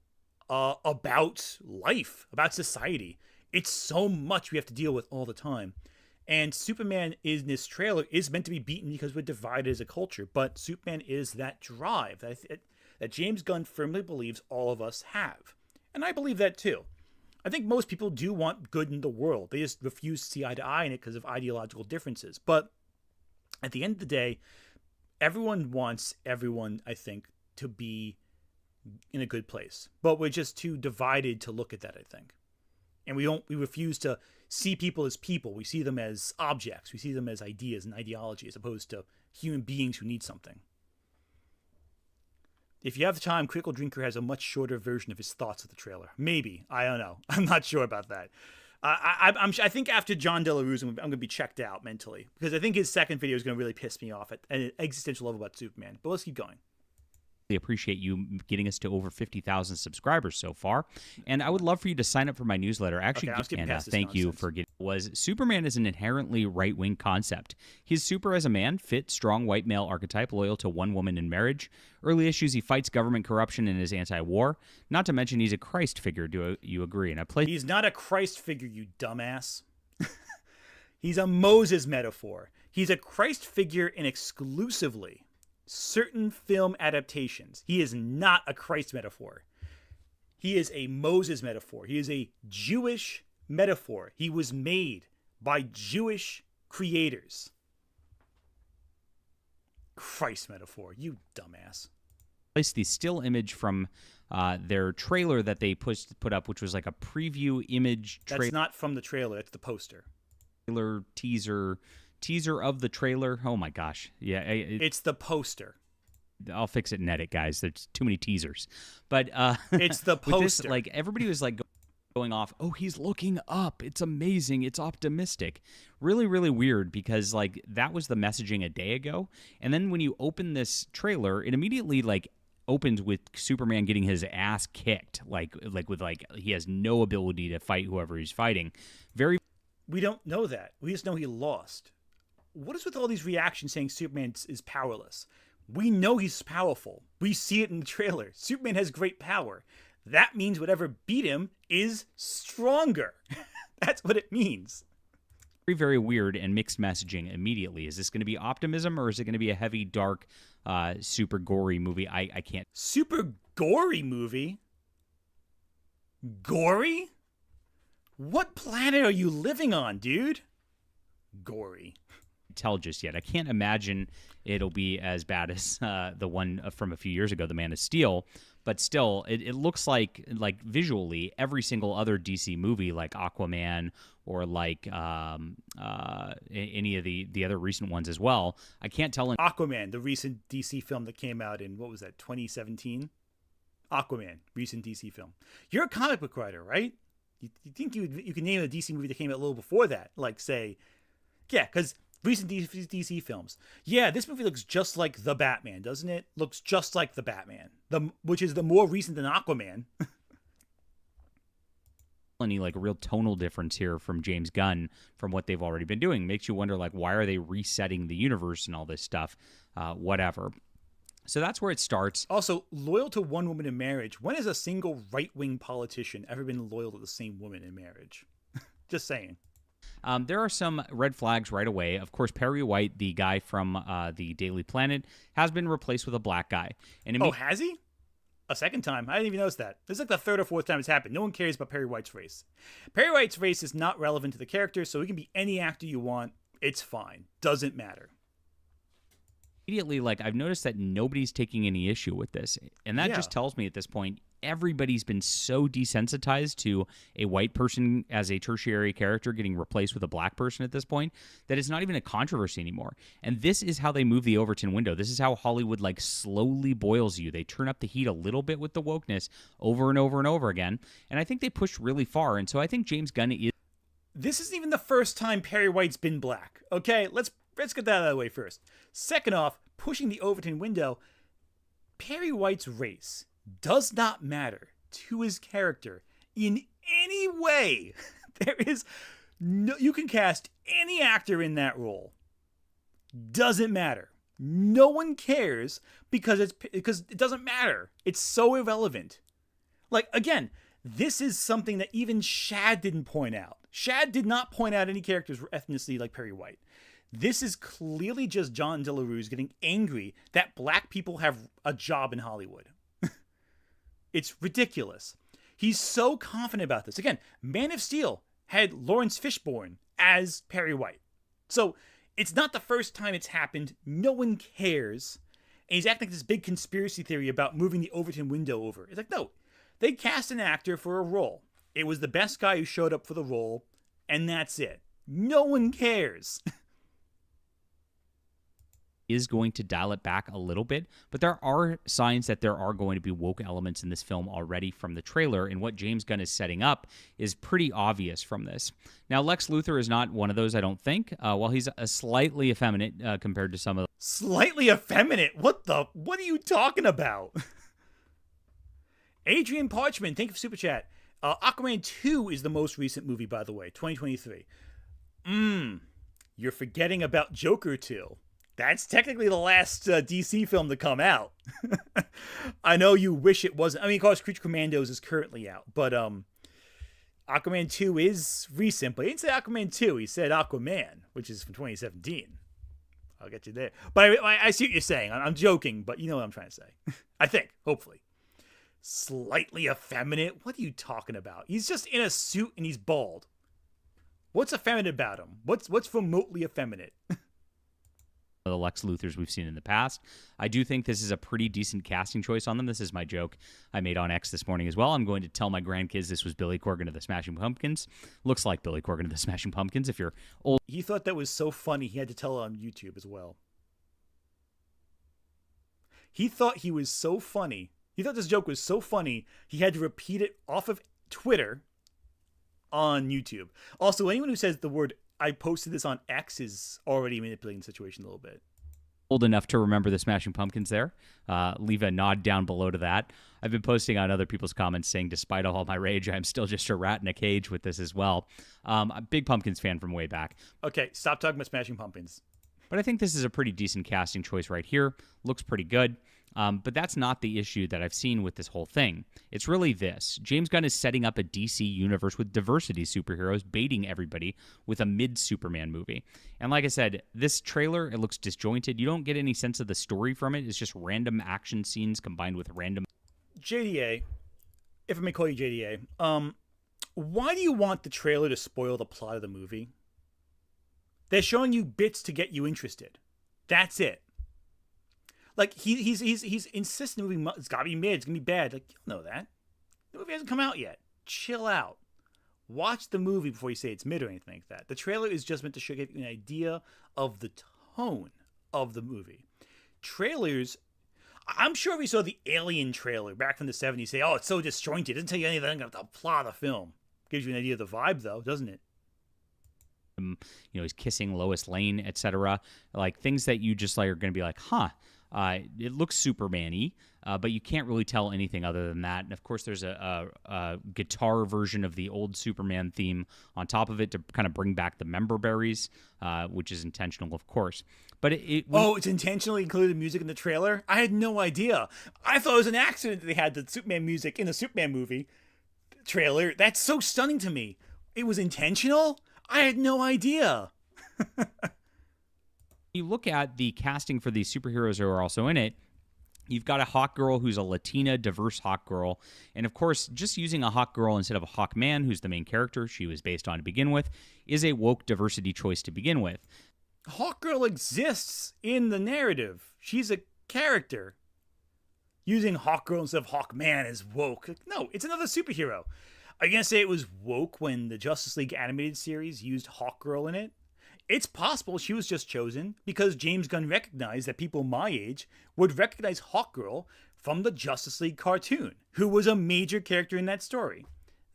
about life, about society. It's so much we have to deal with all the time. And Superman in this trailer is meant to be beaten because we're divided as a culture. But Superman is that drive that James Gunn firmly believes all of us have. And I believe that too. I think most people do want good in the world. They just refuse to see eye to eye in it because of ideological differences. But at the end of the day, everyone wants everyone, I think, to be in a good place. But we're just too divided to look at that, I think. And we refuse to see people as people. We see them as objects. We see them as ideas and ideology as opposed to human beings who need something. If you have the time, Critical Drinker has a much shorter version of his thoughts of the trailer. Maybe. I don't know. I'm not sure about that. I think after John DeLaRue's, I'm going to be checked out mentally, because I think his second video is going to really piss me off at an existential level about Superman. But let's keep going. Appreciate you getting us to over 50,000 subscribers so far, and I would love for you to sign up for my newsletter. Actually, thank you for getting. Superman is an inherently right-wing concept. He's super as a man, fit, strong white male archetype, loyal to one woman in marriage. Early issues, he fights government corruption and is anti-war. Not to mention, he's a Christ figure. Do you agree? And he's not a Christ figure, you dumbass. He's a Moses metaphor. He's a Christ figure in exclusively certain film adaptations. He is not a Christ metaphor. He is a Moses metaphor. He is a Jewish metaphor. He was made by Jewish creators. Christ metaphor, you dumbass. Place the still image from their trailer that they put up, which was like a preview image. That's not from the trailer. It's the poster. Teaser of the trailer. Oh my gosh. Yeah. It's the poster. I'll fix it and edit, guys. There's too many teasers. But it's the poster. This, like, everybody was like going off, oh, he's looking up. It's amazing. It's optimistic. Really, really weird, because like that was the messaging a day ago. And then when you open this trailer, it immediately like opens with Superman getting his ass kicked. Like he has no ability to fight whoever he's fighting. We don't know that. We just know he lost. What is with all these reactions saying Superman is powerless? We know he's powerful. We see it in the trailer. Superman has great power. That means whatever beat him is stronger. That's what it means. Very, very weird and mixed messaging immediately. Is this going to be optimism, or is it going to be a heavy, dark, super gory movie? I can't. Super gory movie? Gory? What planet are you living on, dude? Gory. Tell just yet. I can't imagine it'll be as bad as the one from a few years ago, The Man of Steel. But still, it looks like visually every single other DC movie, like Aquaman or like any of the other recent ones as well. I can't tell. Aquaman, the recent DC film that came out in, what was that, 2017? Aquaman, recent DC film. You're a comic book writer, right? You think you can name a DC movie that came out a little before that? Like, say, yeah, because recent DC films. Yeah, this movie looks just like The Batman, doesn't it? Looks just like The Batman, which is the more recent than Aquaman. Any like real tonal difference here from James Gunn from what they've already been doing. Makes you wonder, like, why are they resetting the universe and all this stuff? Whatever. So that's where it starts. Also, loyal to one woman in marriage. When has a single right-wing politician ever been loyal to the same woman in marriage? Just saying. There are some red flags right away. Of course, Perry White, the guy from the Daily Planet, has been replaced with a black guy. And has he? A second time? I didn't even notice that. This is like the third or fourth time it's happened. No one cares about Perry White's race. Perry White's race is not relevant to the character, so he can be any actor you want. It's fine. Doesn't matter. Immediately, like, I've noticed that nobody's taking any issue with this. And that just tells me at this point, everybody's been so desensitized to a white person as a tertiary character getting replaced with a black person at this point that it's not even a controversy anymore. And this is how they move the Overton window. This is how Hollywood, like, slowly boils you. They turn up the heat a little bit with the wokeness over and over and over again. And I think they pushed really far. And so I think James Gunn is... This isn't even the first time Perry White's been black. Okay, let's get that out of the way first. Second off, pushing the Overton window, Perry White's race does not matter to his character in any way. There is no, you can cast any actor in that role. Doesn't matter. No one cares because it doesn't matter. It's so irrelevant. Like, again, this is something that even Shad didn't point out. Shad did not point out any character's ethnicity like Perry White. This is clearly just John DeLaRue's getting angry that black people have a job in Hollywood. It's ridiculous. He's so confident about this. Again, Man of Steel had Lawrence Fishburne as Perry White. So it's not the first time it's happened. No one cares. And he's acting like this big conspiracy theory about moving the Overton window over. It's like, no, they cast an actor for a role. It was the best guy who showed up for the role, and that's it. No one cares. is going to dial it back a little bit, but there are signs that there are going to be woke elements in this film already from the trailer, and what James Gunn is setting up is pretty obvious from this. Now, Lex Luthor is not one of those, I don't think. While he's a slightly effeminate compared to some of Slightly effeminate? What are you talking about? Adrian Parchman, thank you for Super Chat. Aquaman 2 is the most recent movie, by the way, 2023. You're forgetting about Joker 2. That's technically the last DC film to come out. I know you wish it wasn't. I mean, of course, Creature Commandos is currently out, but Aquaman 2 is recent. But he didn't say Aquaman 2. He said Aquaman, which is from 2017. I'll get you there. But I see what you're saying. I'm joking, but you know what I'm trying to say. I think, hopefully. Slightly effeminate? What are you talking about? He's just in a suit and he's bald. What's effeminate about him? What's remotely effeminate? the Lex Luthors we've seen in the past. I do think this is a pretty decent casting choice on them. This is my joke I made on X this morning as well. I'm going to tell my grandkids this was Billy Corgan of the Smashing Pumpkins. Looks like Billy Corgan of the Smashing Pumpkins if you're old. He thought that was so funny he had to tell it on YouTube as well. He thought he was so funny. He thought this joke was so funny he had to repeat it off of Twitter on YouTube. Also, anyone who says the word I posted this on X is already manipulating the situation a little bit. Old enough to remember the Smashing Pumpkins there. Leave a nod down below to that. I've been posting on other people's comments saying, despite all my rage, I'm still just a rat in a cage with this as well. A big Pumpkins fan from way back. Okay, stop talking about Smashing Pumpkins. But I think this is a pretty decent casting choice right here. Looks pretty good. But that's not the issue that I've seen with this whole thing. It's really this. James Gunn is setting up a DC universe with diversity superheroes, baiting everybody with a mid-Superman movie. And like I said, this trailer, it looks disjointed. You don't get any sense of the story from it. It's just random action scenes combined with random... JDA, if I may call you JDA, why do you want the trailer to spoil the plot of the movie? They're showing you bits to get you interested. That's it. Like, he's insisting the movie, it's gotta be mid, it's gonna be bad. Like, you don't know that. The movie hasn't come out yet. Chill out. Watch the movie before you say it's mid or anything like that. The trailer is just meant to show you an idea of the tone of the movie. Trailers, I'm sure we saw the Alien trailer back from the 70s say, oh, it's so disjointed. It doesn't tell you anything about the plot of the film. Gives you an idea of the vibe, though, doesn't it? He's kissing Lois Lane, etc. Like, things that you just like are going to be like, huh. It looks Superman-y, but you can't really tell anything other than that. And of course, there's a guitar version of the old Superman theme on top of it to kind of bring back the member berries, which is intentional, of course. But it's intentionally included music in the trailer? I had no idea. I thought it was an accident that they had the Superman music in the Superman movie trailer. That's so stunning to me. It was intentional? I had no idea. You look at the casting for these superheroes who are also in it, you've got a hawk girl who's a Latina, diverse hawk girl. And of course, just using a hawk girl instead of a hawk man, who's the main character she was based on to begin with, is a woke diversity choice to begin with. Hawk girl exists in the narrative. She's a character. Using hawk girl instead of hawk man is woke. No, it's another superhero. Are you going to say it was woke when the Justice League animated series used hawk girl in it? It's possible she was just chosen because James Gunn recognized that people my age would recognize Hawkgirl from the Justice League cartoon, who was a major character in that story.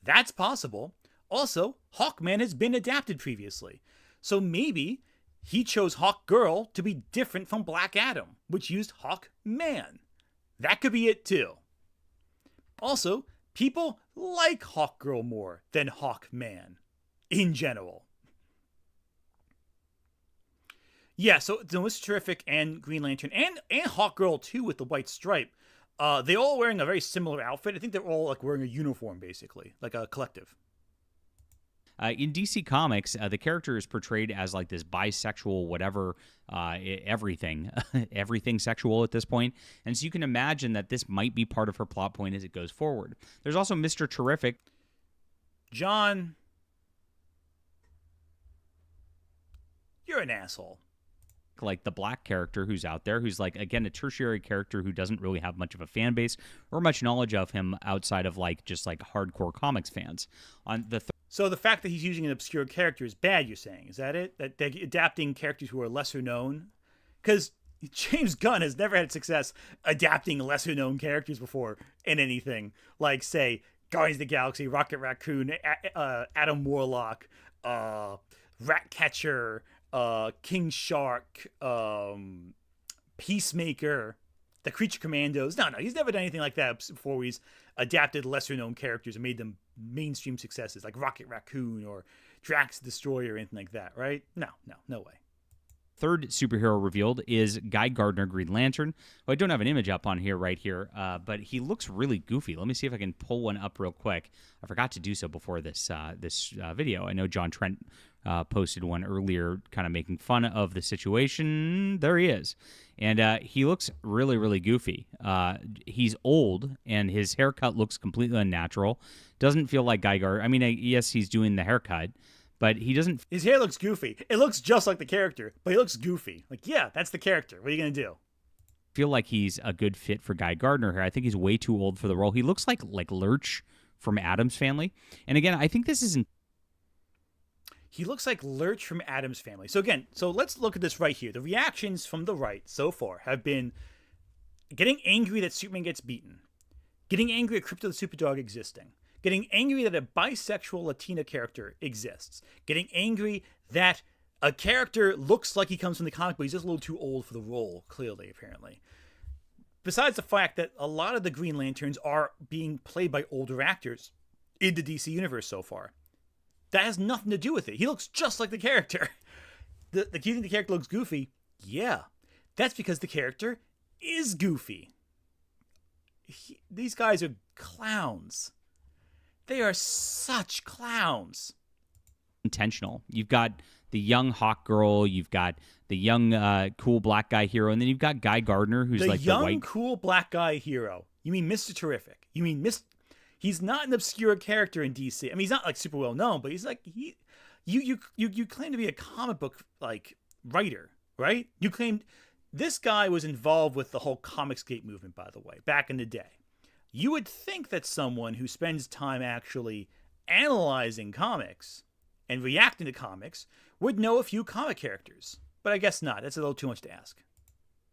That's possible. Also, Hawkman has been adapted previously, so maybe he chose Hawkgirl to be different from Black Adam, which used Hawkman. That could be it too. Also, people like Hawkgirl more than Hawkman in general. Yeah, so Mr. Terrific and Green Lantern and Hawkgirl too with the white stripe, they all wearing a very similar outfit. I think they're all like wearing a uniform basically, like a collective. In DC Comics, the character is portrayed as like this bisexual, whatever, everything sexual at this point. And so you can imagine that this might be part of her plot point as it goes forward. There's also Mr. Terrific. John, you're an asshole. Like the black character who's out there, who's like, again, a tertiary character who doesn't really have much of a fan base or much knowledge of him outside of like just like hardcore comics fans. So the fact that he's using an obscure character is bad, you're saying? Is that it? That they're adapting characters who are lesser known? Because James Gunn has never had success adapting lesser known characters before in anything. Like, say, Guardians of the Galaxy, Rocket Raccoon, Adam Warlock, Ratcatcher, King Shark, Peacemaker, the Creature Commandos. No, he's never done anything like that before. He's adapted lesser known characters and made them mainstream successes, like Rocket Raccoon or Drax the Destroyer or anything like that, right? No way. Third superhero revealed is Guy Gardner, Green Lantern. Well, I don't have an image up on here right here, but he looks really goofy. Let me see if I can pull one up real quick. I forgot to do so before this video. I know John Trent posted one earlier kind of making fun of the situation. There he is. And he looks really, really goofy. He's old, and his haircut looks completely unnatural. Doesn't feel like Guy Gardner. I mean, yes, he's doing the haircut, but he doesn't. His hair looks goofy. It looks just like the character, but he looks goofy. Like, yeah, that's the character. What are you going to do? Feel like he's a good fit for Guy Gardner here. I think he's way too old for the role. He looks like Lurch from Addams Family. And again, I think this isn't. He looks like Lurch from Addams Family. So again, let's look at this right here. The reactions from the right so far have been getting angry that Superman gets beaten, getting angry at Crypto the Superdog existing, getting angry that a bisexual Latina character exists, getting angry that a character looks like he comes from the comic, but he's just a little too old for the role, clearly, apparently. Besides the fact that a lot of the Green Lanterns are being played by older actors in the DC universe so far. That has nothing to do with it. He looks just like the character. You think the character looks goofy? Yeah. That's because the character is goofy. These guys are clowns. They are such clowns. Intentional. You've got the young hawk girl, you've got the young cool black guy hero, and then you've got Guy Gardner, who's the like young, the white cool black guy hero. You mean Mr. Terrific? You mean He's not an obscure character in DC. I mean, he's not like super well known, but he's like you claim to be a comic book like writer, right? You claimed this guy was involved with the whole Comicsgate movement, by the way, back in the day. You would think that someone who spends time actually analyzing comics and reacting to comics would know a few comic characters, but I guess not. That's a little too much to ask.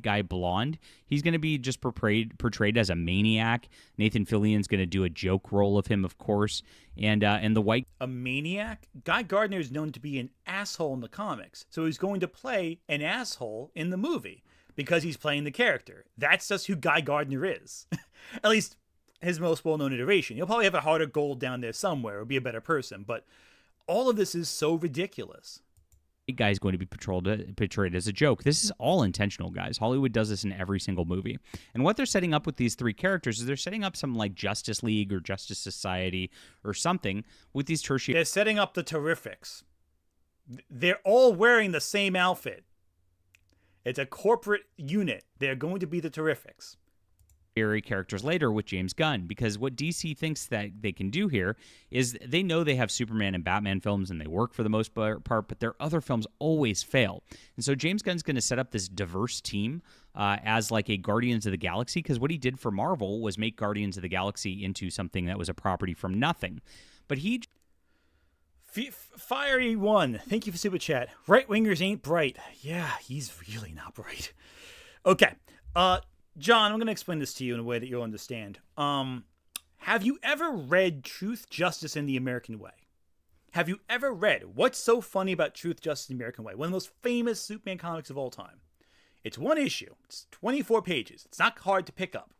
Guy blonde. He's going to be just portrayed as a maniac. Nathan Fillion's going to do a joke role of him, of course. And the white... A maniac? Guy Gardner is known to be an asshole in the comics, so he's going to play an asshole in the movie because he's playing the character. That's just who Guy Gardner is. At least his most well-known iteration. He'll probably have a heart of gold down there somewhere or be a better person, but all of this is so ridiculous. Guy's going to be portrayed as a joke. This is all intentional, guys. Hollywood does this in every single movie. And what they're setting up with these three characters is they're setting up some like Justice League or Justice Society or something with these tertiary... They're setting up the Terrifics. They're all wearing the same outfit. It's a corporate unit. They're going to be the Terrifics. Characters later with James Gunn, because what DC thinks that they can do here is they know they have Superman and Batman films and they work for the most part, but their other films always fail. And so James Gunn's going to set up this diverse team as like a Guardians of the Galaxy, because what he did for Marvel was make Guardians of the Galaxy into something that was a property from nothing. But he... Fiery One, thank you for Super Chat. Right-wingers ain't bright. Yeah, he's really not bright. Okay, John, I'm going to explain this to you in a way that you'll understand. Have you ever read Truth, Justice, and the American Way? Have you ever read What's So Funny About Truth, Justice, and the American Way? One of the most famous Superman comics of all time. It's one issue. It's 24 pages. It's not hard to pick up.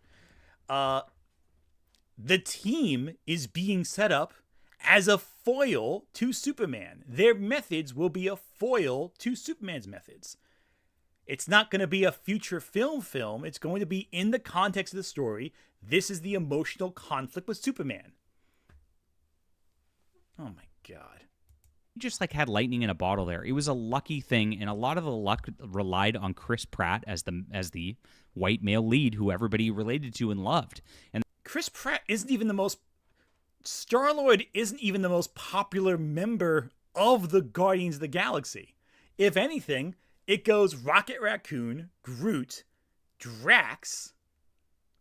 The team is being set up as a foil to Superman. Their methods will be a foil to Superman's methods. It's not going to be a future film. It's going to be in the context of the story. This is the emotional conflict with Superman. Oh my God. He just like had lightning in a bottle there. It was a lucky thing, and a lot of the luck relied on Chris Pratt as the white male lead who everybody related to and loved. And Chris Pratt isn't even the most... Star-Lord isn't even the most popular member of the Guardians of the Galaxy. If anything... It goes Rocket Raccoon, Groot, Drax,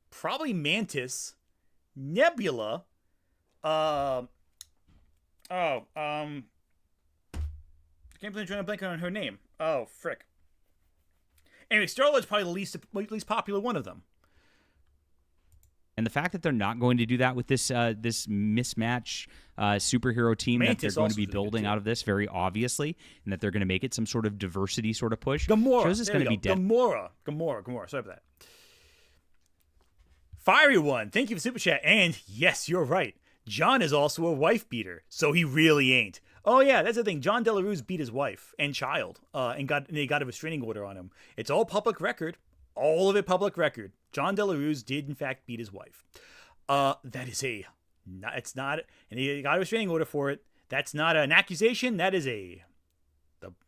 probably Mantis, Nebula, I can't believe I'm trying to blank on her name. Oh, frick. Anyway, Star-Lord's probably the least popular one of them. And the fact that they're not going to do that with this this mismatch superhero team Mantis that they're going to also be is really good, building too. out of this very obviously, and that they're going to make it some sort of diversity sort of push, Gamora. shows it's There going to you be go. dead. Gamora. Sorry about that. Fiery One, thank you for Super Chat. And yes, you're right. John is also a wife beater, so he really ain't. Oh yeah, that's the thing. John Delarue beat his wife and child, and they got a restraining order on him. It's all public record. All of it public record. John Delarue did in fact beat his wife. That is it's not, and he got a restraining order for it. That's not an accusation. That is the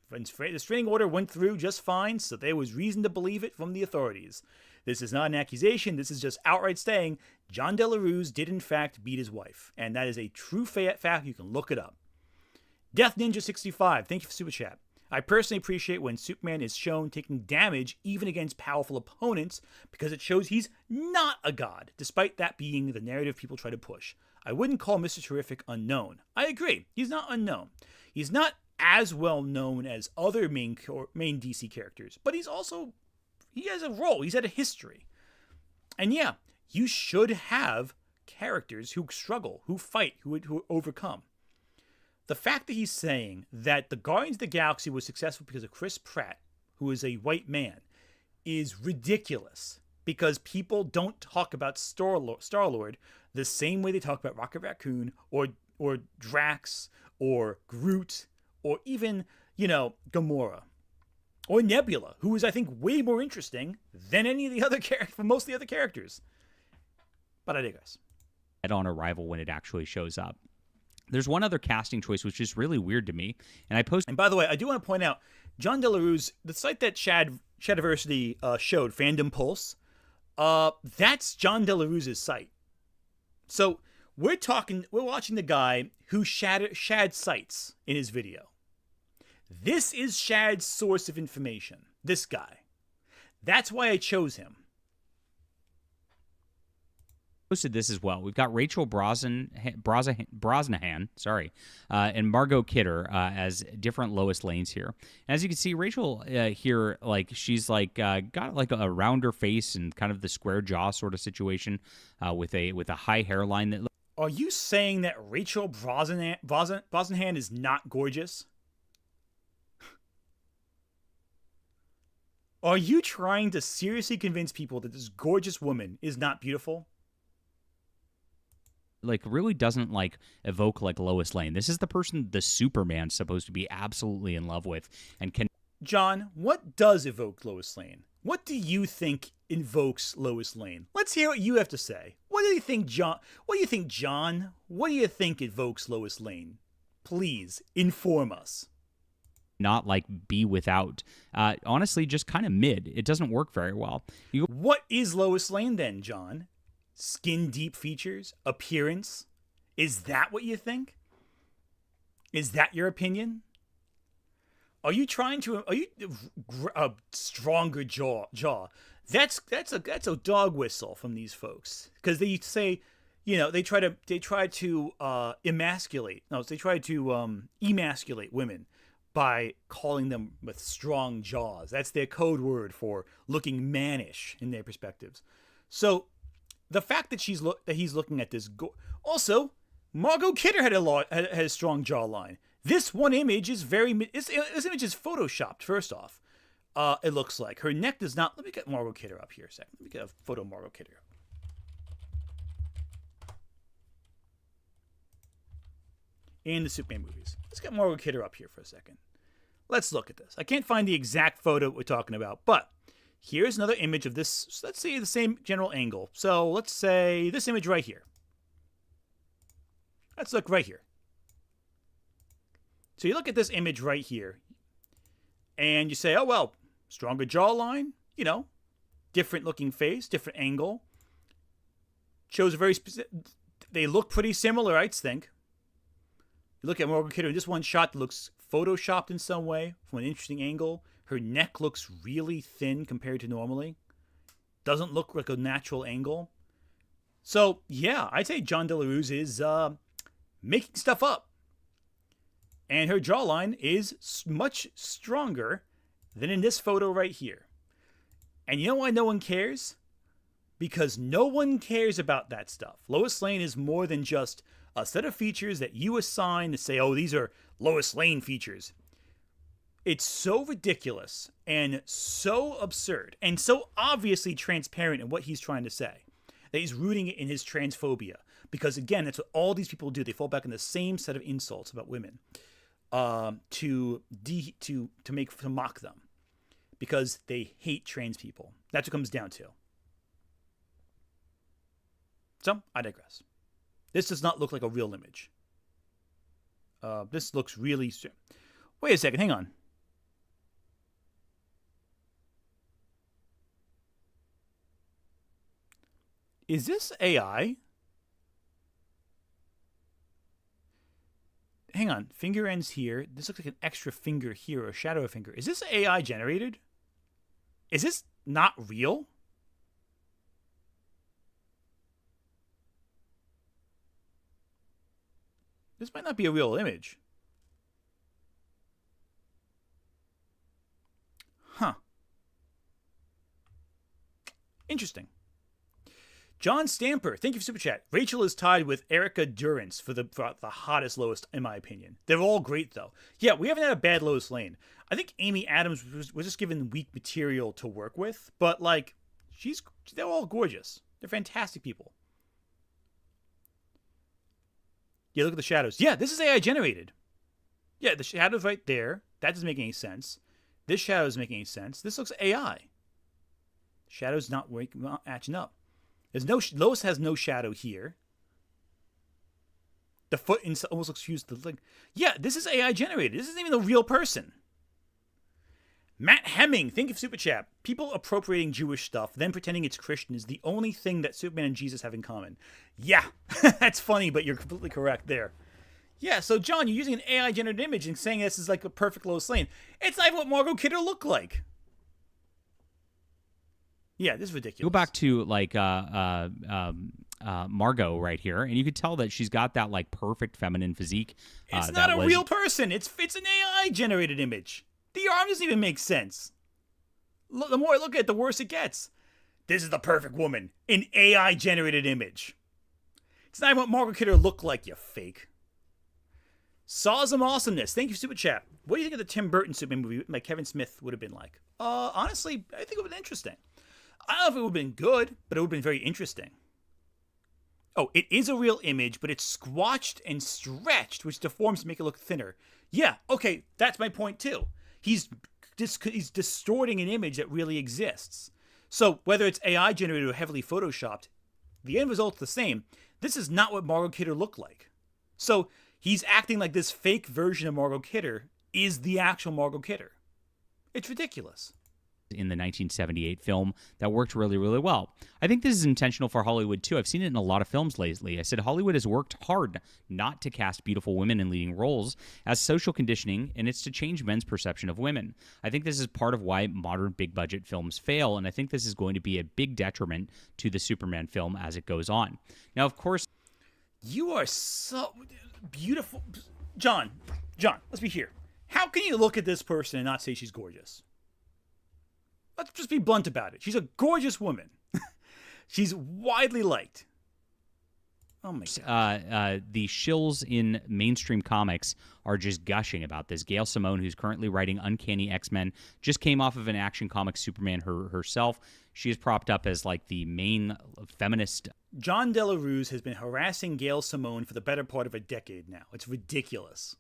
restraining order went through just fine, so there was reason to believe it from the authorities. This is not an accusation. This is just outright saying John Delarue did in fact beat his wife, and that is a true fact. You can look it up. Death Ninja 65, thank you for Super Chat. I personally appreciate when Superman is shown taking damage even against powerful opponents because it shows he's not a god, despite that being the narrative people try to push. I wouldn't call Mr. Terrific unknown. I agree, he's not unknown. He's not as well known as other main DC characters, but he has a role, he's had a history. And yeah, you should have characters who struggle, who fight, who overcome. The fact that he's saying that the Guardians of the Galaxy was successful because of Chris Pratt, who is a white man, is ridiculous. Because people don't talk about Star-Lord the same way they talk about Rocket Raccoon or Drax or Groot or even, Gamora. Or Nebula, who is, I think, way more interesting than any of the other for most of the other characters. But I digress. On arrival when it actually shows up. There's one other casting choice which is really weird to me, and I posted. And by the way, I do want to point out John Delarue, the site that Shadiversity showed, Fandom Pulse, that's John Delarue's site. So we're watching the guy who Shad cites in his video. This is Shad's source of information. This guy. That's why I chose him. Posted this as well. We've got Rachel Brosnahan, and Margot Kidder as different Lois Lanes here. And as you can see, Rachel here, she's got like a rounder face and kind of the square jaw sort of situation with a high hairline that. Are you saying that Rachel Brosnahan is not gorgeous? Are you trying to seriously convince people that this gorgeous woman is not beautiful? Really doesn't evoke Lois Lane. This is the person the Superman's supposed to be absolutely in love with and can. John, what does evoke Lois Lane? What do you think invokes Lois Lane? Let's hear what you have to say. What do you think, John? What do you think, John? What do you think evokes Lois Lane? Please inform us. Not be without. Honestly, just kind of mid. It doesn't work very well. What is Lois Lane then, John? Skin deep features? Appearance? Is that what you think? Is that your opinion? Are you a stronger jaw? That's a dog whistle from these folks, because they say, they try to emasculate women by calling them with strong jaws. That's their code word for looking mannish in their perspectives. So the fact that he's looking at this also, Margot Kidder had a strong jawline. This one image is this image is photoshopped. First off, it looks like her neck does not. Let me get Margot Kidder up here a second. Let me get a photo of Margot Kidder. In the Superman movies. Let's get Margot Kidder up here for a second. Let's look at this. I can't find the exact photo we're talking about, but here's another image of this. Let's say the same general angle. So let's say this image right here. Let's look right here. So you look at this image right here, and you say, oh, well, stronger jawline, different looking face, different angle. Shows a very specific, they look pretty similar, I think. You look at Margot Kidder in this one shot that looks photoshopped in some way from an interesting angle. Her neck looks really thin compared to normally. Doesn't look like a natural angle. So, yeah, I'd say John Delarue is making stuff up. And her jawline is much stronger than in this photo right here. And you know why no one cares? Because no one cares about that stuff. Lois Lane is more than just a set of features that you assign to say, oh, these are Lois Lane features. It's so ridiculous and so absurd and so obviously transparent in what he's trying to say that he's rooting it in his transphobia. Because again, that's what all these people do. They fall back on the same set of insults about women to mock them because they hate trans people. That's what it comes down to. So I digress. This does not look like a real image. This looks really. Wait a second. Hang on. Is this AI? Hang on. Finger ends here. This looks like an extra finger here or a shadow finger. Is this AI generated? Is this not real? This might not be a real image. Huh. Interesting. John Stamper, thank you for Super Chat. Rachel is tied with Erica Durance for the hottest Lois, in my opinion. They're all great, though. Yeah, we haven't had a bad Lois Lane. I think Amy Adams was just given weak material to work with, but, like, they're all gorgeous. They're fantastic people. Yeah, look at the shadows. Yeah, this is AI generated. Yeah, the shadow's right there. That doesn't make any sense. This shadow doesn't make any sense. This looks AI. Shadow's not matching up. Lois has no shadow here. The foot almost looks fused to the leg. Yeah, this is AI generated. This isn't even a real person. Matt Hemming, thank you for Super Chat. People appropriating Jewish stuff, then pretending it's Christian is the only thing that Superman and Jesus have in common. Yeah, that's funny, but you're completely correct there. Yeah, so John, you're using an AI generated image and saying this is like a perfect Lois Lane. It's not even what Margot Kidder looked like. Yeah, this is ridiculous. Go back to like Margot right here, and you could tell that she's got that like perfect feminine physique. It's not a real person. It's an AI generated image. The arm doesn't even make sense. The more I look at it, the worse it gets. This is the perfect woman. An AI generated image. It's not even what Margot Kidder looked like, you fake. Sawsome Awesomeness. Thank you for Super Chat. What do you think of the Tim Burton Superman movie like Kevin Smith would have been like? Honestly, I think it would have been interesting. I don't know if it would have been good, but it would have been very interesting. Oh, it is a real image, but it's squashed and stretched, which deforms to make it look thinner. Yeah, okay, that's my point too. He's distorting an image that really exists. So whether it's AI generated or heavily photoshopped, the end result's the same. This is not what Margot Kidder looked like. So he's acting like this fake version of Margot Kidder is the actual Margot Kidder. It's ridiculous. In the 1978 film that worked really, really well. I think this is intentional for Hollywood too. I've seen it in a lot of films lately. I said Hollywood has worked hard not to cast beautiful women in leading roles as social conditioning, and it's to change men's perception of women. I think this is part of why modern big budget films fail, and I think this is going to be a big detriment to the Superman film as it goes on. Now, of course, you are so beautiful. John, let's be here. How can you look at this person and not say she's gorgeous? Let's just be blunt about it. She's a gorgeous woman. She's widely liked. Oh my God. The shills in mainstream comics are just gushing about this. Gail Simone, who's currently writing Uncanny X-Men, just came off of an Action Comics Superman herself. She is propped up as like the main feminist. John Delarue has been harassing Gail Simone for the better part of a decade now. It's ridiculous.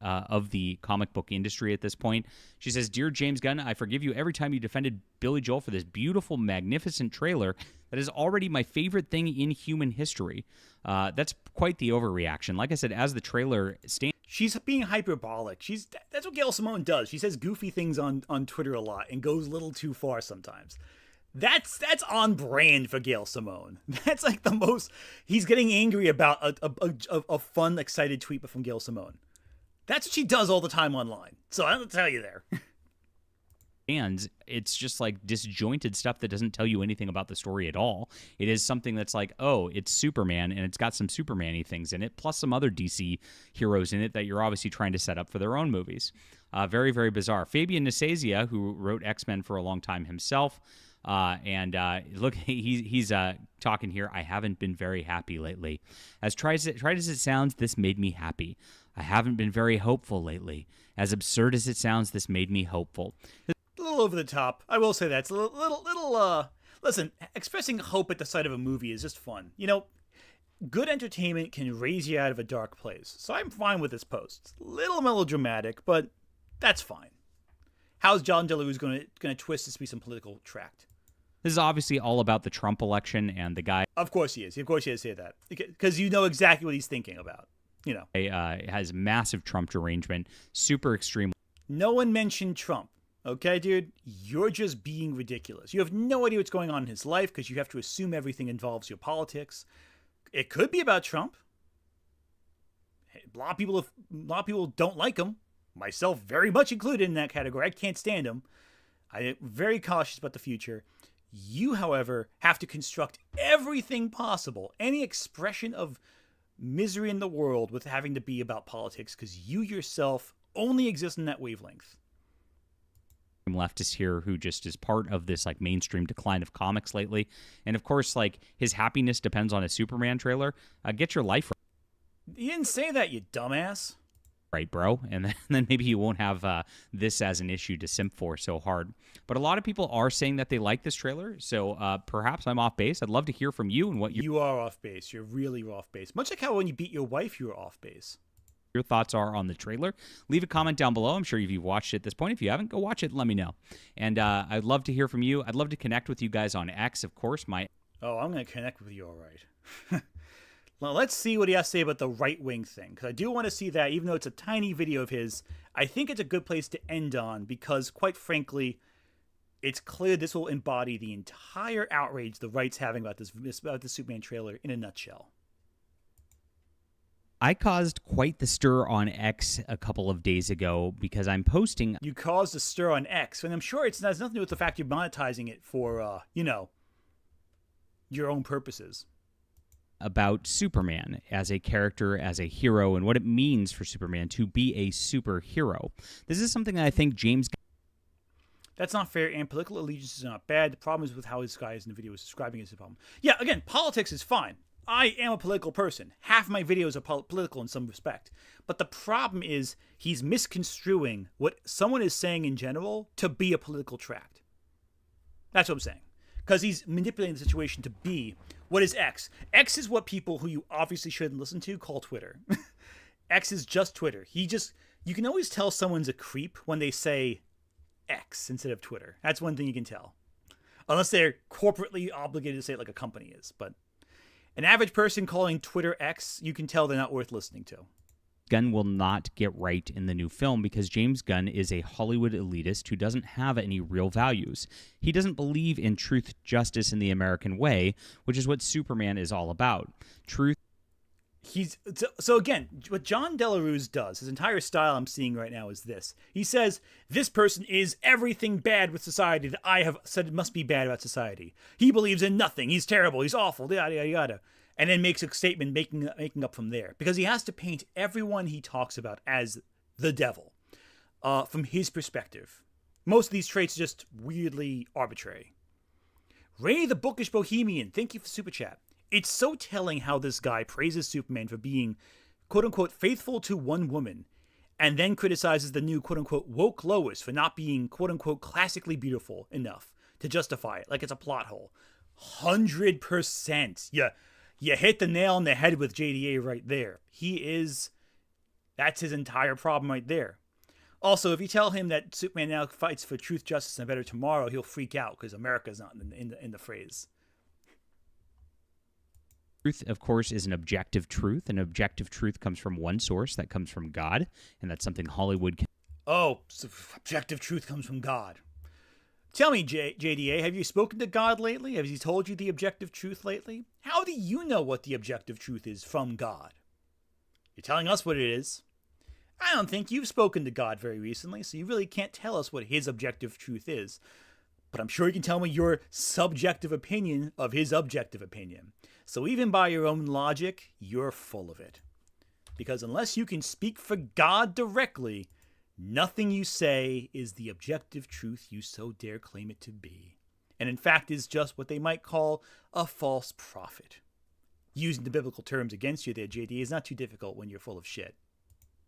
Of the comic book industry at this point. She says, "Dear James Gunn, I forgive you every time you defended Billy Joel for this beautiful, magnificent trailer that is already my favorite thing in human history." That's quite the overreaction. Like I said, as the trailer stands... She's being hyperbolic. That's what Gail Simone does. She says goofy things on Twitter a lot and goes a little too far sometimes. That's on brand for Gail Simone. That's like the most... He's getting angry about a fun, excited tweet from Gail Simone. That's what she does all the time online. So I don't tell you there. And it's just like disjointed stuff that doesn't tell you anything about the story at all. It is something that's like, oh, it's Superman and it's got some Superman-y things in it, plus some other DC heroes in it that you're obviously trying to set up for their own movies. Very, very bizarre. Fabian Nicieza, who wrote X-Men for a long time himself, look, he's talking here. I haven't been very happy lately. As tried as it sounds, this made me happy. I haven't been very hopeful lately. As absurd as it sounds, this made me hopeful. A little over the top. I will say that. It's a little, listen, expressing hope at the sight of a movie is just fun. You know, good entertainment can raise you out of a dark place. So I'm fine with this post. It's a little melodramatic, but that's fine. How's John DeLuise going to twist this to be some political tract? This is obviously all about the Trump election and the guy. Of course he is. Of course he has to say that. Because you know exactly what he's thinking about. You know. Has massive Trump derangement, super extreme. No one mentioned Trump. Okay, dude? You're just being ridiculous. You have no idea what's going on in his life because you have to assume everything involves your politics. It could be about Trump. A lot of people don't like him. Myself very much included in that category. I can't stand him. I'm very cautious about the future. You, however, have to construct everything possible, any expression of misery in the world with having to be about politics because you yourself only exist in that wavelength. Leftist here who just is part of this like mainstream decline of comics lately, and of course like his happiness depends on a Superman trailer. Get your life right. You didn't say that, you dumbass. Right, bro, and then maybe you won't have this as an issue to simp for so hard. But a lot of people are saying that they like this trailer, so perhaps I'm off base. I'd love to hear from you and what you are off base. You're really off base. Much like how when you beat your wife, you were off base. Your thoughts are on the trailer. Leave a comment down below. I'm sure if you've watched it at this point. If you haven't, go watch it and let me know. And I'd love to hear from you. I'd love to connect with you guys on X, of course. Oh, I'm going to connect with you all right. Well, let's see what he has to say about the right-wing thing, because I do want to see that, even though it's a tiny video of his. I think it's a good place to end on, because, quite frankly, it's clear this will embody the entire outrage the right's having about the Superman trailer in a nutshell. I caused quite the stir on X a couple of days ago because I'm posting. You caused a stir on X, and I'm sure it has nothing to do with the fact you're monetizing it for, your own purposes. About Superman as a character, as a hero, and what it means for Superman to be a superhero. This is something that I think James... That's not fair, and political allegiance is not bad. The problem is with how this guy is in the video is describing it as a problem. Yeah, again, politics is fine. I am a political person. Half my videos are political in some respect. But the problem is he's misconstruing what someone is saying in general to be a political tract. That's what I'm saying. Because he's manipulating the situation to be... What is X? X is what people who you obviously shouldn't listen to call Twitter. X is just Twitter. You can always tell someone's a creep when they say X instead of Twitter. That's one thing you can tell. Unless they're corporately obligated to say it like a company is. But an average person calling Twitter X, you can tell they're not worth listening to. Gunn will not get right in the new film because James Gunn is a Hollywood elitist who doesn't have any real values. He doesn't believe in truth, justice, and the American way, which is what Superman is all about. Truth. So again, what John DeLaRue does, his entire style I'm seeing right now is this. He says, this person is everything bad with society that I have said must be bad about society. He believes in nothing. He's terrible. He's awful. Yada, yada, yada. And then makes a statement making up from there. Because he has to paint everyone he talks about as the devil from his perspective. Most of these traits are just weirdly arbitrary. Ray the Bookish Bohemian, thank you for Super Chat. It's so telling how this guy praises Superman for being, quote-unquote, faithful to one woman, and then criticizes the new, quote-unquote, woke Lois for not being, quote-unquote, classically beautiful enough to justify it, like it's a plot hole. 100%. You hit the nail on the head with JDA right there. That's his entire problem right there. Also, if you tell him that Superman now fights for truth, justice, and a better tomorrow, he'll freak out because America's not in the phrase. Truth, of course, is an objective truth. An objective truth comes from one source. That comes from God, and that's something Hollywood can... Oh, so objective truth comes from God. Tell me, JDA, have you spoken to God lately? Has he told you the objective truth lately? How do you know what the objective truth is from God? You're telling us what it is. I don't think you've spoken to God very recently, so you really can't tell us what his objective truth is. But I'm sure you can tell me your subjective opinion of his objective opinion. So even by your own logic, you're full of it. Because unless you can speak for God directly, nothing you say is the objective truth you so dare claim it to be. And in fact is just what they might call a false prophet. Using the biblical terms against you there, JD, is not too difficult when you're full of shit.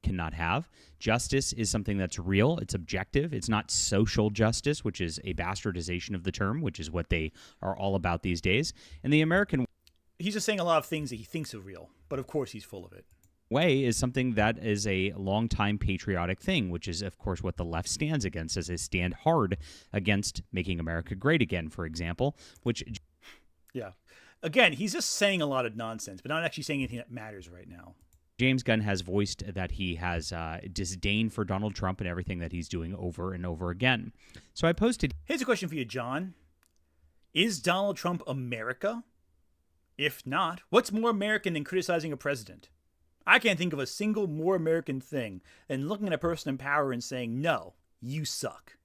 Cannot have. Justice is something that's real. It's objective. It's not social justice, which is a bastardization of the term, which is what they are all about these days. And the American He's just saying a lot of things that he thinks are real, but of course he's full of it. way is something that is a long-time patriotic thing, which is, of course, what the left stands against, as they stand hard against making America great again, for example, which... Yeah. Again, he's just saying a lot of nonsense, but not actually saying anything that matters right now. James Gunn has voiced that he has disdain for Donald Trump and everything that he's doing over and over again. So I posted... Here's a question for you, John. Is Donald Trump America? If not, what's more American than criticizing a president? I can't think of a single more American thing than looking at a person in power and saying, no, you suck.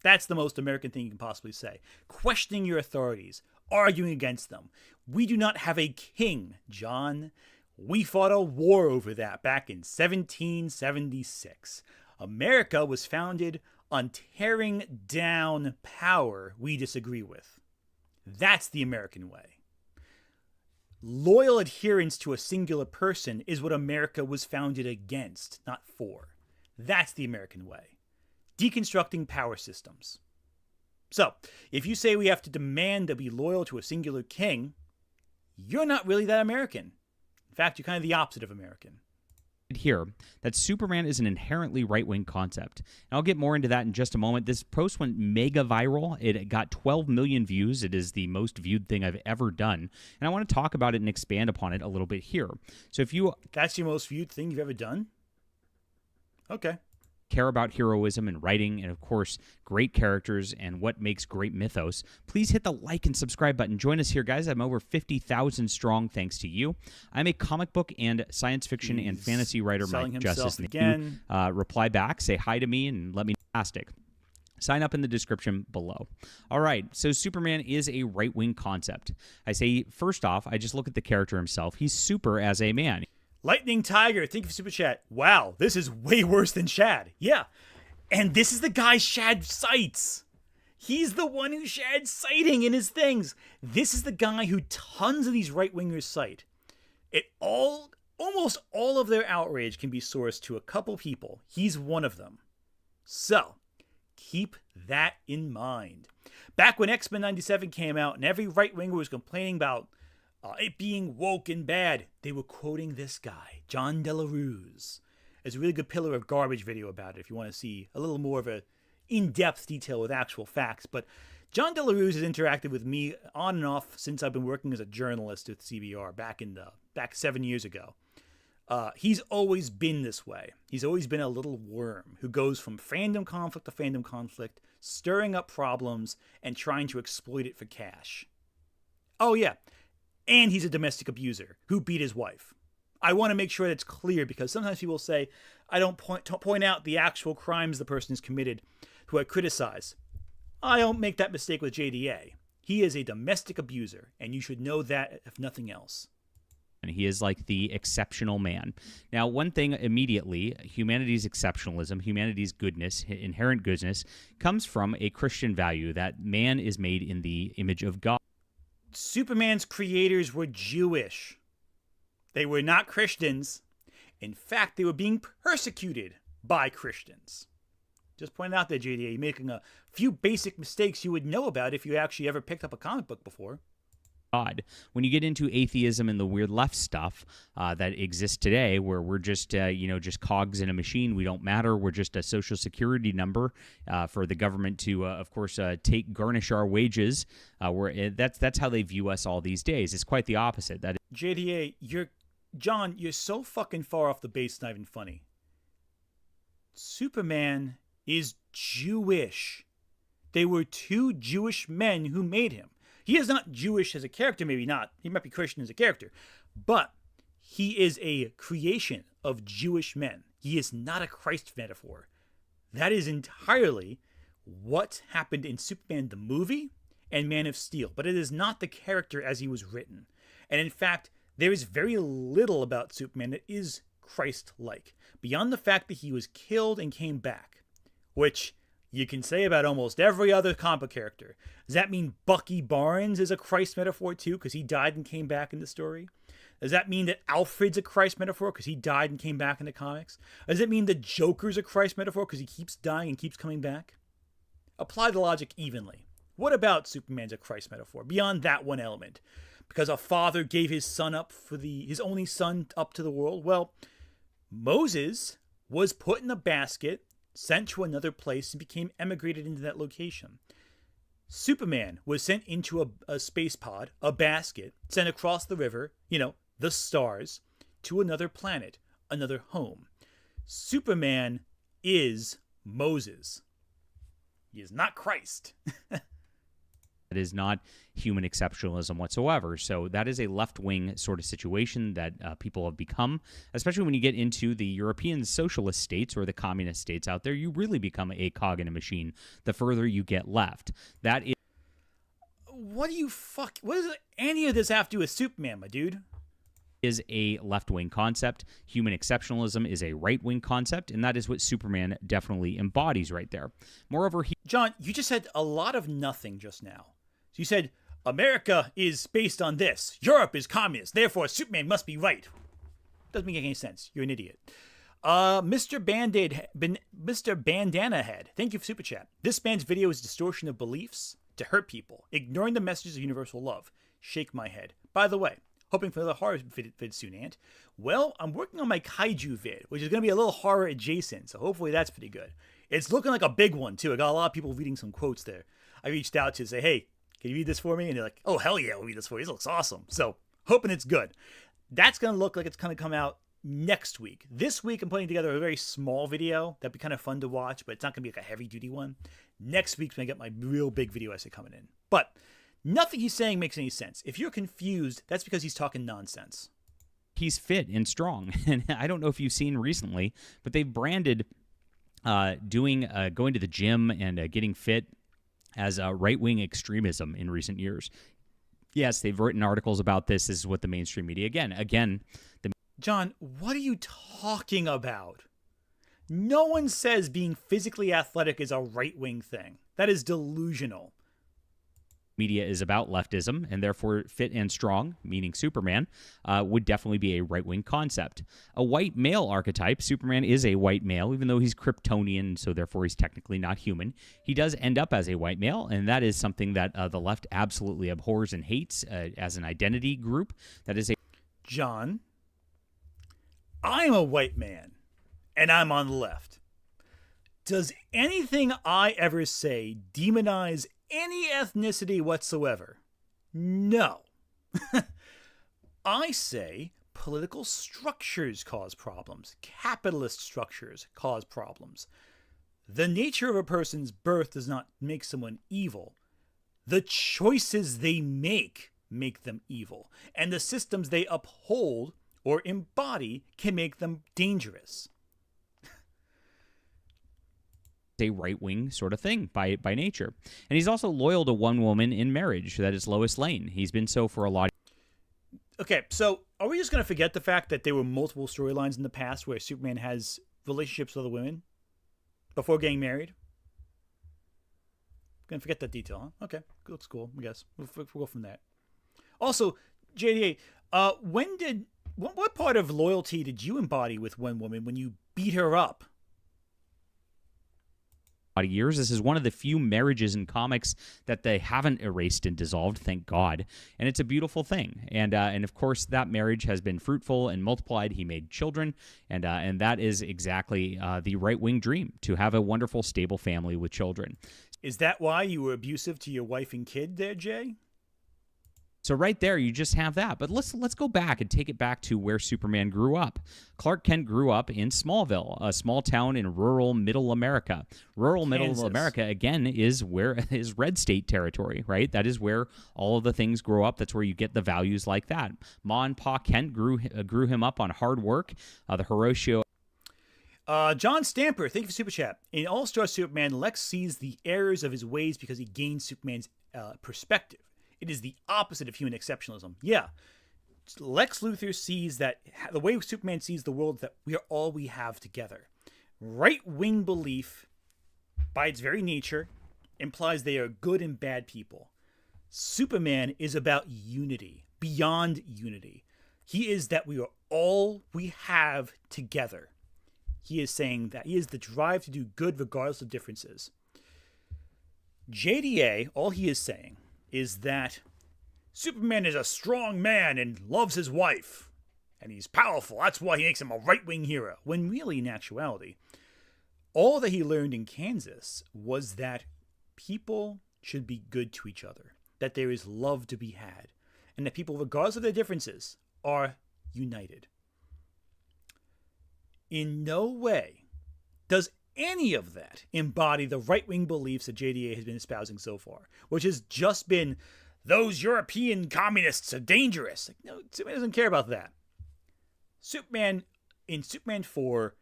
That's the most American thing you can possibly say. Questioning your authorities, arguing against them. We do not have a king, John. We fought a war over that back in 1776. America was founded on tearing down power we disagree with. That's the American way. Loyal adherence to a singular person is what America was founded against, not for. That's the American way. Deconstructing power systems. So, if you say we have to demand to be loyal to a singular king, you're not really that American. In fact, you're kind of the opposite of American. Here that Superman is an inherently right-wing concept. And I'll get more into that in just a moment. This post went mega viral. It got 12 million views. It is the most viewed thing I've ever done. And I want to talk about it and expand upon it a little bit here. So if you... That's your most viewed thing you've ever done? Okay. Care about heroism and writing and, of course, great characters and what makes great mythos, please hit the like and subscribe button. Join us here, guys. I'm over 50,000 strong thanks to you. I'm a comic book and science fiction and fantasy writer, Mike Justice. Again. Reply back, say hi to me, and let me know. Fantastic. Sign up in the description below. All right, so Superman is a right-wing concept. I say, first off, I just look at the character himself. He's super as a man. Lightning Tiger, thank you for Super Chat. Wow, this is way worse than Shad. Yeah. And this is the guy Shad cites. He's the one who Shad's citing in his things. This is the guy who tons of these right-wingers cite. Almost all of their outrage can be sourced to a couple people. He's one of them. So, keep that in mind. Back when X-Men 97 came out and every right-winger was complaining about it being woke and bad, they were quoting this guy, John Delarose. There's a really good Pillar of Garbage video about it if you want to see a little more of a in-depth detail with actual facts. But John Delarose has interacted with me on and off since I've been working as a journalist at CBR back 7 years ago. He's always been this way. He's always been a little worm who goes from fandom conflict to fandom conflict, stirring up problems and trying to exploit it for cash. Oh yeah. And he's a domestic abuser who beat his wife. I want to make sure that's clear because sometimes people say, I don't point out the actual crimes the person has committed who I criticize. I don't make that mistake with JDA. He is a domestic abuser, and you should know that if nothing else. And he is like the exceptional man. Now, one thing immediately, humanity's exceptionalism, humanity's goodness, inherent goodness, comes from a Christian value that man is made in the image of God. Superman's creators were Jewish. They were not Christians. In fact, they were being persecuted by Christians. Just pointing out there, JDA, you're making a few basic mistakes you would know about if you actually ever picked up a comic book before. God. When you get into atheism and the weird left stuff that exists today, where we're just just cogs in a machine, we don't matter. We're just a social security number for the government to, of course, garnish our wages. That's how they view us all these days. It's quite the opposite. That JDA, John, you're so fucking far off the base. It's not even funny. Superman is Jewish. They were two Jewish men who made him. He is not Jewish as a character, maybe not. He might be Christian as a character. But he is a creation of Jewish men. He is not a Christ metaphor. That is entirely what happened in Superman the movie and Man of Steel, but it is not the character as he was written. And in fact, there is very little about Superman that is Christ-like, beyond the fact that he was killed and came back, which you can say about almost every other comic book character. Does that mean Bucky Barnes is a Christ metaphor too, because he died and came back in the story? Does that mean that Alfred's a Christ metaphor because he died and came back in the comics? Does it mean the Joker's a Christ metaphor because he keeps dying and keeps coming back? Apply the logic evenly. What about Superman's a Christ metaphor, beyond that one element? Because a father gave his son up for his only son up to the world? Well, Moses was put in a basket, sent to another place, and became emigrated into that location. Superman was sent into a space pod, a basket, sent across the river, the stars, to another planet, another home. Superman is Moses. He is not Christ. It is not human exceptionalism whatsoever. So that is a left-wing sort of situation that people have become, especially when you get into the European socialist states or the communist states out there. You really become a cog in a machine the further you get left. That is... What does any of this have to do with Superman, my dude? Is a left-wing concept. Human exceptionalism is a right-wing concept, and that is what Superman definitely embodies right there. Moreover, John, you just said a lot of nothing just now. So you said, America is based on this. Europe is communist. Therefore, Superman must be right. Doesn't make any sense. You're an idiot. Mr. Bandana Head, thank you for Super Chat. This man's video is distortion of beliefs to hurt people, ignoring the messages of universal love. Shake my head. By the way, hoping for another horror vid soon, Ant. Well, I'm working on my kaiju vid, which is going to be a little horror adjacent, so hopefully that's pretty good. It's looking like a big one, too. I got a lot of people reading some quotes there. I reached out to say, hey, can you read this for me? And they're like, oh, hell yeah, I'll read this for you. This looks awesome. So, hoping it's good. That's going to look like it's going to come out next week. This week, I'm putting together a very small video. That'd be kind of fun to watch, but it's not going to be like a heavy-duty one. Next week's when I get my real big video essay coming in. But nothing he's saying makes any sense. If you're confused, that's because he's talking nonsense. He's fit and strong. And I don't know if you've seen recently, but they've branded going to the gym and getting fit as right-wing extremism in recent years. Yes, they've written articles about this. This is what the mainstream media, again. John, what are you talking about? No one says being physically athletic is a right-wing thing. That is delusional. Media is about leftism, and therefore fit and strong, meaning Superman, would definitely be a right-wing concept. A white male archetype, Superman is a white male, even though he's Kryptonian, so therefore he's technically not human. He does end up as a white male, and that is something that the left absolutely abhors and hates as an identity group. That is a... John, I'm a white man, and I'm on the left. Does anything I ever say demonize any ethnicity whatsoever? No. I say political structures cause problems. Capitalist structures cause problems. The nature of a person's birth does not make someone evil. The choices they make them evil. And the systems they uphold or embody can make them dangerous. A right-wing sort of thing by nature. And he's also loyal to one woman in marriage. That is Lois Lane. He's been so for a lot. Okay, so are we just going to forget the fact that there were multiple storylines in the past where Superman has relationships with other women before getting married? Gonna forget that detail, huh? Okay, looks cool, I guess. We'll go from that. Also, JDA, what part of loyalty did you embody with one woman when you beat her up? Years. This is one of the few marriages in comics that they haven't erased and dissolved, thank God. And it's a beautiful thing. And of course, that marriage has been fruitful and multiplied. He made children, and that is exactly the right-wing dream, to have a wonderful, stable family with children. Is that why you were abusive to your wife and kid there, Jay? So right there, you just have that. But let's go back and take it back to where Superman grew up. Clark Kent grew up in Smallville, a small town in rural Middle America. Rural Kansas. Middle America, again, is red state territory, right? That is where all of the things grow up. That's where you get the values like that. Ma and Pa Kent grew him up on hard work. The Horatio. John Stamper, thank you for Super Chat. In All-Star Superman, Lex sees the errors of his ways because he gains Superman's perspective. It is the opposite of human exceptionalism. Yeah, Lex Luthor sees that the way Superman sees the world, that we are all we have together. Right-wing belief, by its very nature, implies they are good and bad people. Superman is about unity, beyond unity. He is that we are all we have together. He is saying that he is the drive to do good regardless of differences. JDA, all he is saying is that Superman is a strong man and loves his wife. And he's powerful. That's why he makes him a right-wing hero. When really, in actuality, all that he learned in Kansas was that people should be good to each other. That there is love to be had. And that people, regardless of their differences, are united. In no way does any of that embody the right-wing beliefs that JDA has been espousing so far, which has just been, those European communists are dangerous. Like, no, Superman doesn't care about that. Superman, in Superman 4,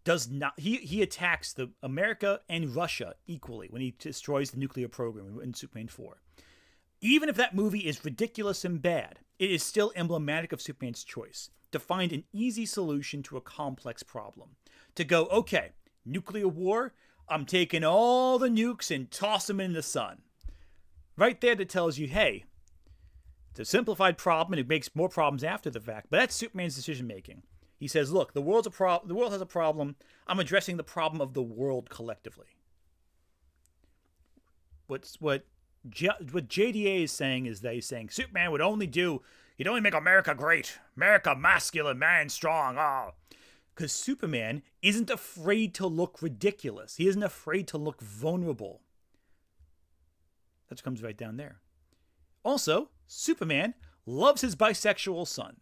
does not, he attacks the America and Russia equally when he destroys the nuclear program in Superman 4. Even if that movie is ridiculous and bad, it is still emblematic of Superman's choice to find an easy solution to a complex problem. To go, okay, nuclear war, I'm taking all the nukes and toss them in the sun. Right there that tells you, hey, it's a simplified problem and it makes more problems after the fact, but that's Superman's decision making. He says, look, the world has a problem. I'm addressing the problem of the world collectively. What JDA is saying is that he's saying Superman would only he'd only make America great. America masculine, man strong. Oh. Because Superman isn't afraid to look ridiculous. He isn't afraid to look vulnerable. That comes right down there. Also, Superman loves his bisexual son.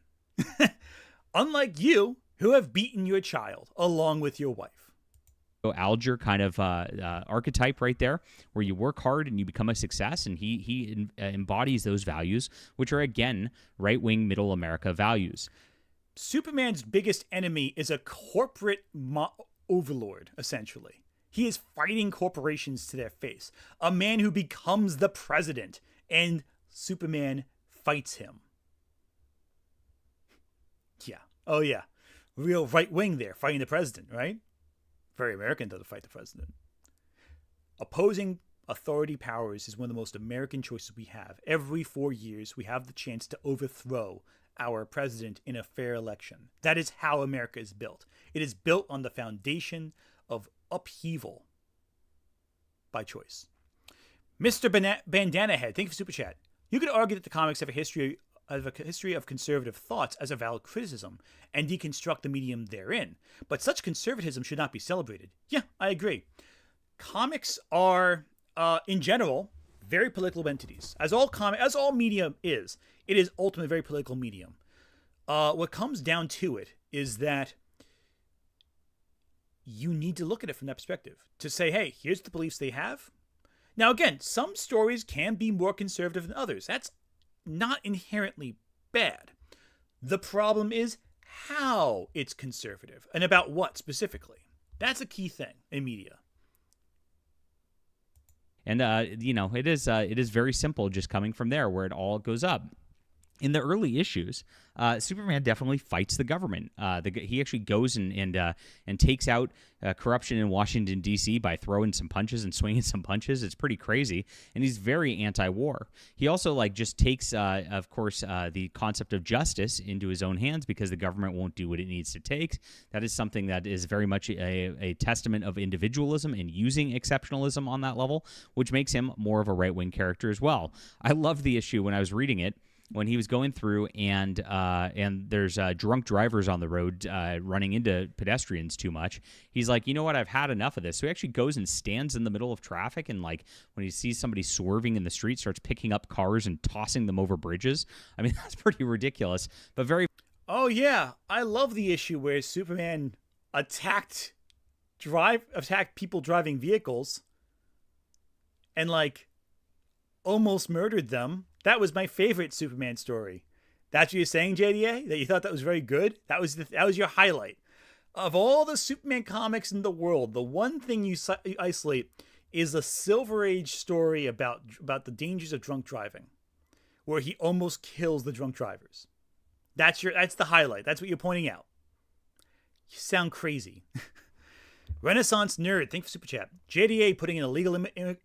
Unlike you, who have beaten your child along with your wife. Alger kind of archetype right there, where you work hard and you become a success, and he embodies those values, which are, again, right-wing Middle America values. Superman's biggest enemy is a corporate overlord, essentially. He is fighting corporations to their face. A man who becomes the president, and Superman fights him. Yeah. Oh, yeah. Real right-wing there, fighting the president, right? Very American to fight the president. Opposing authority powers is one of the most American choices we have. Every 4 years, we have the chance to overthrow our president in a fair election. That is how America is built. It is built on the foundation of upheaval by choice. Mr. Bandana Head, thank you for Super Chat. You could argue that the comics have a history of conservative thoughts as a valid criticism and deconstruct the medium therein, but such conservatism should not be celebrated. Yeah, I agree. Comics are, in general, very political entities. As all media is, it is ultimately a very political medium. What comes down to it is that you need to look at it from that perspective to say, hey, here's the beliefs they have. Now, again, some stories can be more conservative than others. That's not inherently bad. The problem is how it's conservative and about what specifically. That's a key thing in media. And it is very simple, just coming from there, where it all goes up. In the early issues, Superman definitely fights the government. He actually goes and takes out corruption in Washington, D.C. by throwing some punches and swinging some punches. It's pretty crazy. And he's very anti-war. He also just takes, of course, the concept of justice into his own hands because the government won't do what it needs to take. That is something that is very much a testament of individualism and using exceptionalism on that level, which makes him more of a right-wing character as well. I loved the issue when I was reading it, when he was going through and there's drunk drivers on the road running into pedestrians too much. He's like, you know what? I've had enough of this. So he actually goes and stands in the middle of traffic, and like when he sees somebody swerving in the street, starts picking up cars and tossing them over bridges. I mean, that's pretty ridiculous, but very. Oh yeah, I love the issue where Superman attacked people driving vehicles and like almost murdered them. That was my favorite Superman story. That's what you're saying, JDA? That you thought that was very good? That was your highlight. Of all the Superman comics in the world, the one thing you isolate is a Silver Age story about the dangers of drunk driving, where he almost kills the drunk drivers. That's the highlight. That's what you're pointing out. You sound crazy. Renaissance Nerd, thank you for Super Chat. JDA putting an illegal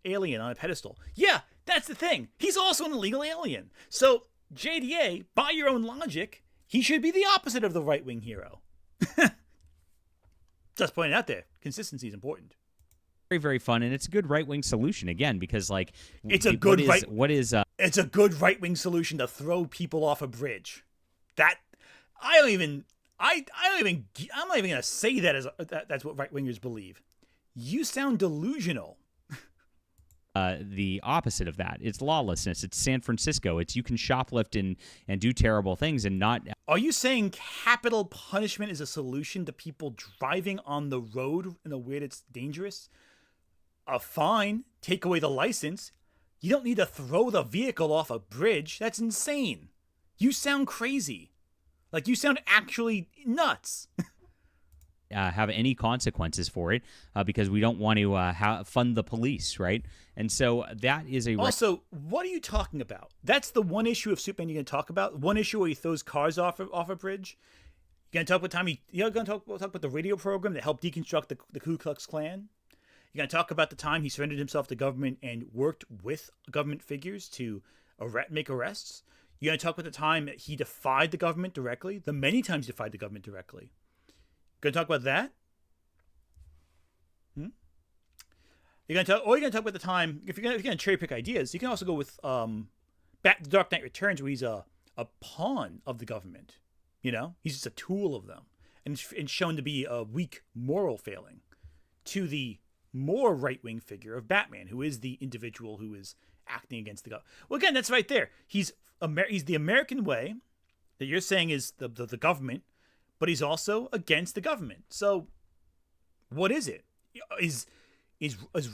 alien on a pedestal. Yeah, that's the thing. He's also an illegal alien. So, JDA, by your own logic, he should be the opposite of the right-wing hero. Just pointing out there. Consistency is important. Very, very fun, and it's a good right-wing solution, again, because, like... It's a good It's a good right-wing solution to throw people off a bridge. That... I'm not even gonna say that's what right-wingers believe. You sound delusional. The opposite of that. It's lawlessness. It's San Francisco. It's you can shoplift and do terrible things and not... Are you saying capital punishment is a solution to people driving on the road in a way that's dangerous? A fine, take away the license. You don't need to throw the vehicle off a bridge. That's insane. You sound crazy. Like, you sound actually nuts. Have any consequences for it because we don't want to fund the police, right? And so that is a... Also, what are you talking about? That's the one issue of Superman you're going to talk about? One issue where he throws cars off a bridge? You're going to talk about time you're going to talk about the radio program that helped deconstruct the Ku Klux Klan? You're going to talk about the time he surrendered himself to government and worked with government figures to make arrests? You're going to talk about the time that he defied the government directly? The many times he defied the government directly? Going to talk about that? You're going to talk about the time. If you're going to cherry pick ideas, you can also go with back to Dark Knight Returns, where he's a pawn of the government. You know, he's just a tool of them, and shown to be a weak moral failing to the more right wing figure of Batman, who is the individual who is acting against the government. Well, again, that's right there. He's the American way that you're saying is the government. But he's also against the government. So, what is it? Is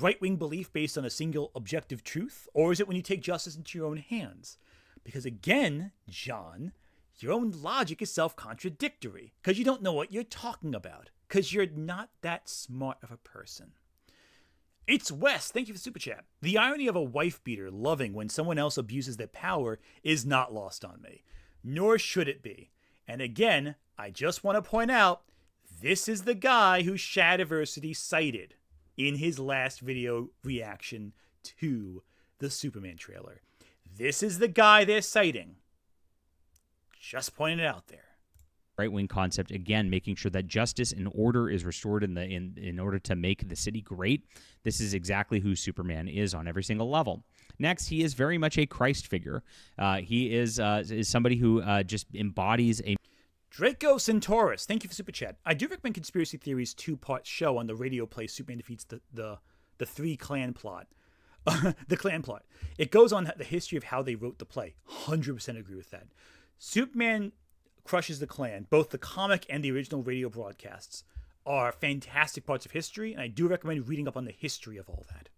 right-wing belief based on a single objective truth? Or is it when you take justice into your own hands? Because again, John, your own logic is self-contradictory. Because you don't know what you're talking about. Because you're not that smart of a person. It's Wes. Thank you for Super Chat. The irony of a wife-beater loving when someone else abuses their power is not lost on me. Nor should it be. And again, I just want to point out, this is the guy who Shadiversity cited in his last video reaction to the Superman trailer. This is the guy they're citing. Just pointing it out there. Right-wing concept, again, making sure that justice and order is restored in order to make the city great. This is exactly who Superman is on every single level. Next, he is very much a Christ figure. He is somebody who just embodies a... Draco Centaurus, thank you for Super Chat. I do recommend Conspiracy Theories 2-part show on the radio play Superman defeats the three clan plot. The clan plot. It goes on the history of how they wrote the play. 100% agree with that. Superman crushes the Klan. Both the comic and the original radio broadcasts are fantastic parts of history, and I do recommend reading up on the history of all that.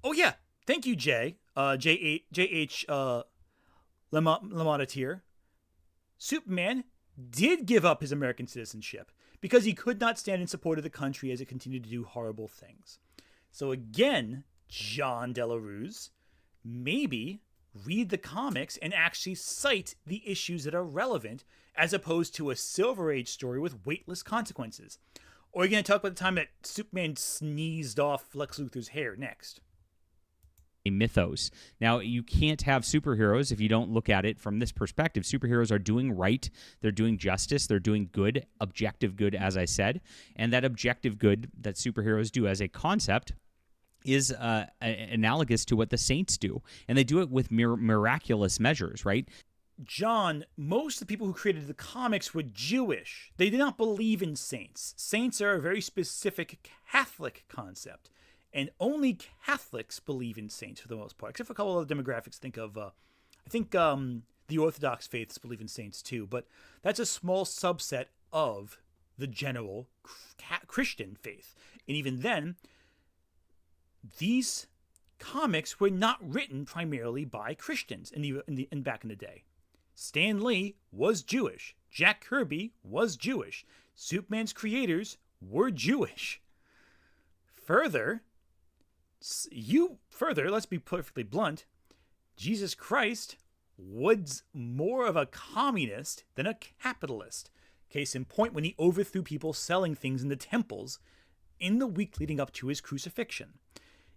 Oh yeah, thank you, Jay. J.H. Lamottier. Superman did give up his American citizenship because he could not stand in support of the country as it continued to do horrible things. So again, John Delarose, maybe read the comics and actually cite the issues that are relevant as opposed to a Silver Age story with weightless consequences. Or you're going to talk about the time that Superman sneezed off Lex Luthor's hair next. A mythos. Now, you can't have superheroes if you don't look at it from this perspective. Superheroes are doing right. They're doing justice. They're doing good, objective good, as I said. And that objective good that superheroes do as a concept is analogous to what the saints do, and they do it with miraculous measures, right? John, most of the people who created the comics were Jewish. They did not believe in saints. Saints are a very specific Catholic concept, and only Catholics believe in saints for the most part, except for a couple of other demographics. Think of, the Orthodox faiths believe in saints too, but that's a small subset of the general Christian faith. And even then, these comics were not written primarily by Christians in back in the day. Stan Lee was Jewish. Jack Kirby was Jewish. Superman's creators were Jewish. Further, let's be perfectly blunt, Jesus Christ was more of a communist than a capitalist. Case in point, when he overthrew people selling things in the temples in the week leading up to his crucifixion.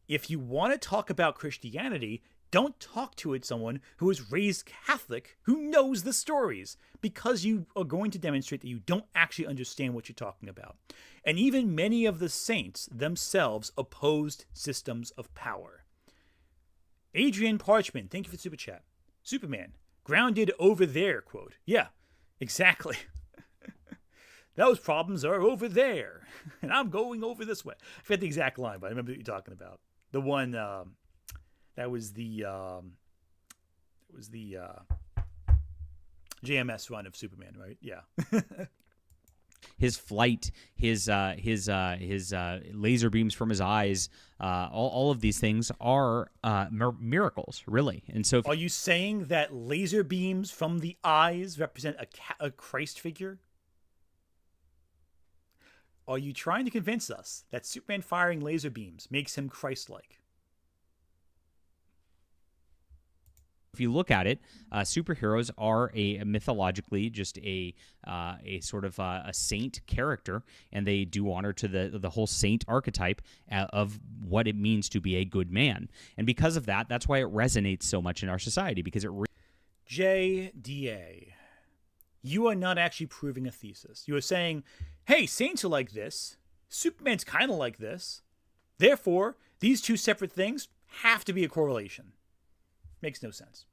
If you want to talk about Christianity, don't talk to it someone who was raised Catholic who knows the stories, because you are going to demonstrate that you don't actually understand what you're talking about. And even many of the saints themselves opposed systems of power. Adrian Parchman, thank you for the super chat. Superman, grounded over there, quote. Yeah, exactly. Those problems are over there, and I'm going over this way. I forget the exact line, but I remember what you're talking about. The one that was the JMS run of Superman, right? Yeah. His flight, his laser beams from his eyes, all of these things are miracles, really. And so, are you saying that laser beams from the eyes represent a Christ figure? Are you trying to convince us that Superman firing laser beams makes him Christ-like? if you look at it, superheroes are mythologically just a sort of a saint character, and they do honor to the whole saint archetype of what it means to be a good man. And because of that, that's why it resonates so much in our society, because it JDA, you are not actually proving a thesis. You are saying, hey, saints are like this, Superman's kind of like this, therefore, these two separate things have to be a correlation. Makes no sense.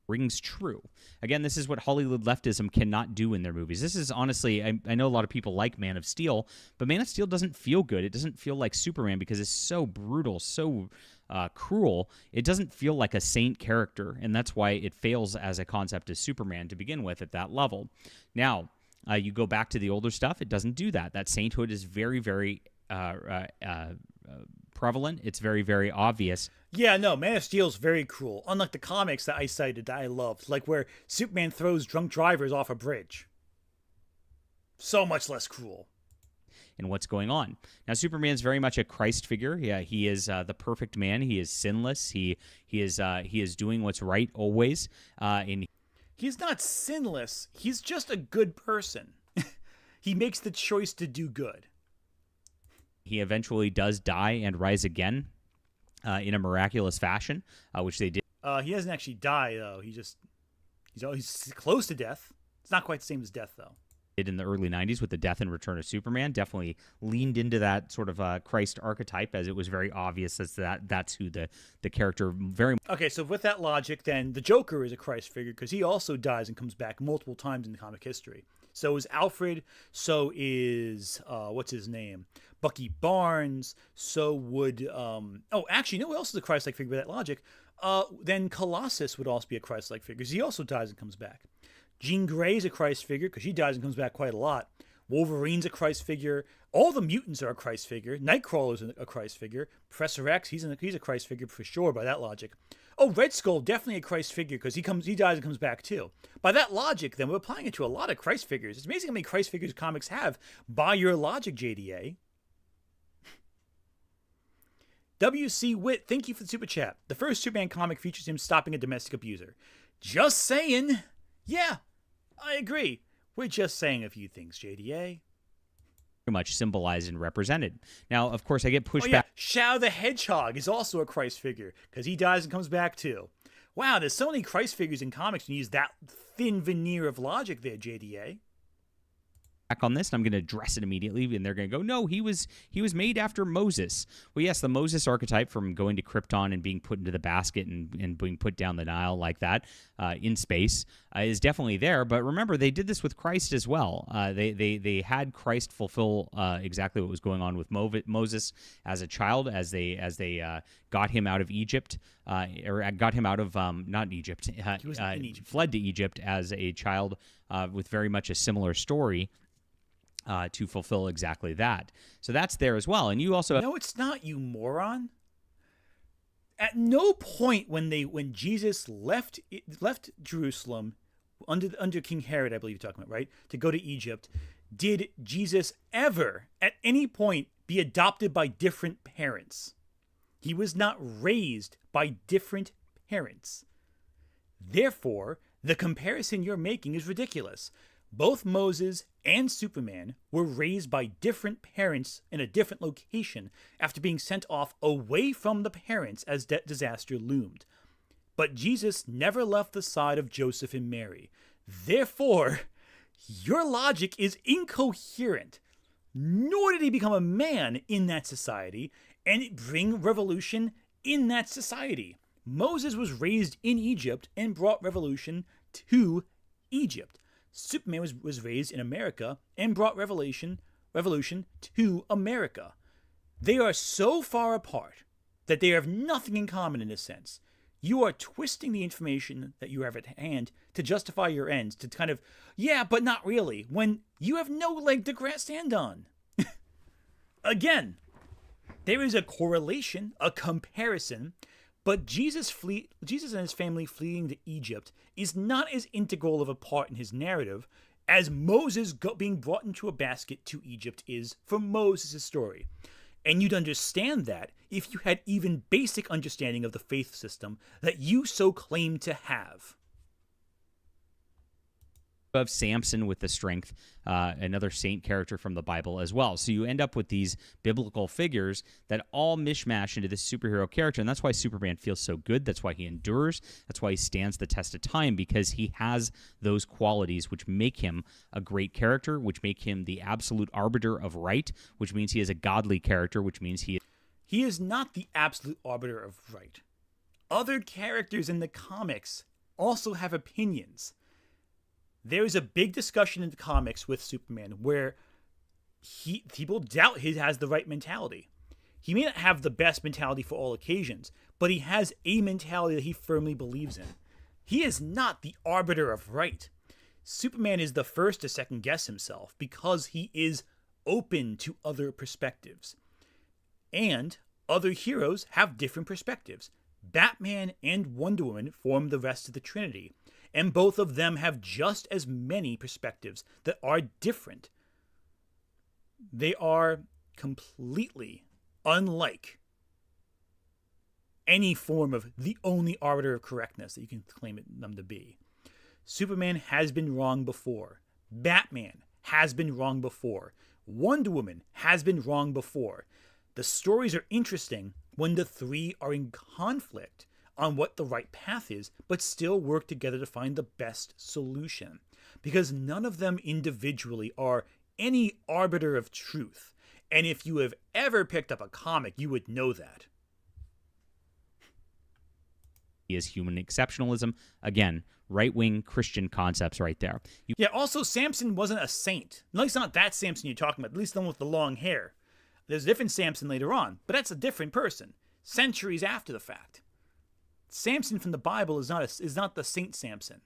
Rings true. Again, this is what Hollywood leftism cannot do in their movies. This is honestly, I know a lot of people like Man of Steel, but Man of Steel doesn't feel good. It doesn't feel like Superman because it's so brutal, so cruel. It doesn't feel like a saint character, and that's why it fails as a concept as Superman to begin with at that level. Now, you go back to the older stuff, it doesn't do that. That sainthood is very, very prevalent. It's very, very obvious. Yeah, no, Man of Steel's very cruel. Unlike the comics that I cited that I loved, like where Superman throws drunk drivers off a bridge. So much less cruel. And what's going on. Now, Superman's very much a Christ figure. Yeah, he is the perfect man. He is sinless. He is doing what's right always. And he's not sinless. He's just a good person. He makes the choice to do good. He eventually does die and rise again in a miraculous fashion, which they did. He doesn't actually die, though. He's close to death. It's not quite the same as death, though. Did in the early 90s with the death and return of Superman, definitely leaned into that sort of Christ archetype, as it was very obvious that's who the character very. Okay, so with that logic, then the Joker is a Christ figure because he also dies and comes back multiple times in comic history. So is Alfred. So is what's his name, Bucky Barnes. So would actually, you know who else is a Christ-like figure by that logic? Then Colossus would also be a Christ-like figure because he also dies and comes back. Jean Grey's a Christ figure because she dies and comes back quite a lot. Wolverine's a Christ figure. All the mutants are a Christ figure. Nightcrawler's a Christ figure. Professor X, he's a Christ figure for sure by that logic. Oh, Red Skull, definitely a Christ figure because he dies and comes back too. By that logic, then we're applying it to a lot of Christ figures. It's amazing how many Christ figures comics have by your logic, JDA. WC Witt, thank you for the super chat. The first Superman comic features him stopping a domestic abuser. Just saying. Yeah, I agree. We're just saying a few things, JDA. Very much symbolized and represented. Now, of course, I get pushed back. back. Shadow the Hedgehog is also a Christ figure because he dies and comes back too. Wow, there's so many Christ figures in comics and you use that thin veneer of logic there, JDA. on this, and I'm going to address it immediately, and they're going to go, no, he was made after Moses. Well, yes, the Moses archetype from going to Krypton and being put into the basket and being put down the Nile like that in space is definitely there. But remember, they did this with Christ as well. They had Christ fulfill exactly what was going on with Moses as a child, as they got him out of Egypt, or got him out of not Egypt, He was in Egypt. fled to Egypt as a child with very much a similar story. To fulfill exactly that. So that's there as well. And you also No, it's not, you moron. At no point when Jesus left Jerusalem under King Herod, I believe you're talking about, right, to go to Egypt, did Jesus ever at any point be adopted by different parents. He was not raised by different parents. Therefore, the comparison you're making is ridiculous. Both Moses and Superman were raised by different parents in a different location after being sent off away from the parents as disaster loomed. But Jesus never left the side of Joseph and Mary. Therefore, your logic is incoherent. Nor did he become a man in that society and bring revolution in that society. Moses was raised in Egypt and brought revolution to Egypt. Superman was raised in America and brought revolution to America. They are so far apart that they have nothing in common in this sense. You are twisting the information that you have at hand to justify your ends, to kind of, yeah, but not really, when you have no leg to stand on. Again, there is a correlation, a comparison, but Jesus and his family fleeing to Egypt is not as integral of a part in his narrative as Moses being brought into a basket to Egypt is for Moses' story. And you'd understand that if you had even basic understanding of the faith system that you so claim to have. Of Samson with the strength, another saint character from the Bible as well. So you end up with these biblical figures that all mishmash into this superhero character, and that's why Superman feels so good. That's why he endures. That's why he stands the test of time, because he has those qualities which make him a great character, which make him the absolute arbiter of right, which means he is a godly character, which means he is not the absolute arbiter of right. Other characters in the comics also have opinions. There is a big discussion in the comics with Superman where people doubt he has the right mentality. He may not have the best mentality for all occasions, but he has a mentality that he firmly believes in. He is not the arbiter of right. Superman is the first to second guess himself because he is open to other perspectives. And other heroes have different perspectives. Batman and Wonder Woman form the rest of the Trinity. And both of them have just as many perspectives that are different. They are completely unlike any form of the only arbiter of correctness that you can claim them to be. Superman has been wrong before. Batman has been wrong before. Wonder Woman has been wrong before. The stories are interesting when the three are in conflict on what the right path is, but still work together to find the best solution. Because none of them individually are any arbiter of truth. And if you have ever picked up a comic, you would know that. is human exceptionalism. Again, right-wing Christian concepts right there. Yeah, also, Samson wasn't a saint. At least not that Samson you're talking about, at least the one with the long hair. There's a different Samson later on, but that's a different person, centuries after the fact. Samson from the Bible is not the Saint Samson.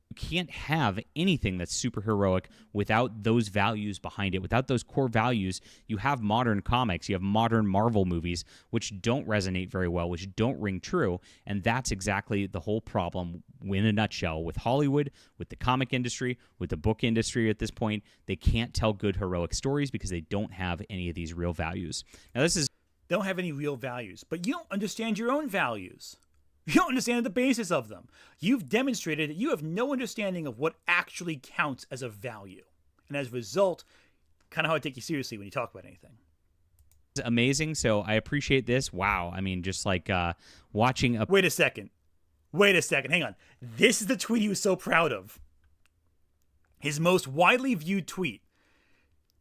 You can't have anything that's superheroic without those values behind it. Without those core values, you have modern comics, you have modern Marvel movies, which don't resonate very well, which don't ring true, and that's exactly the whole problem in a nutshell with Hollywood, with the comic industry, with the book industry at this point. They can't tell good heroic stories because they don't have any of these real values. Now, They don't have any real values, but you don't understand your own values. You don't understand the basis of them. You've demonstrated that you have no understanding of what actually counts as a value. And as a result, kind of how I take you seriously when you talk about anything. Amazing. So I appreciate this. Wow. I mean, just like watching a... Wait a second. Hang on. This is the tweet he was so proud of. His most widely viewed tweet,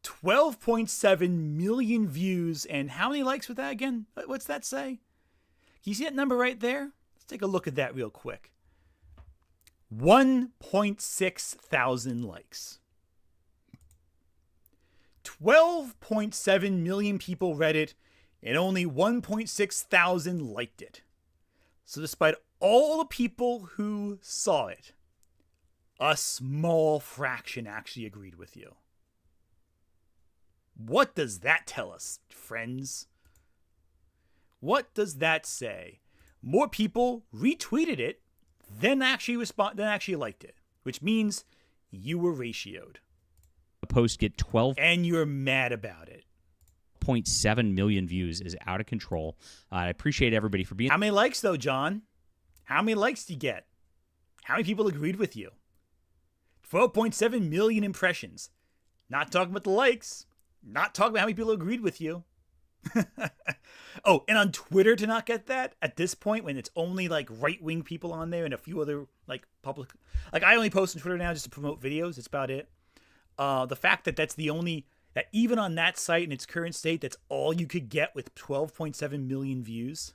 12.7 million views, and how many likes with that again? What's that say? Can you see that number right there? Let's take a look at that real quick. 1.6 thousand likes. 12.7 million people read it, and only 1.6 thousand liked it. So despite all the people who saw it, a small fraction actually agreed with you. What does that tell us, friends? What does that say? More people retweeted it than actually liked it, which means you were ratioed. The post get 12 and you're mad about it. 0.7 million views is out of control. I appreciate everybody for being. How many likes though, John? How many likes did you get? How many people agreed with you? 12.7 million impressions. Not talking about the likes. Not talking about how many people agreed with you. Oh, and on Twitter to not get that at this point when it's only like right-wing people on there and a few other like public, like I only post on Twitter now just to promote videos. It's about it. The fact that that's the only, that even on that site in its current state, that's all you could get with 12.7 million views.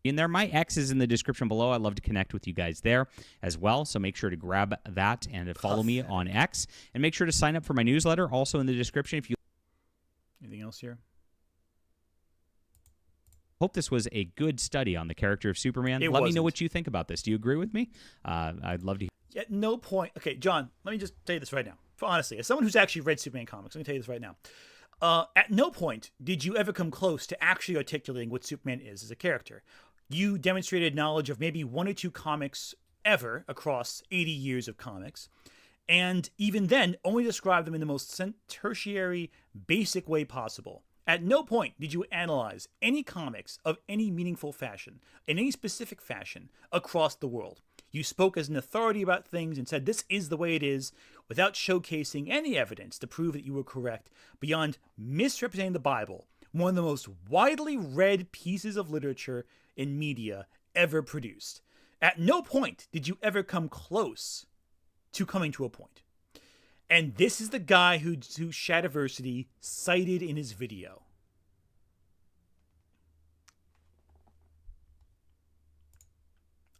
In there, my X is in the description below. I'd love to connect with you guys there as well. So make sure to grab that and follow me on X, and make sure to sign up for my newsletter. Also in the description. If you anything else here? Hope this was a good study on the character of Superman. Let me know what you think about this. Do you agree with me? I'd love to. At no point. Okay, John, let me just tell you this right now. Honestly, as someone who's actually read Superman comics, let me tell you this right now. At no point did you ever come close to actually articulating what Superman is as a character. You demonstrated knowledge of maybe one or two comics ever across 80 years of comics, and even then only described them in the most tertiary, basic way possible. At no point did you analyze any comics of any meaningful fashion, in any specific fashion, across the world. You spoke as an authority about things and said this is the way it is, without showcasing any evidence to prove that you were correct, beyond misrepresenting the Bible, one of the most widely read pieces of literature in media ever produced. At no point did you ever come close to coming to a point. And this is the guy who Shadiversity cited in his video.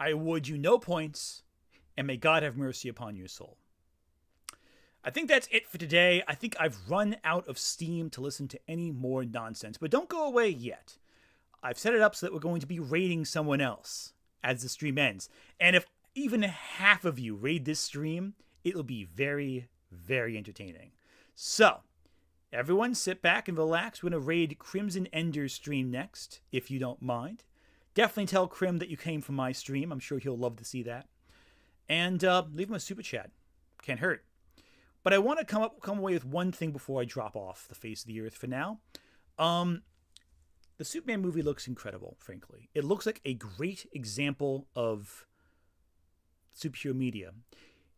I award you no points, and may God have mercy upon your soul. I think that's it for today. I think I've run out of steam to listen to any more nonsense, but don't go away yet. I've set it up so that we're going to be raiding someone else as the stream ends. And if even half of you raid this stream, it'll be very, very entertaining. So, everyone sit back and relax. We're going to raid Crimson Ender's stream next, if you don't mind. Definitely tell Crim that you came from my stream. I'm sure he'll love to see that. And leave him a super chat. Can't hurt. But I want to come away with one thing before I drop off the face of the earth for now. The Superman movie looks incredible, frankly. It looks like a great example of superhero media.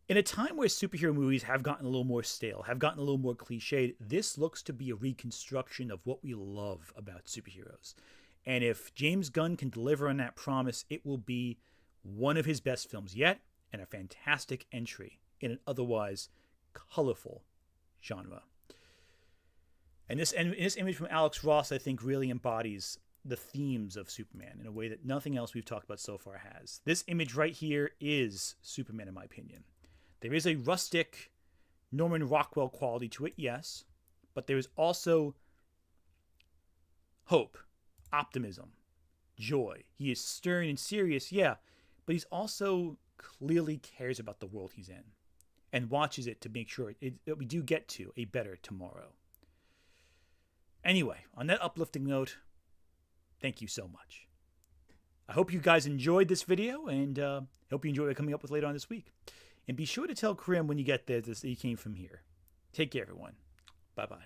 In a time where superhero movies have gotten a little more stale, have gotten a little more cliched, this looks to be a reconstruction of what we love about superheroes. And if James Gunn can deliver on that promise, it will be one of his best films yet, and a fantastic entry in an otherwise colorful genre. And this image from Alex Ross, I think, really embodies the themes of Superman in a way that nothing else we've talked about so far has. This image right here is Superman, in my opinion. There is a rustic Norman Rockwell quality to it, yes, but there is also hope, optimism, joy. He is stern and serious, yeah, but he's also clearly cares about the world he's in and watches it to make sure that we do get to a better tomorrow. Anyway, on that uplifting note, thank you so much. I hope you guys enjoyed this video, and hope you enjoy what coming up with later on this week. And be sure to tell Karim when you get there that you came from here. Take care, everyone. Bye-bye.